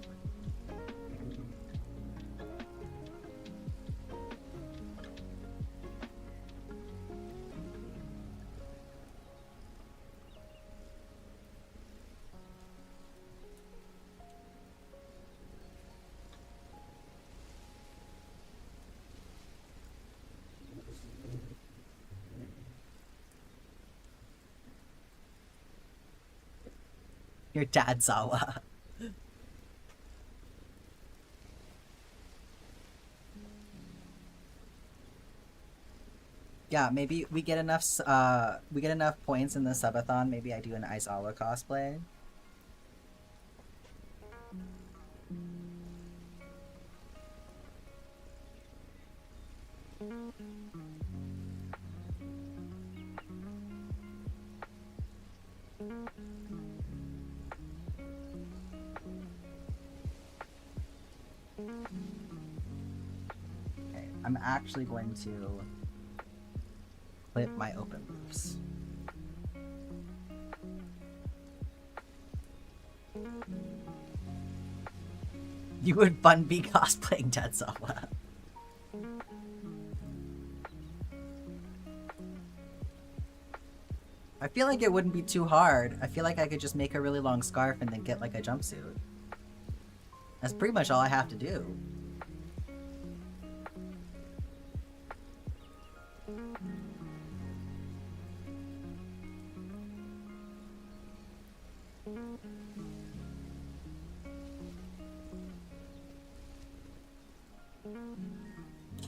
Your dad, Zawa. Yeah, maybe we get enough points in the subathon. Maybe I do an Aizawa cosplay. Okay, I'm actually going to Clip my open loops. You would fun be cosplaying Tetsuwa. I feel like it wouldn't be too hard. I feel like I could just make a really long scarf and then get like a jumpsuit. That's pretty much all I have to do.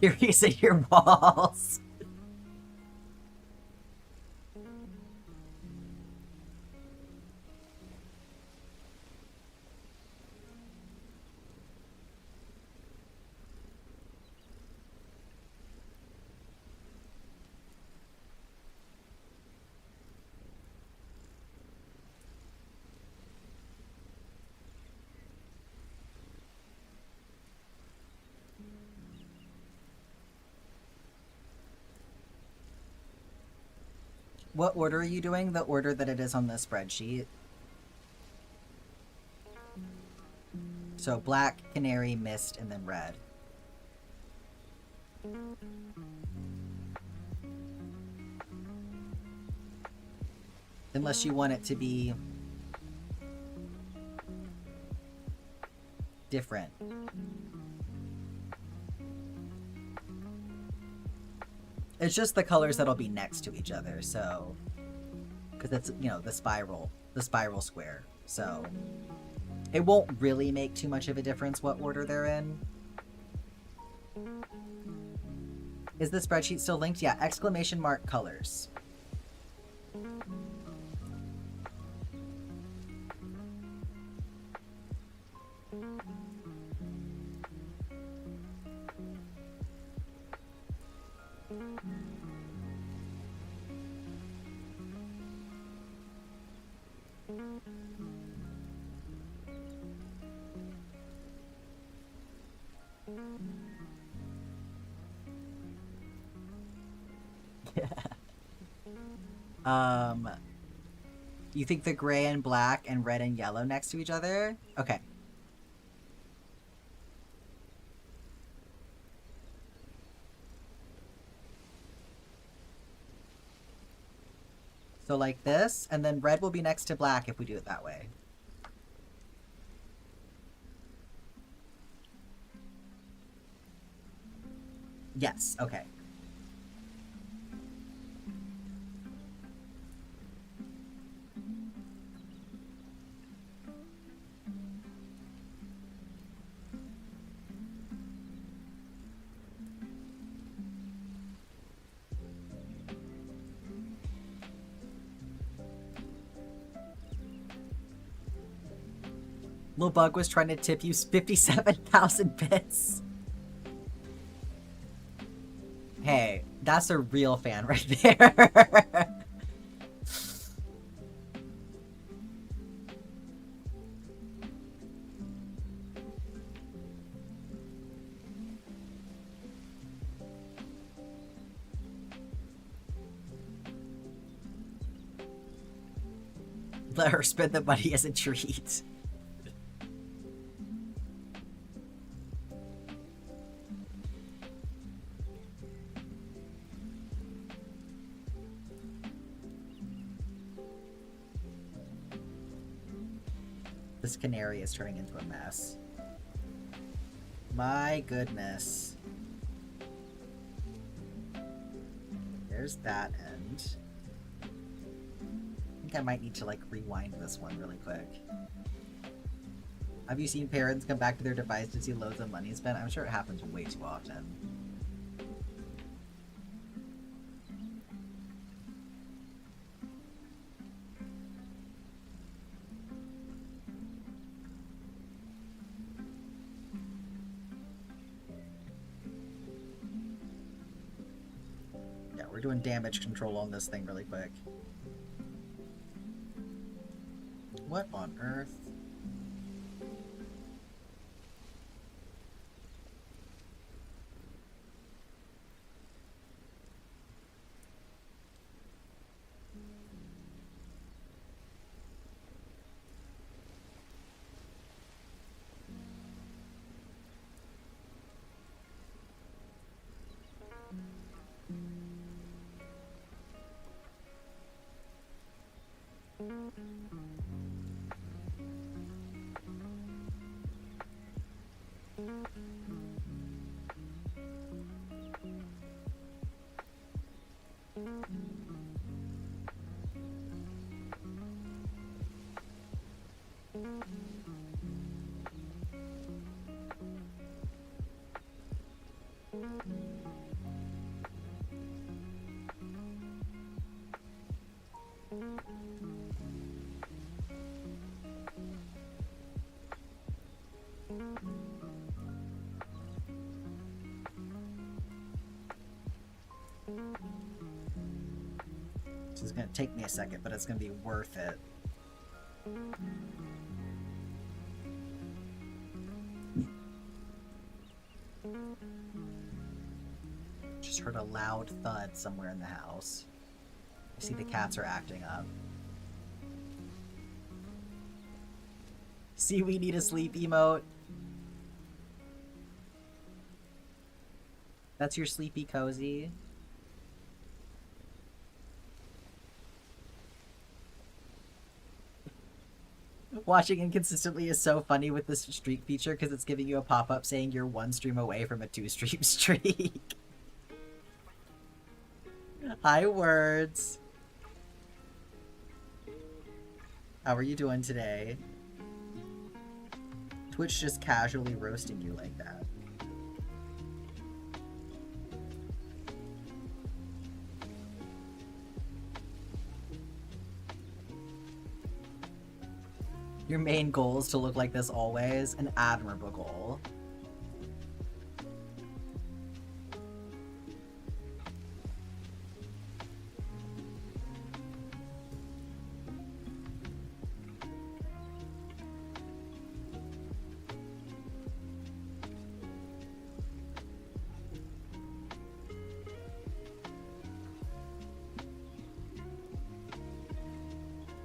Curious at your walls. What order are you doing? The order that it is on the spreadsheet. So black, canary, mist, and then red. Unless you want it to be different. It's just the colors that'll be next to each other, so... Because that's, you know, the spiral square. So, it won't really make too much of a difference what order they're in. Is the spreadsheet still linked? Yeah, exclamation mark colors. You think the gray and black and red and yellow next to each other? Okay. So like this, and then red will be next to black if we do it that way. Yes, okay. Lil Bug was trying to tip you 57,000 bits. Hey, that's a real fan right there. Let her spend the money as a treat. This canary is turning into a mess. My goodness. There's that end. I think I might need to, like, rewind this one really quick. Have you seen parents come back to their device to see loads of money spent? I'm sure it happens way too often. We're doing damage control on this thing really quick. What on earth? This is gonna take me a second, but it's gonna be worth it. Just heard a loud thud somewhere in the house. I see the cats are acting up. See, we need a sleep emote. That's your sleepy cozy. Watching inconsistently is so funny with this streak feature because it's giving you a pop-up saying you're one stream away from a 2-stream streak. Hi, Words. How are you doing today? Twitch just casually roasting you like that. Your main goal is to look like this always. An admirable goal.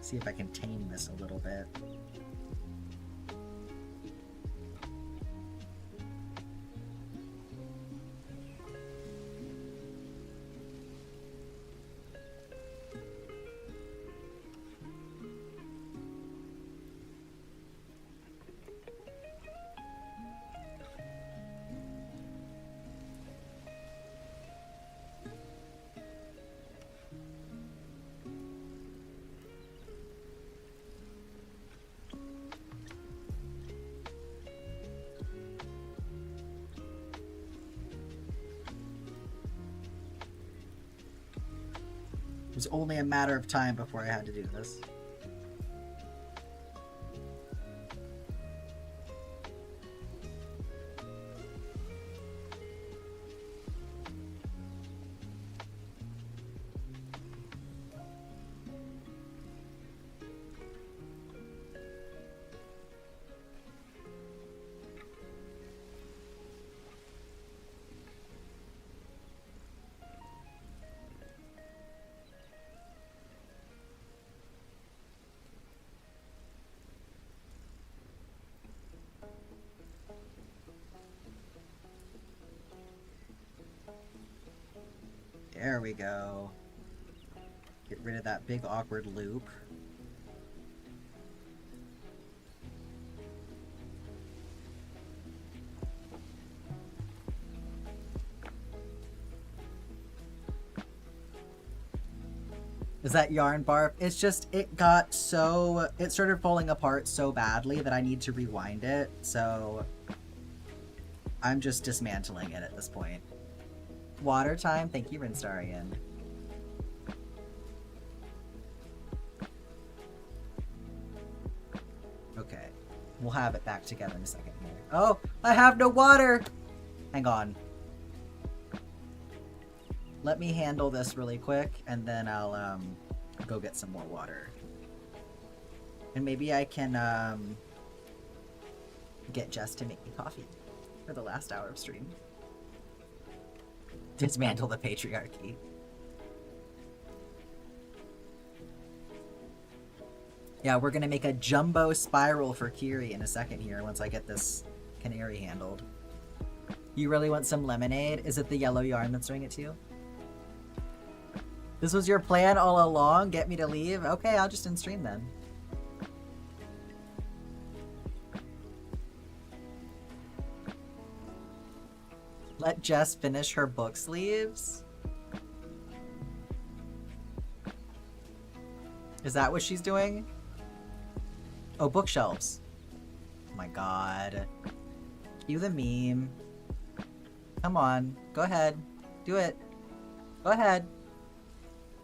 See if I can tame this a little bit. It was only a matter of time before I had to do this. There we go. Get rid of that big awkward loop. Is that yarn barf? It's just, it started falling apart so badly that I need to rewind it, so I'm just dismantling it at this point. Water time? Thank you, Rinstarian. Okay. We'll have it back together in a second here. Oh! I have no water! Hang on. Let me handle this really quick, and then I'll, go get some more water. And maybe I can, get Jess to make me coffee for the last hour of stream. Dismantle the patriarchy. Yeah, we're gonna make a jumbo spiral for Kiri in a second here once I get this canary handled. You really want some lemonade? Is it the yellow yarn that's doing it to you? This was your plan all along? Get me to leave? Okay, I'll just end stream then. Let Jess finish her book sleeves? Is that what she's doing? Oh, bookshelves. Oh my god. Cue the meme. Come on. Go ahead. Do it. Go ahead.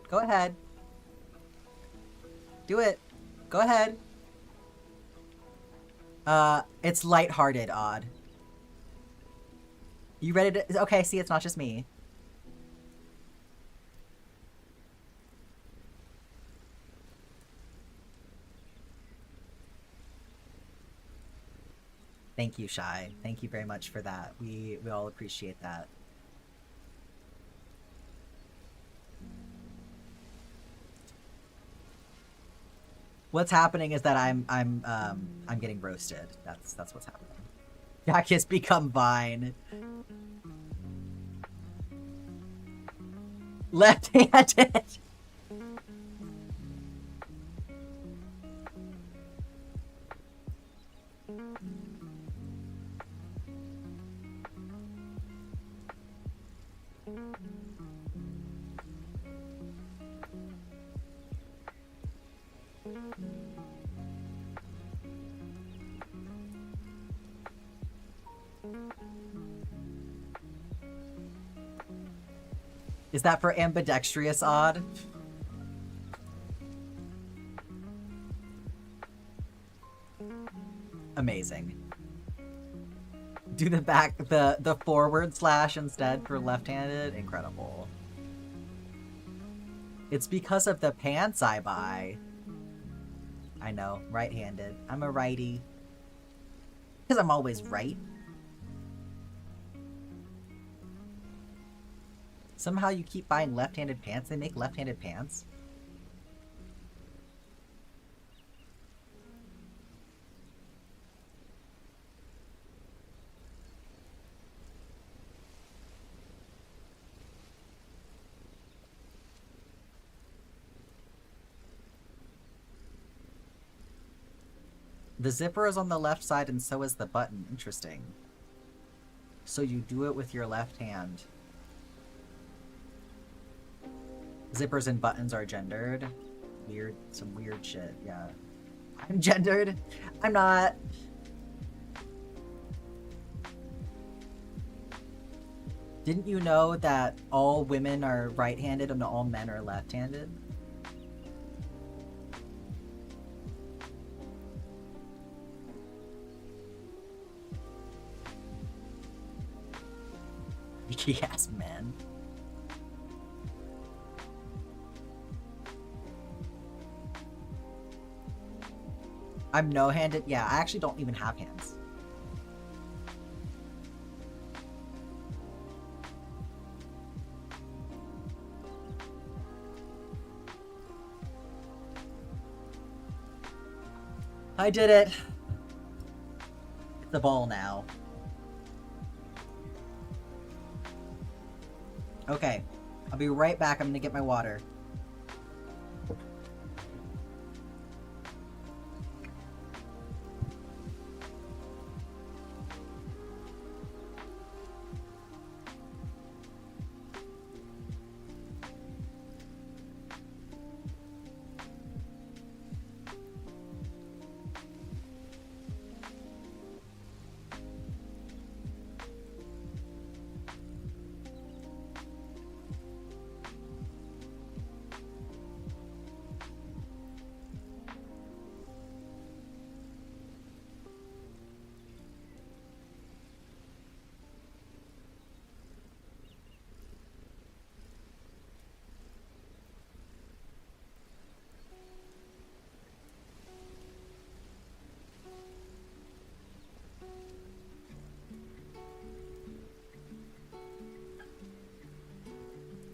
Go ahead. Do it. Go ahead. It's lighthearted, Odd. You ready to... Okay, see, it's not just me. Thank you, Shy. Thank you very much for that. We all appreciate that. What's happening is that I'm getting roasted. That's what's happening. Jack has become Vine. Left-handed. Is that for ambidextrous, Odd? Amazing. Do the forward slash instead for left-handed? Incredible. It's because of the pants I buy. I know, right-handed. I'm a righty. Because I'm always right. Somehow you keep buying left-handed pants. They make left-handed pants. The zipper is on the left side and so is the button. Interesting. So you do it with your left hand. Zippers and buttons are gendered. Weird, some weird shit, yeah. I'm gendered? I'm not. Didn't you know that all women are right-handed and all men are left-handed? Yes, man. I'm no-handed? Yeah, I actually don't even have hands. I did it. It's a ball now. Okay, I'll be right back. I'm gonna get my water.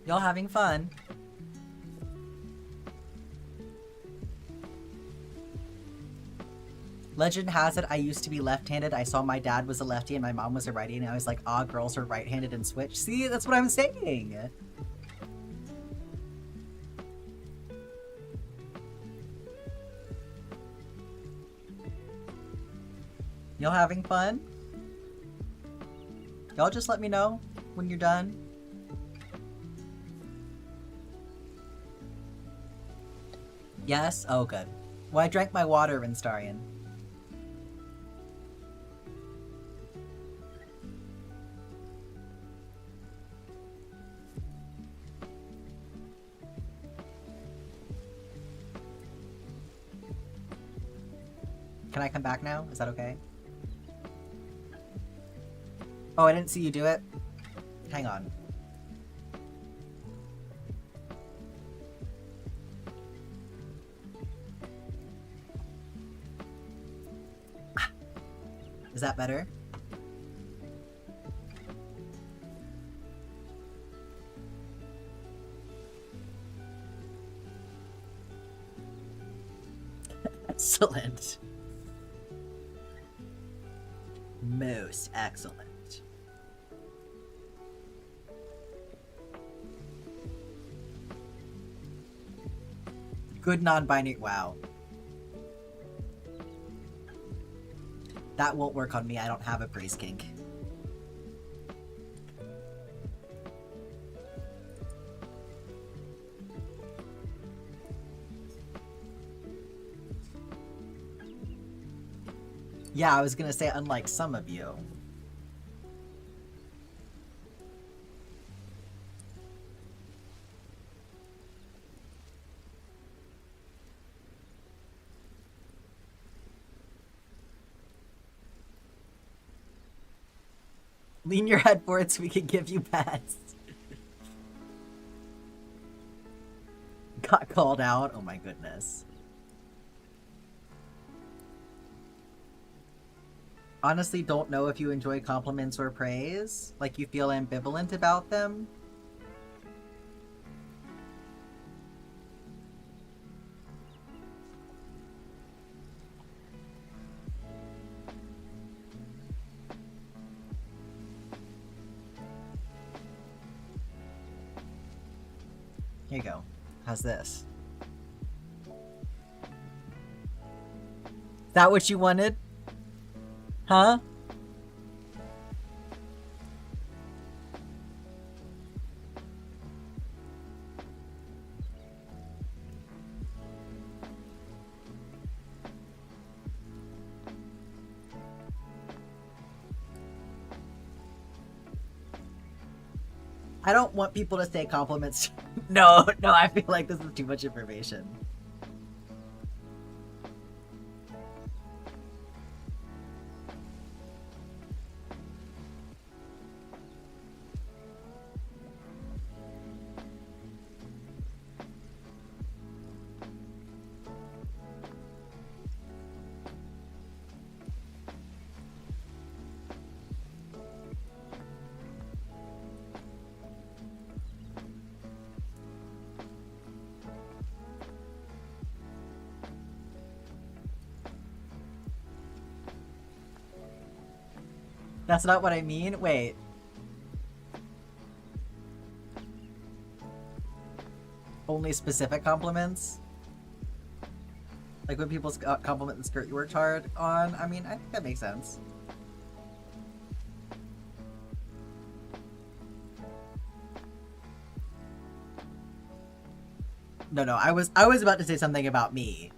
Y'all having fun? Legend has it I used to be left-handed. I saw my dad was a lefty and my mom was a righty, and I was like, ah, girls are right-handed and switch. See, that's what I'm saying. Y'all having fun? Y'all just let me know when you're done. Yes? Oh, good. Well, I drank my water, Rinstarian. Can I come back now? Is that okay? Oh, I didn't see you do it. Hang on. Ah. Is that better? Excellent. Most excellent. Good non-binary. Wow. That won't work on me. I don't have a praise kink. Yeah, I was gonna say, unlike some of you. Lean your head forward so we can give you pets. Got called out? Oh my goodness. Honestly, don't know if you enjoy compliments or praise. Like, you feel ambivalent about them. Here you go. How's this? Is that what you wanted? Huh? I don't want people to say compliments. No, I feel like this is too much information. That's not what I mean? Wait. Only specific compliments? Like when people compliment the skirt you worked hard on? I mean, I think that makes sense. No, I was about to say something about me.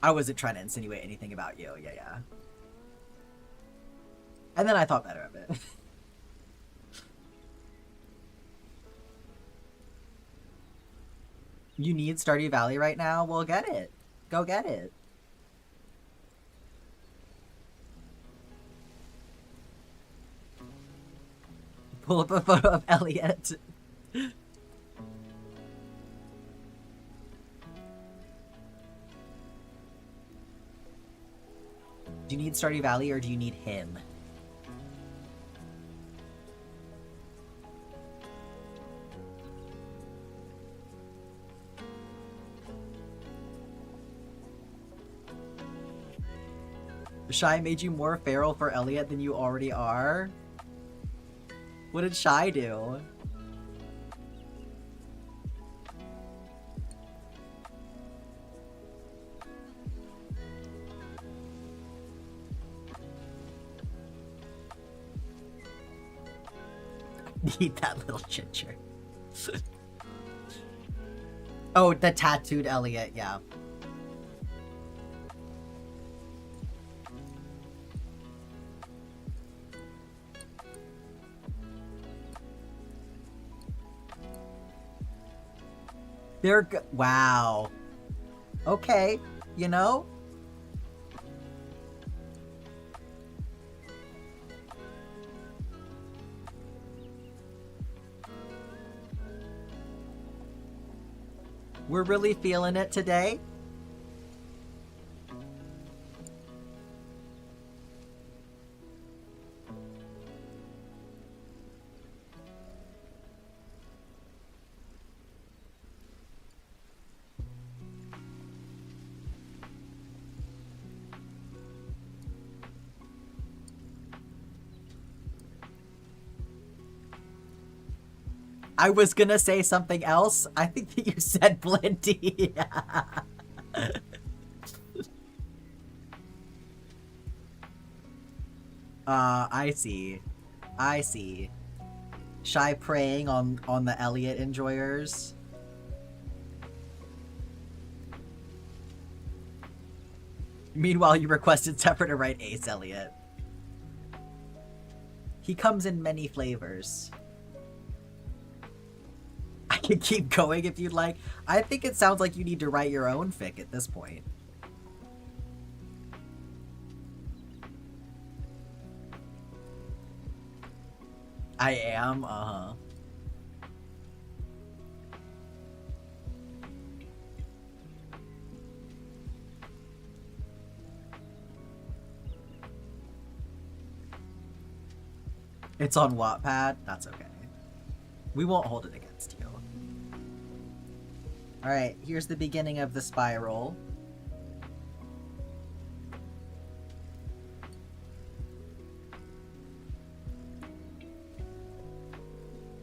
I wasn't trying to insinuate anything about you. Yeah. And then I thought better of it. You need Stardew Valley right now? Well, get it. Go get it. Pull up a photo of Elliot. Do you need Stardew Valley or do you need him? Shy made you more feral for Elliot than you already are? What did Shy do? Eat that little ginger. Oh, the tattooed Elliot, yeah. Wow. Okay, you know? We're really feeling it today. I was gonna say something else. I think that you said plenty. I see. I see. Shy preying on the Elliot enjoyers. Meanwhile, you requested separate to write Ace Elliot. He comes in many flavors. I can keep going if you'd like. I think it sounds like you need to write your own fic at this point. I am, uh-huh. It's on Wattpad? That's okay. We won't hold it against you. Alright, here's the beginning of the spiral.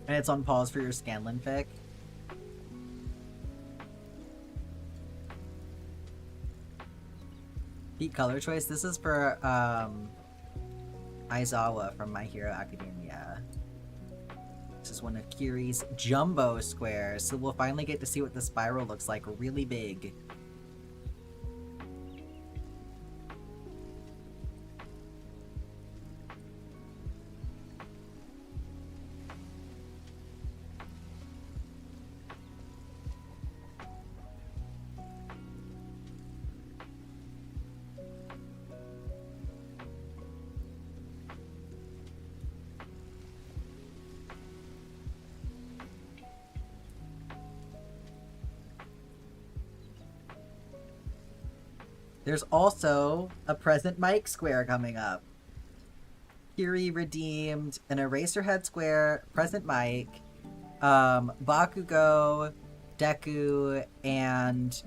And it's on pause for your Scanlan fic. Peak color choice. This is for Aizawa from My Hero Academia. This is one of Kiri's jumbo squares, so we'll finally get to see what the spiral looks like really big. There's also a present Mike square coming up. Kiri redeemed an Eraserhead square, present Mike, Bakugo, Deku, and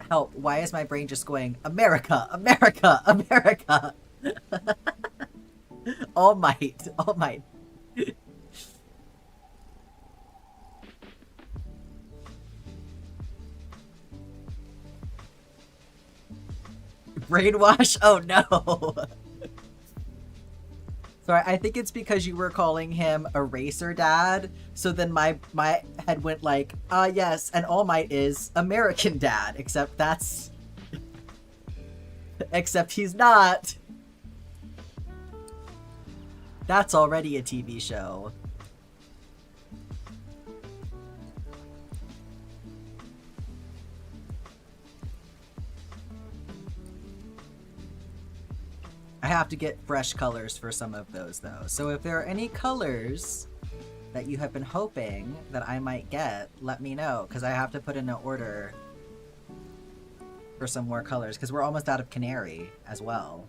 help, why is my brain just going, America, America, America? All Might, All Might. Brainwash? Oh no. Sorry, I think it's because you were calling him Eraser Dad, so then my head went like, yes, and All Might is American Dad, except that's... except he's not. That's already a TV show. I have to get fresh colors for some of those, though. So if there are any colors that you have been hoping that I might get, let me know, because I have to put in an order for some more colors, because we're almost out of Canary as well.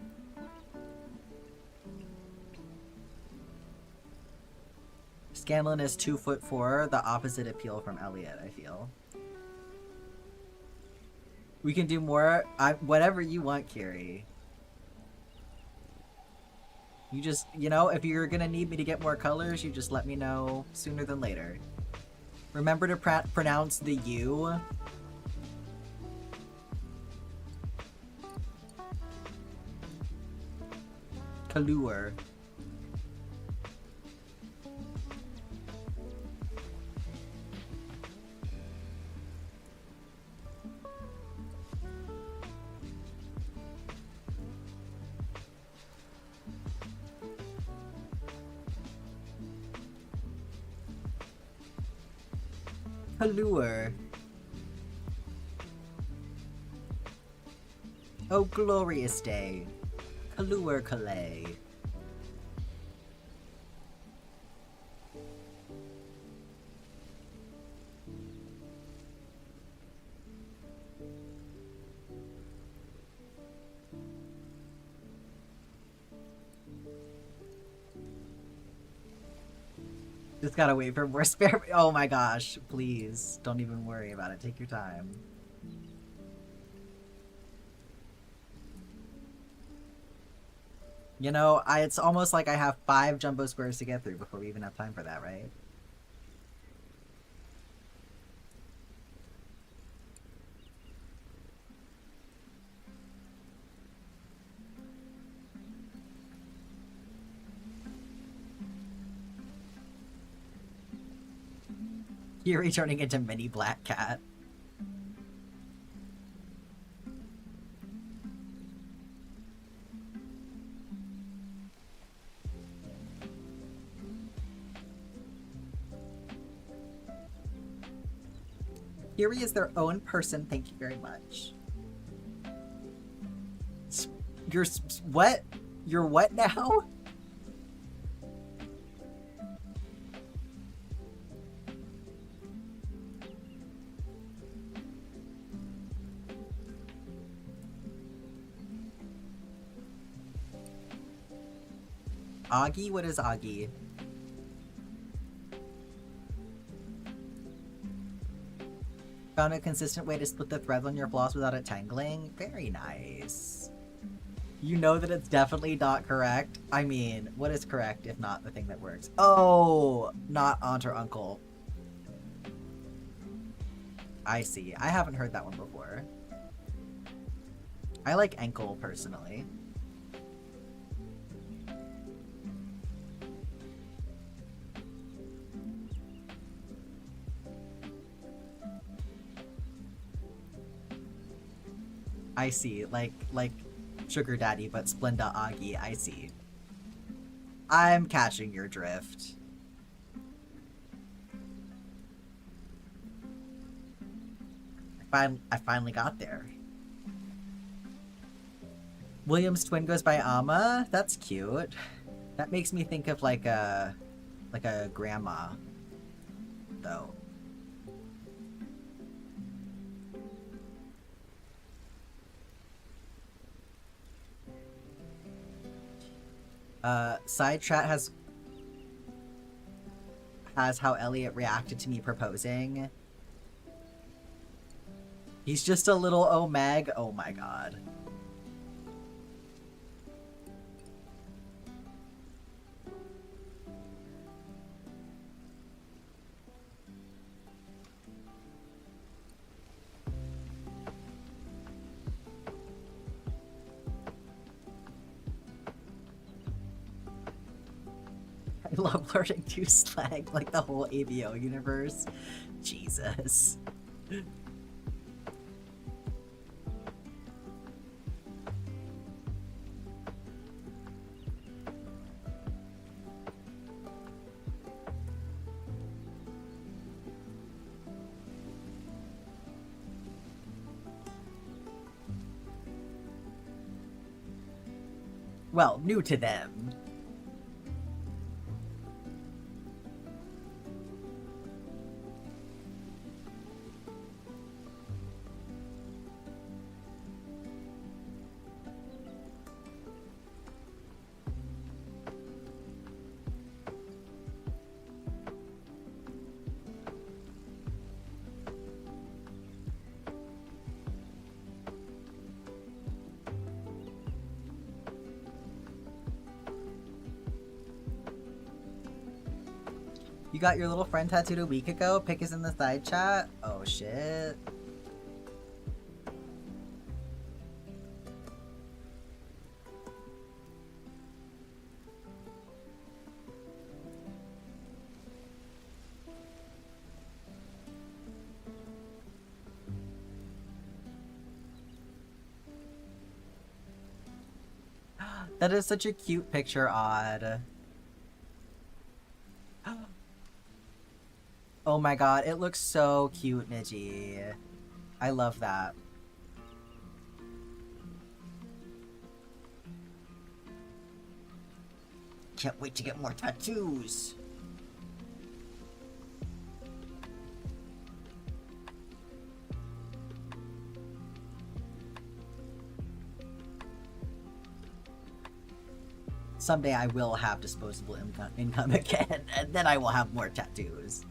Scanlan is 2'4", the opposite appeal from Elliot, I feel. We can do more, whatever you want, Kiri. You just, you know, if you're gonna need me to get more colors, you just let me know sooner than later. Remember to pronounce the U. Allure. Allure. Oh, glorious day. Allure Calais. Just gotta wait for more spare. Oh my gosh, please. Don't even worry about it. Take your time. You know, it's almost like I have 5 jumbo squares to get through before we even have time for that, right? Yuri turning into mini black cat. Yuri is their own person, thank you very much. You're what? You're what now? Augie? What is Augie? Found a consistent way to split the threads on your floss without it tangling? Very nice. You know that it's definitely not correct? I mean, what is correct if not the thing that works? Oh, not aunt or uncle. I see. I haven't heard that one before. I like ankle, personally. I see. Like Sugar Daddy, but Splenda Augie. I see. I'm catching your drift. I finally got there. William's twin goes by Amma? That's cute. That makes me think of like a grandma, though. Side chat has how Elliot reacted to me proposing. He's just a little Omeg. Oh my god. I love learning to slang like the whole ABO universe. Jesus. Well, new to them. You got your little friend tattooed a week ago? Pic is in the side chat? Oh shit. That is such a cute picture, Odd. Oh my god, it looks so cute, Niji. I love that. Can't wait to get more tattoos. Someday I will have disposable income again, and then I will have more tattoos.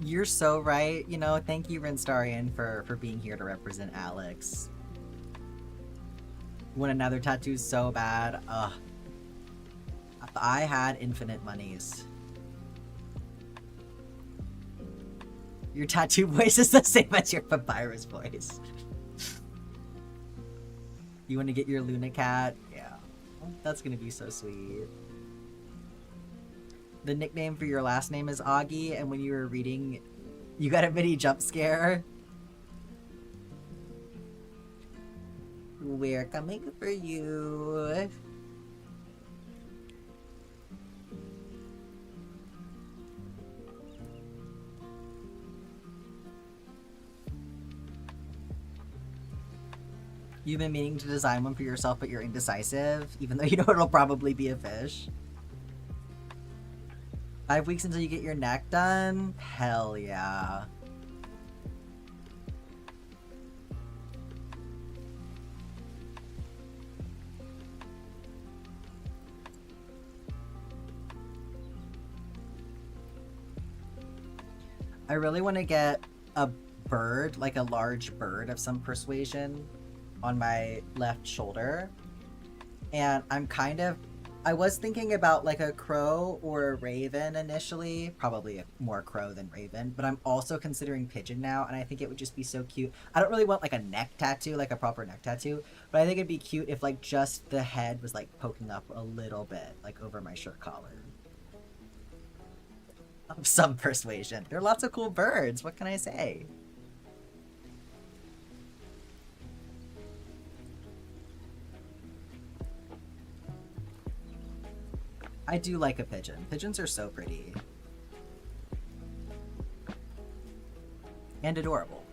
You're so right. You know, thank you, Rinstarian, for being here to represent Alex. Want another tattoo so bad. Ugh. If I had infinite monies. Your tattoo voice is the same as your papyrus voice. You want to get your Luna cat? Yeah. That's gonna be so sweet. The nickname for your last name is Augie, and when you were reading, you got a mini jump scare. We're coming for you. You've been meaning to design one for yourself, but you're indecisive, even though you know it'll probably be a fish. 5 weeks until you get your neck done? Hell yeah. I really want to get a bird, like a large bird of some persuasion on my left shoulder. And I was thinking about like a crow or a raven initially, probably more crow than raven, but I'm also considering pigeon now, and I think it would just be so cute. I don't really want like a neck tattoo, like a proper neck tattoo, but I think it'd be cute if like just the head was like poking up a little bit, like over my shirt collar. Of some persuasion. There are lots of cool birds, what can I say? I do like a pigeon. Pigeons are so pretty. And adorable.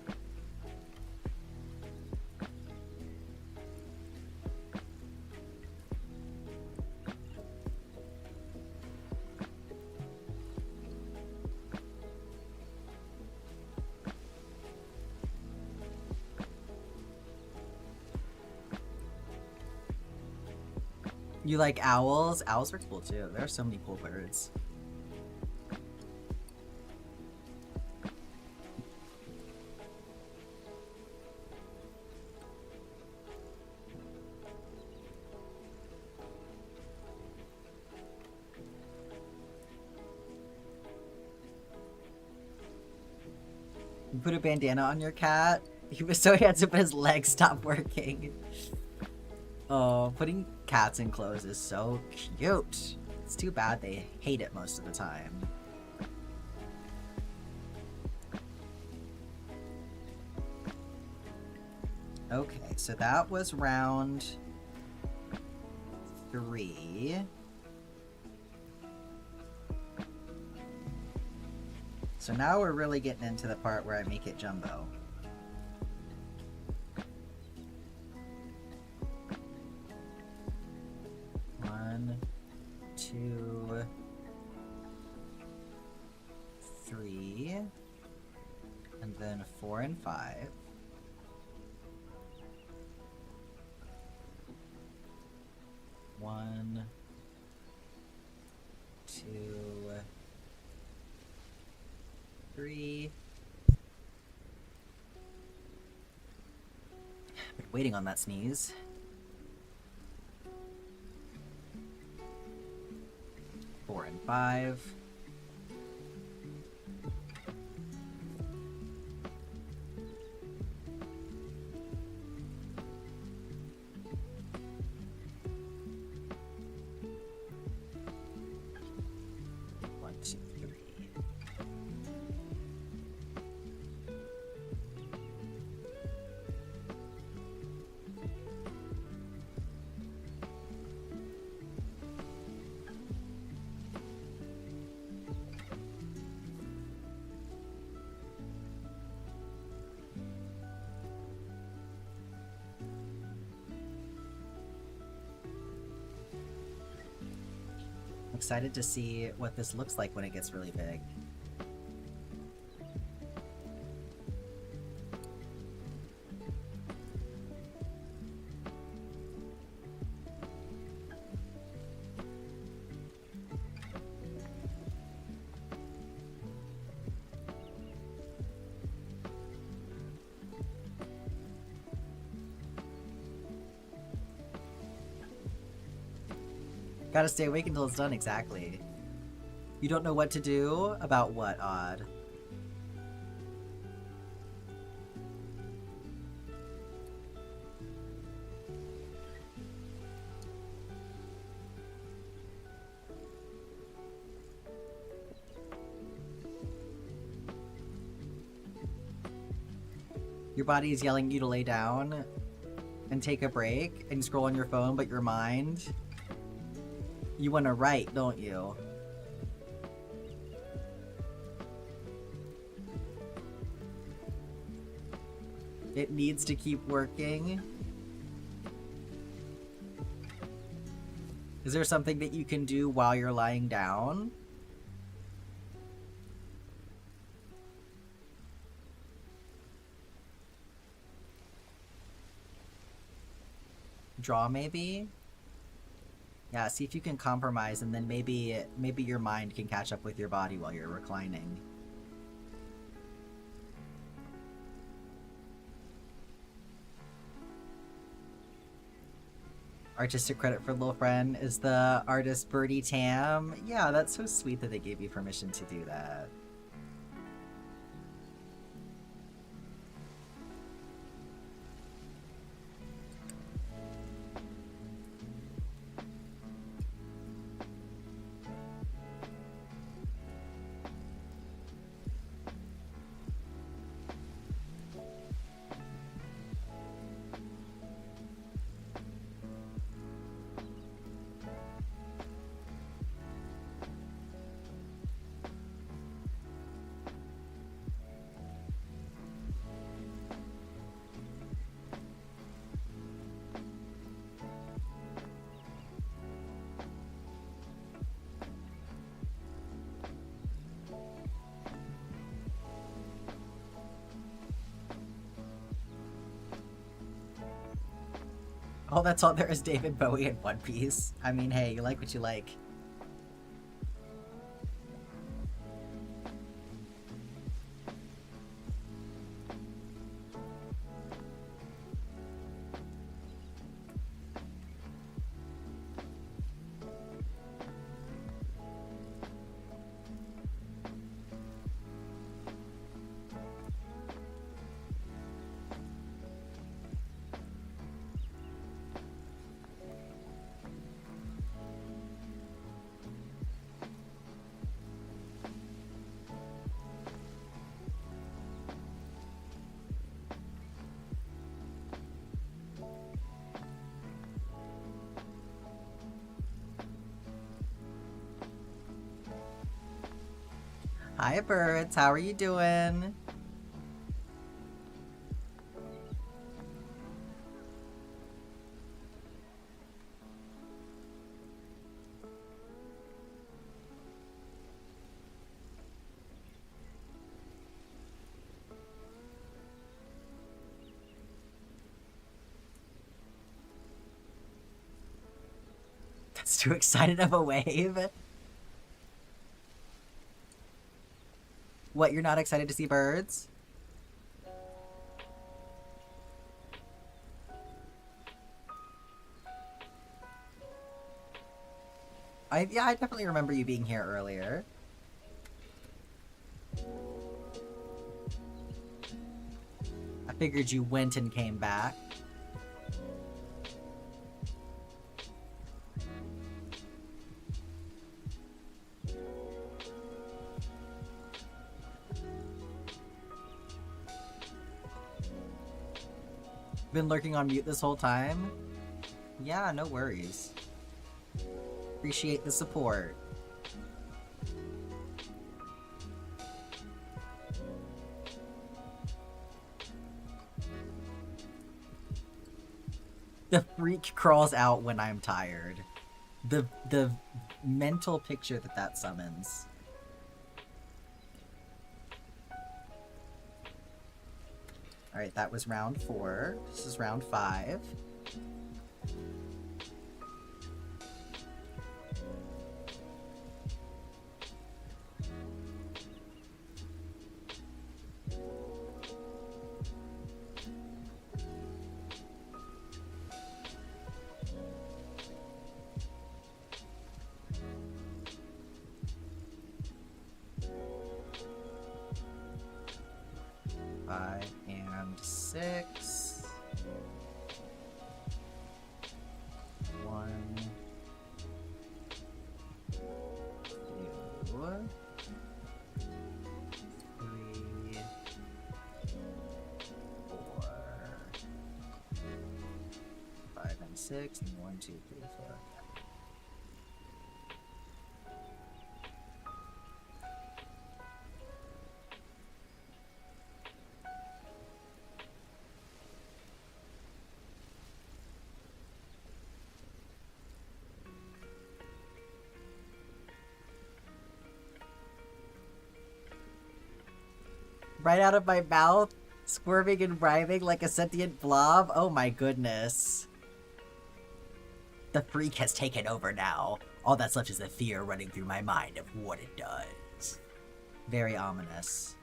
You like owls? Owls are cool too. There are so many cool birds. You put a bandana on your cat? He was so handsome but his legs stopped working. Oh, putting cats in clothes is so cute. It's too bad they hate it most of the time. Okay, so that was round 3. So now we're really getting into the part where I make it jumbo. One, 2, 3, and then 4 and 5. One, 2, 3. Been waiting on that sneeze. 4 and 5. excited to see what this looks like when it gets really big. Gotta stay awake until it's done, exactly. You don't know what to do? About what, Odd? Your body is yelling you to lay down and take a break and scroll on your phone, but your mind... You want to write, don't you? It needs to keep working. Is there something that you can do while you're lying down? Draw, maybe? Yeah, see if you can compromise, and then maybe your mind can catch up with your body while you're reclining. Artistic credit for Lil Friend is the artist Birdie Tam. Yeah, that's so sweet that they gave you permission to do that. Oh, that's all there is David Bowie in One Piece. I mean, hey, you like what you like. Hi, birds. How are you doing? That's too excited of a wave. What, you're not excited to see birds? Yeah, I definitely remember you being here earlier. I figured you went and came back. Been lurking on mute this whole time? Yeah, no worries. Appreciate the support. The freak crawls out when I'm tired. the mental picture that summons. Alright, that was round 4. This is round 5. And 6. 1, 2, 3, 4, 5 and 6, and 1, 2, 3, 4. Right out of my mouth, squirming and writhing like a sentient blob. Oh my goodness. The freak has taken over now. All that's left is the fear running through my mind of what it does. Very ominous.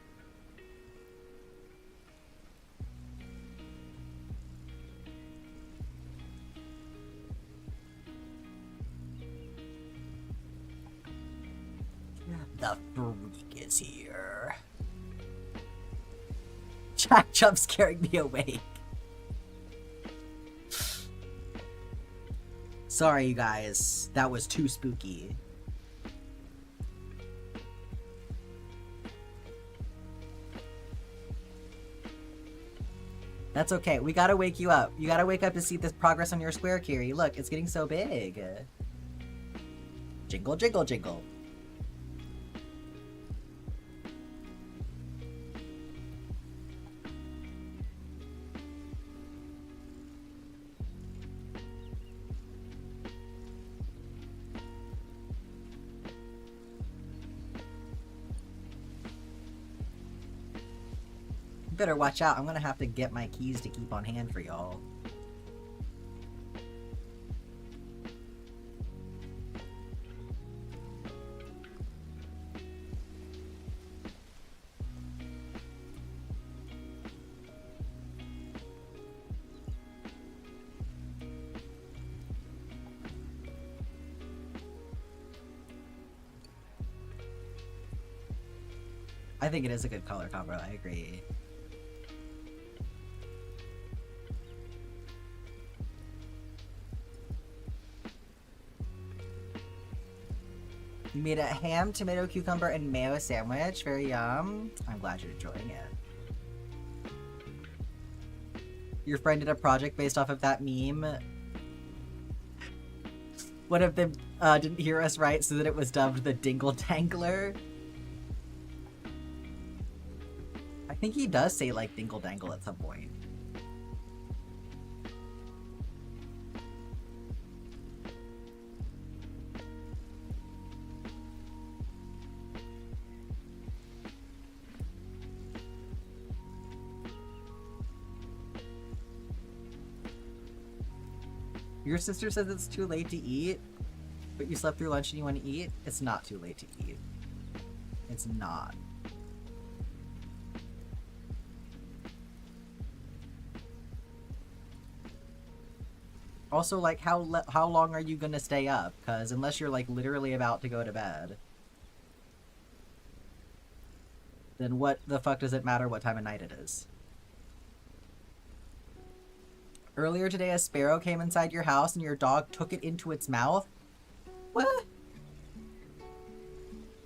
The freak is here. Jack jump scaring me awake. Sorry, you guys. That was too spooky. That's okay. We gotta wake you up. You gotta wake up to see this progress on your square, Kiri. Look, it's getting so big. Jingle, jingle, jingle. Better watch out. I'm gonna have to get my keys to keep on hand for y'all. I think it is a good color combo. I agree. You made a ham, tomato, cucumber, and mayo sandwich. Very yum. I'm glad you're enjoying it. Your friend did a project based off of that meme. One of them didn't hear us right, so that it was dubbed the Dingle Dangler. I think he does say, like, Dingle Dangle at some point. Your sister says it's too late to eat, but you slept through lunch and you want to eat? It's not too late to eat. It's not. Also, like, how long are you gonna stay up? Because unless you're, like, literally about to go to bed, then what the fuck does it matter what time of night it is? Earlier today, a sparrow came inside your house and your dog took it into its mouth? What?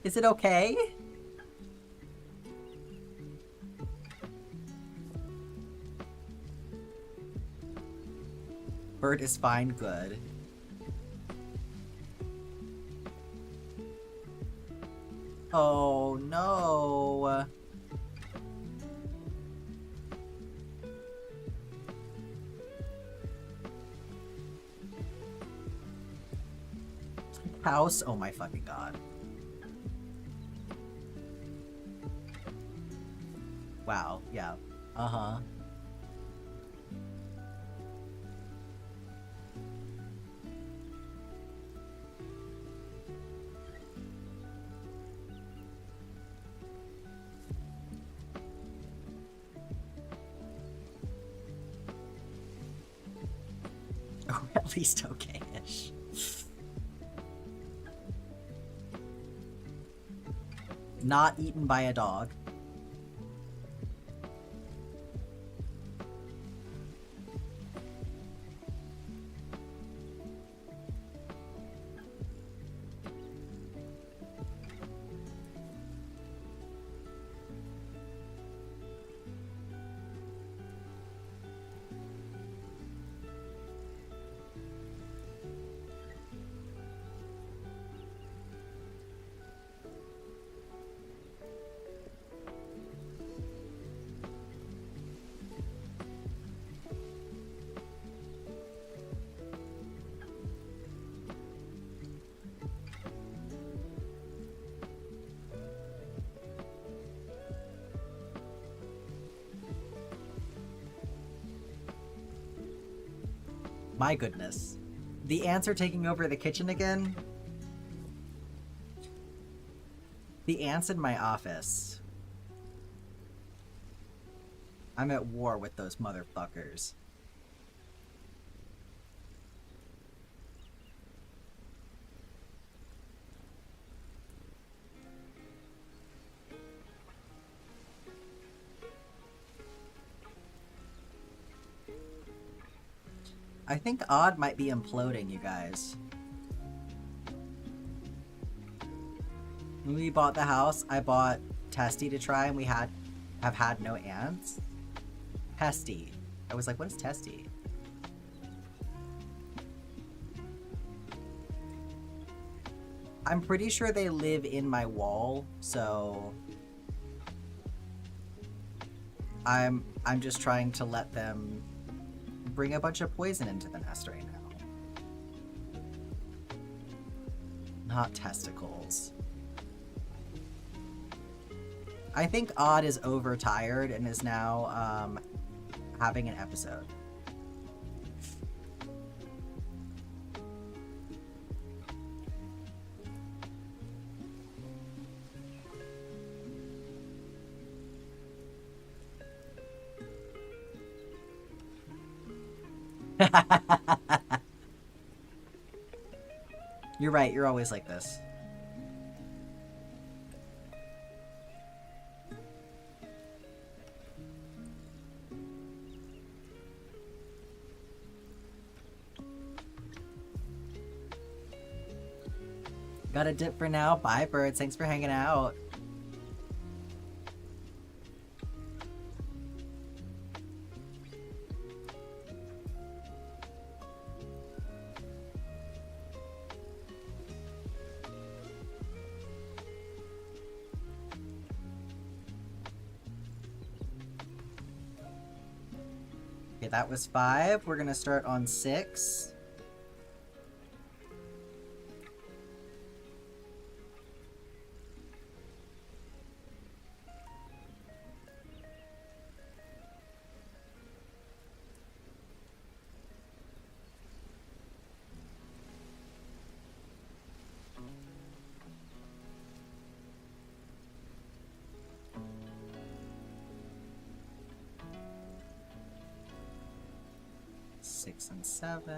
Is it okay? Bird is fine, good. Oh no. House? Oh my fucking god. Wow, yeah. Uh-huh. Or at least okay-ish. Not eaten by a dog. My goodness. The ants are taking over the kitchen again? The ants in my office. I'm at war with those motherfuckers. I think Odd might be imploding, you guys. When we bought the house, I bought Testy to try, and we have had no ants. Testy. I was like, what is Testy? I'm pretty sure they live in my wall, so I'm just trying to let them bring a bunch of poison into the nest right now. Not testicles. I think Odd is overtired and is now having an episode. You're right, you're always like this. Got a dip for now. Bye, birds. Thanks for hanging out. Okay, that was 5. We're gonna start on 6. Six and 7.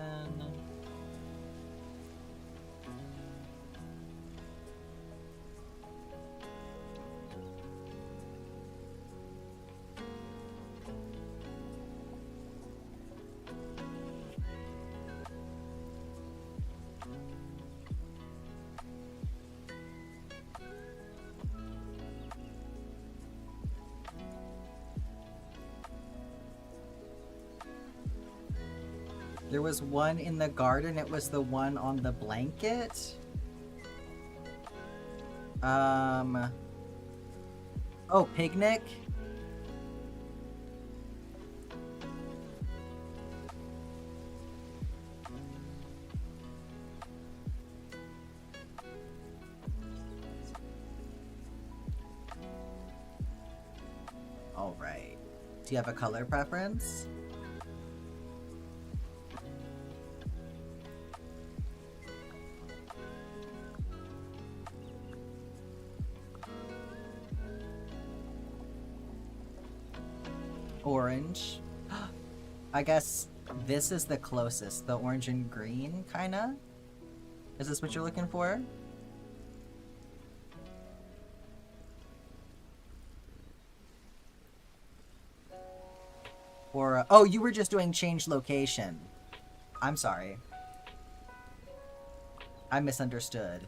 There was one in the garden. It was the one on the blanket. Oh, picnic. All right. Do you have a color preference? Orange. I guess this is the closest. The orange and green, kinda? Is this what you're looking for? Or, oh, you were just doing change location. I'm sorry. I misunderstood.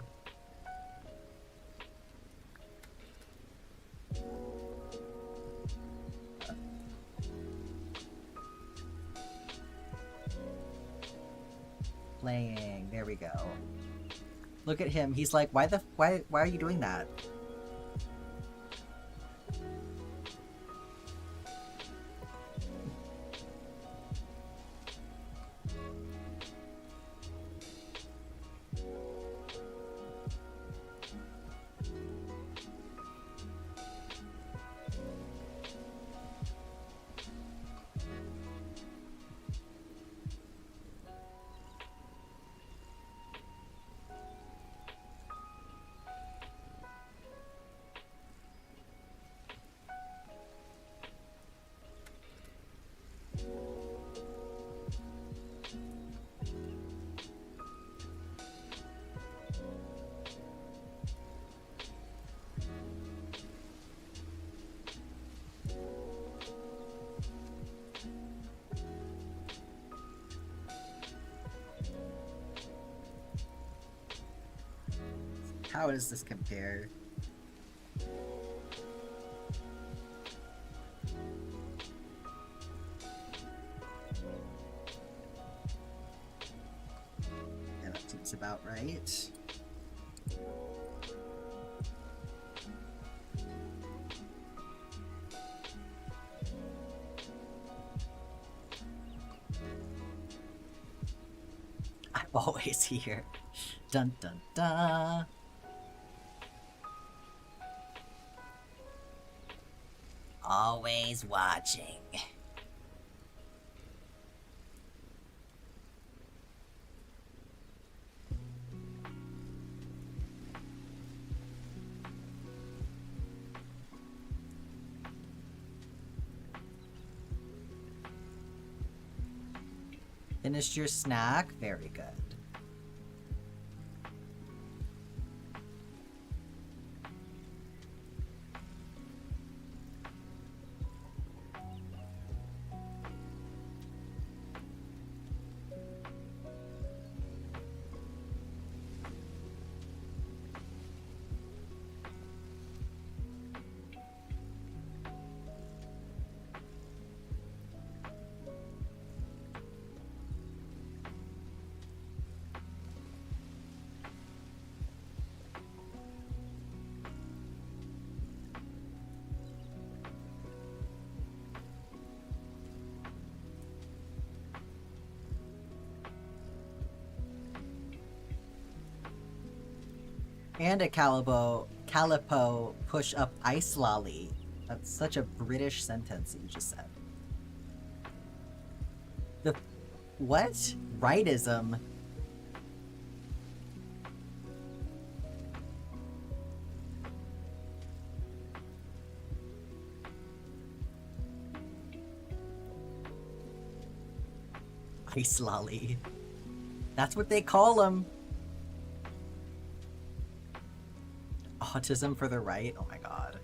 Playing. There we go. Look at him. He's like, why are you doing that? How does this compare? Yeah, that seems about right. I'm always here. Dun dun dun. Always watching. Finished your snack? Very good. And a Calipo push-up ice lolly. That's such a British sentence that you just said. The... what? Rightism? Ice lolly. That's what they call them. Autism for the right? Oh my god.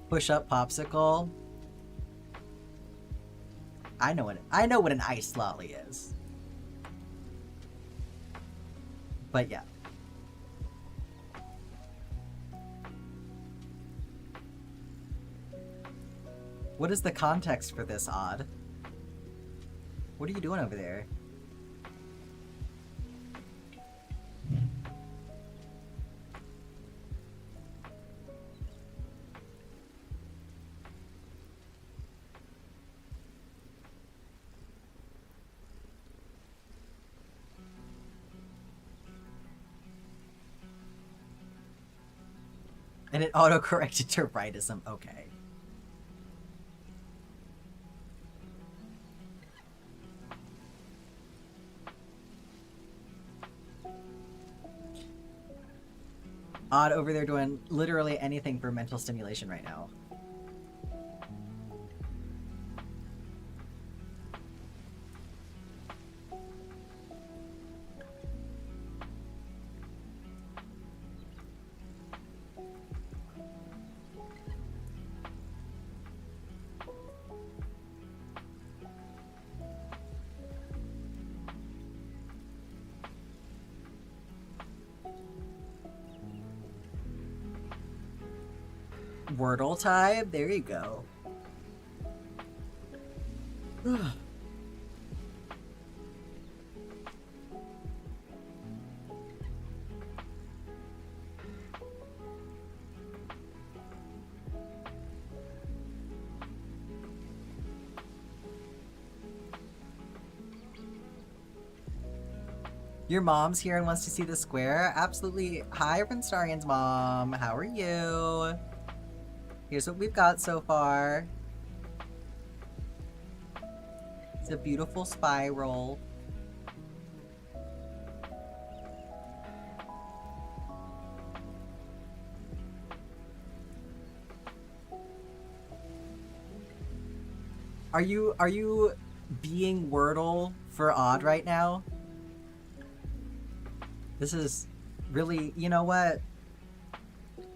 Push up popsicle. I know what an ice lolly is. But yeah. What is the context for this, Odd? What are you doing over there? And it auto-corrected to rightism. Okay. Odd over there doing literally anything for mental stimulation right now. Wordle type? There you go. Your mom's here and wants to see the square? Absolutely. Hi, Renstarian's mom. How are you? Here's what we've got so far. It's a beautiful spiral. Are you being Wordle for Odd right now? This is really, you know what?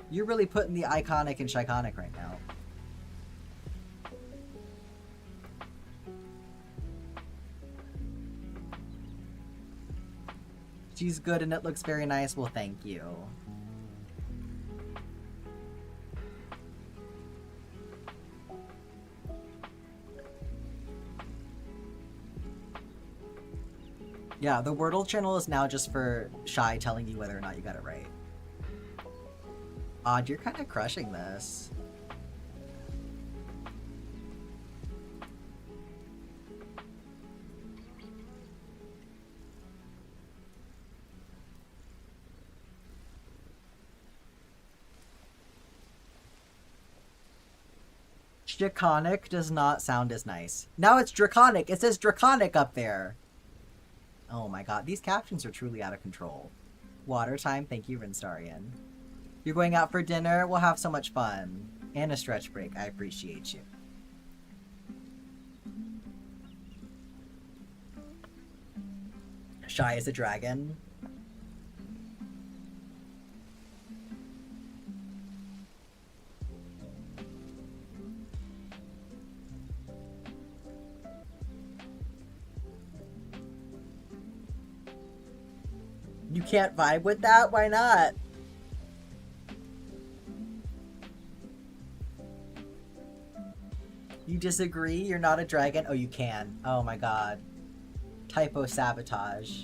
You're really putting the iconic in Shiconic right now. She's good and it looks very nice. Well, thank you. Yeah, the Wordle channel is now just for Shy telling you whether or not you got it right. Odd, you're kind of crushing this. Draconic does not sound as nice. Now it's Draconic. It says Draconic up there. Oh my god, these captions are truly out of control. Water time, thank you, Renstarian. You're going out for dinner? We'll have so much fun. And a stretch break, I appreciate you. Shy as a dragon. You can't vibe with that? Why not? You disagree? You're not a dragon? Oh, you can. Oh my god. Typo sabotage.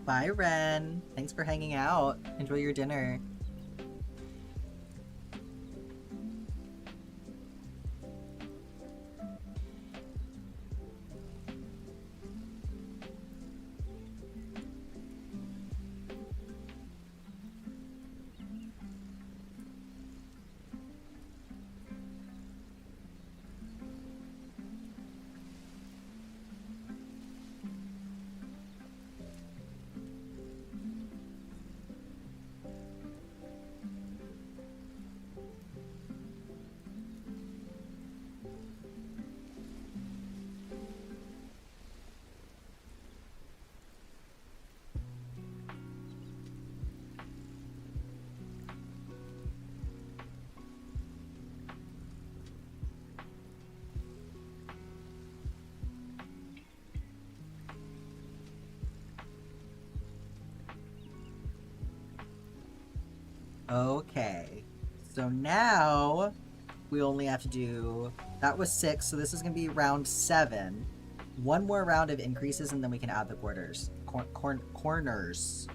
Bye, Ren. Thanks for hanging out. Enjoy your dinner. Okay. So now we only have to do... That was 6, so this is going to be round 7. One more round of increases, and then we can add the quarters. Corners.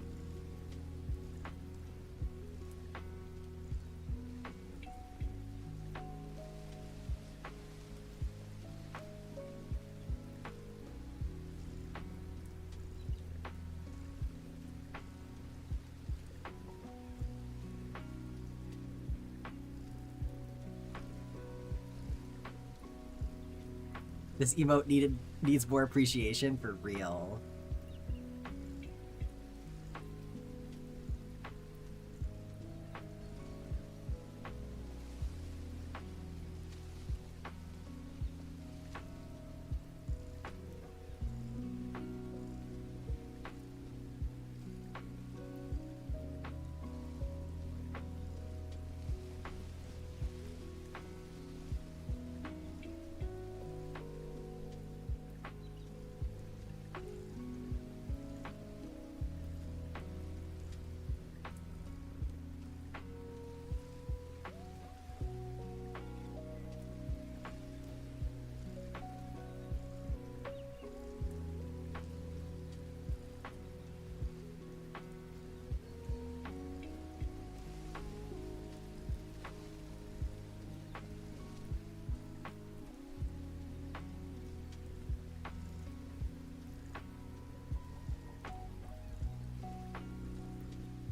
This emote needs more appreciation for real.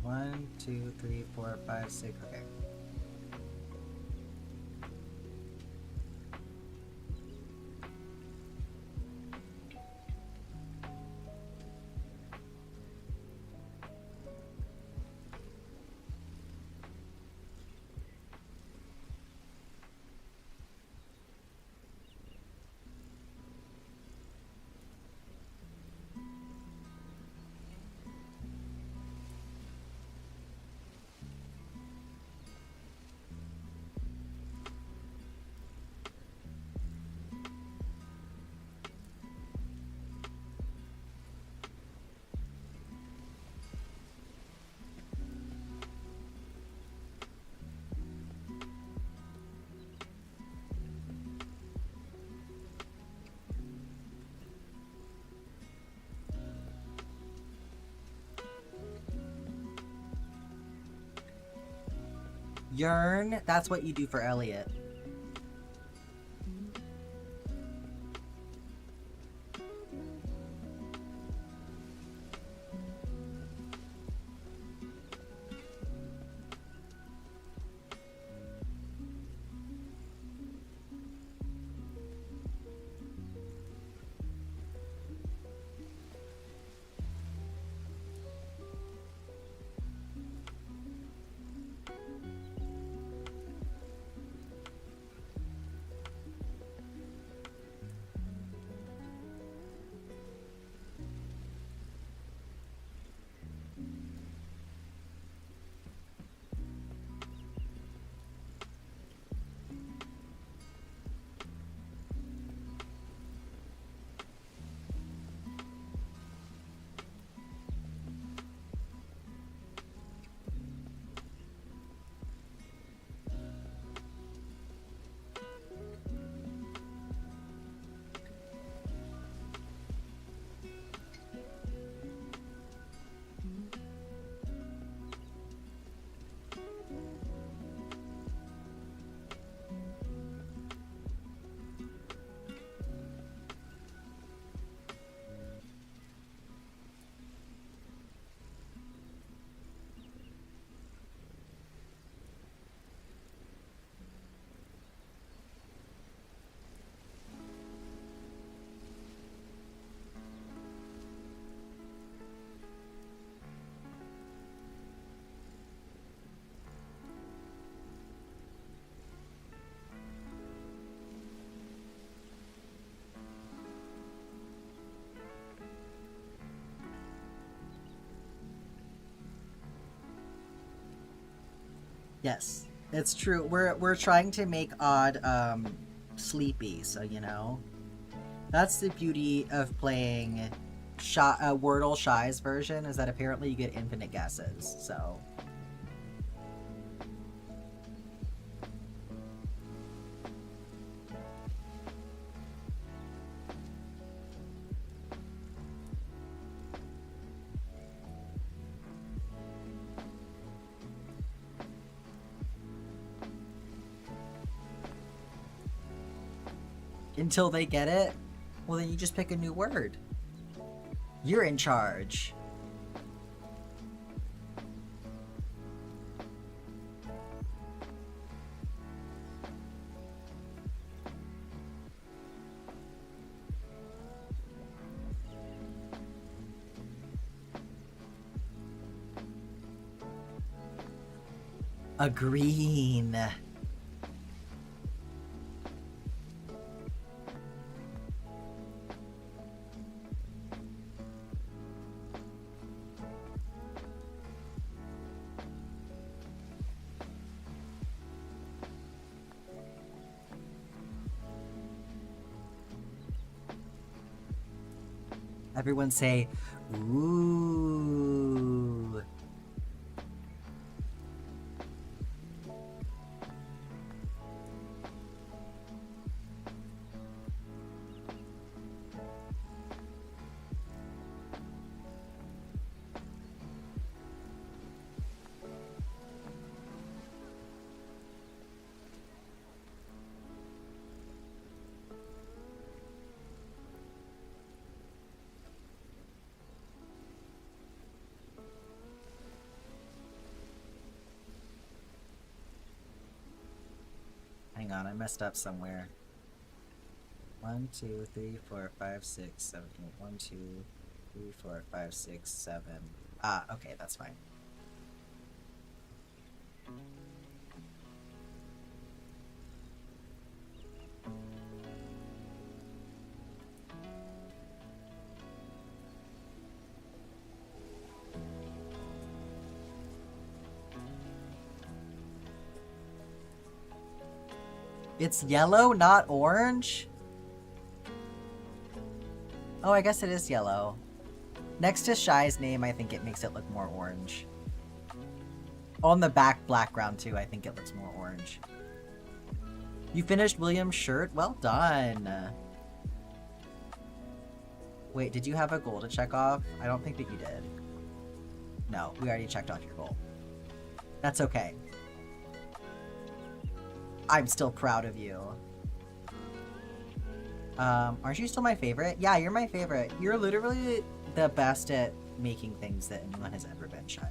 One, two, three, four, five, six. Okay. Yearn, that's what you do for Elliot. Yes, it's true. We're trying to make Odd sleepy, so you know. That's the beauty of playing Wordle Shy's version, is that apparently you get infinite guesses, so. Until they get it? Well, then you just pick a new word. You're in charge. A green. Everyone say, ooh. Hang on, I messed up somewhere. 1, 2, 3, 4, 5, 6, 7, 8. 1, 2, 3, 4, 5, 6, 7. Ah, okay, that's fine. It's yellow, not orange? Oh, I guess it is yellow. Next to Shy's name, I think it makes it look more orange. On the back background, too, I think it looks more orange. You finished William's shirt? Well done. Wait, did you have a goal to check off? I don't think that you did. No, we already checked off your goal. That's okay. I'm still proud of you. Aren't you still my favorite? Yeah, you're my favorite. You're literally the best at making things that anyone has ever been, Shy.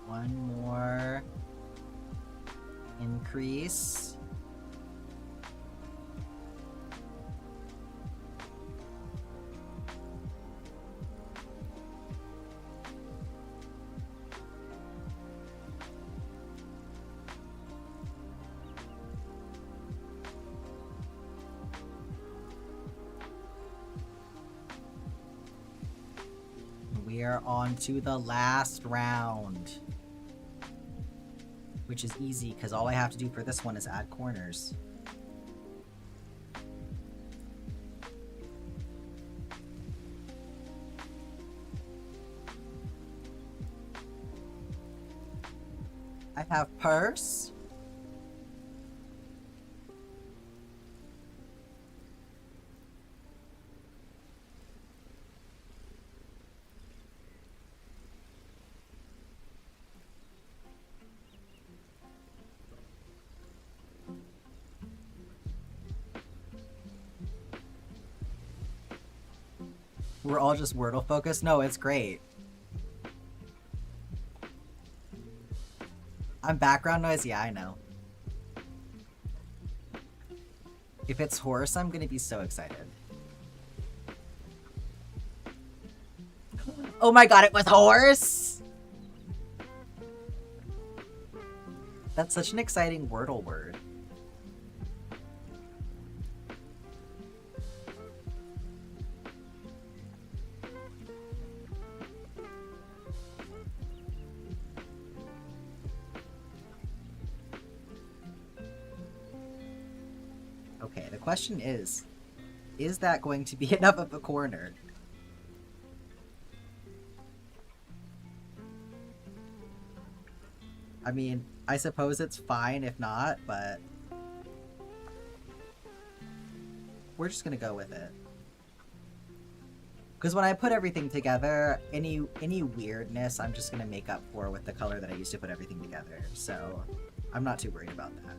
One more increase. We are on to the last round. Which is easy, because all I have to do for this one is add corners. I have purse. We're all just Wordle focused? No, it's great. I'm background noise? Yeah, I know. If it's horse, I'm gonna be so excited. Oh my god, it was horse! That's such an exciting Wordle word. Okay, the question is that going to be enough of a corner? I mean, I suppose it's fine if not, but we're just gonna go with it. Because when I put everything together, any weirdness I'm just gonna make up for with the color that I used to put everything together, so I'm not too worried about that.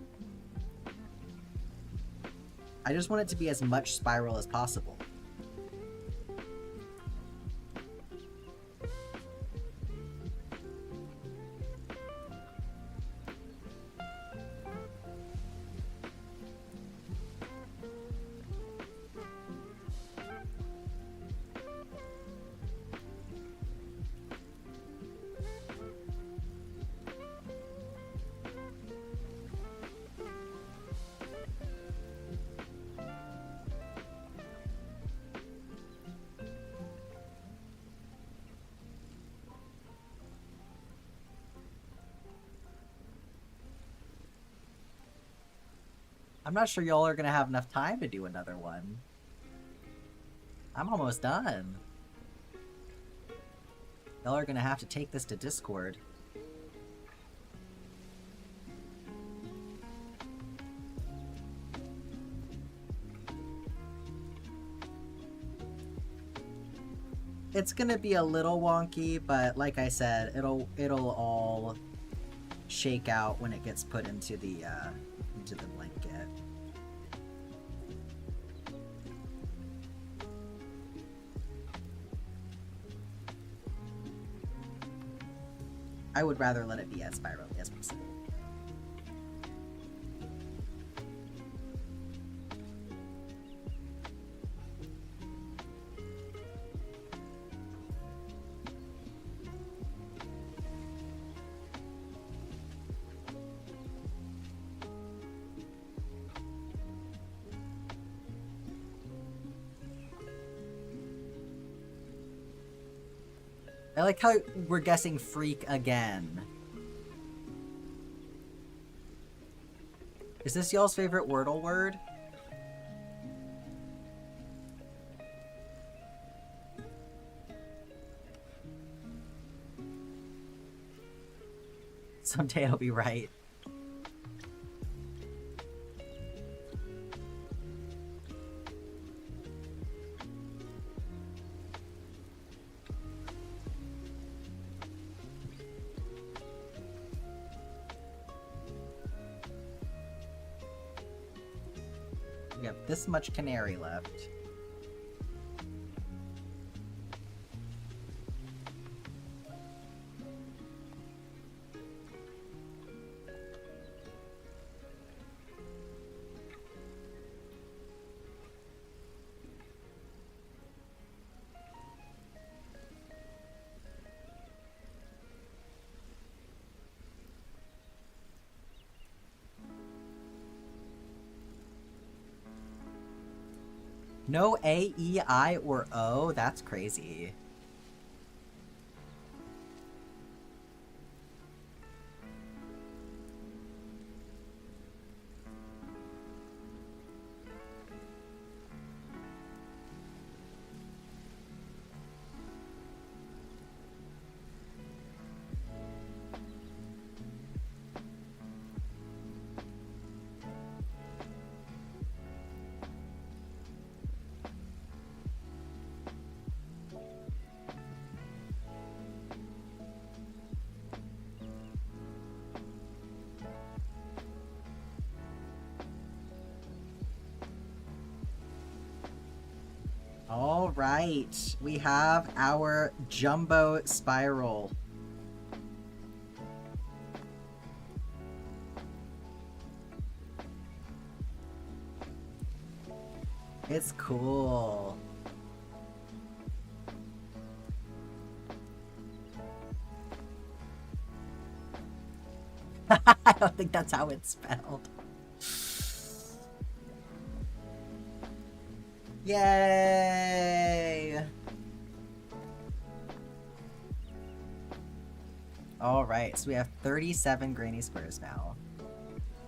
I just want it to be as much spiral as possible. I'm not sure y'all are gonna have enough time to do another one. I'm almost done. Y'all are gonna have to take this to Discord. It's gonna be a little wonky, but like I said, it'll all shake out when it gets put into the blanket. I would rather let it be as spirally as possible. I like how we're guessing freak again. Is this y'all's favorite Wordle word? Someday I'll be right. We have this much canary left. No A, E, I, or O? That's crazy. All right. We have our jumbo spiral. It's cool. I don't think that's how it's spelled. Yay! Alright, so we have 37 granny squares now.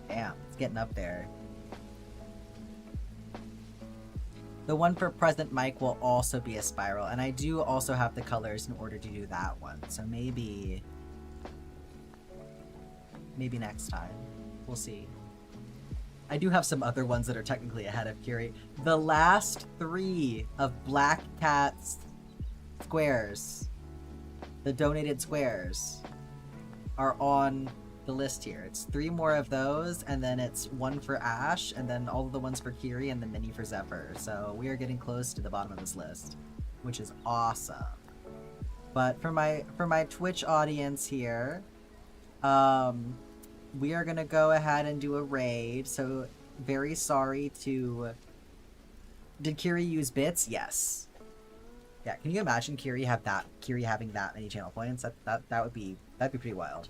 Damn, it's getting up there. The one for present Mike will also be a spiral, and I do also have the colors in order to do that one, so maybe next time. We'll see. I do have some other ones that are technically ahead of Curie. The last 3 of Black Cat's squares, the donated squares, are on the list here. It's 3 more of those, and then it's 1 for Ash, and then all of the ones for Curie, and the mini for Zephyr. So we are getting close to the bottom of this list, which is awesome. But for my Twitch audience here, we are gonna go ahead and do a raid. So very sorry to. Did Curie use bits? Yes. Yeah. Can you imagine Curie having that many channel points? That'd be pretty wild.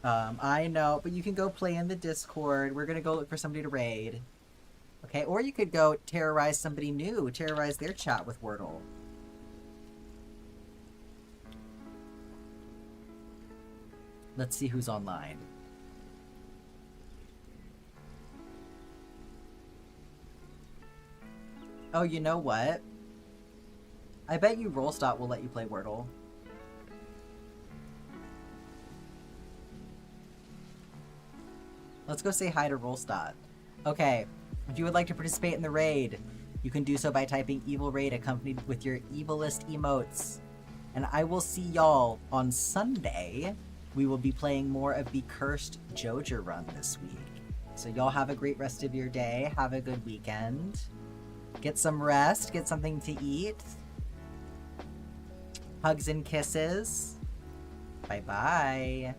I know, but you can go play in the Discord. We're gonna go look for somebody to raid. Okay, or you could go terrorize somebody new, terrorize their chat with Wordle. Let's see who's online. Oh, you know what? I bet you Rollstot will let you play Wordle. Let's go say hi to Rollstot. Okay, if you would like to participate in the raid, you can do so by typing evil raid accompanied with your evilest emotes. And I will see y'all on Sunday. We will be playing more of the Cursed Joja run this week. So y'all have a great rest of your day. Have a good weekend. Get some rest. Get something to eat. Hugs and kisses. Bye-bye.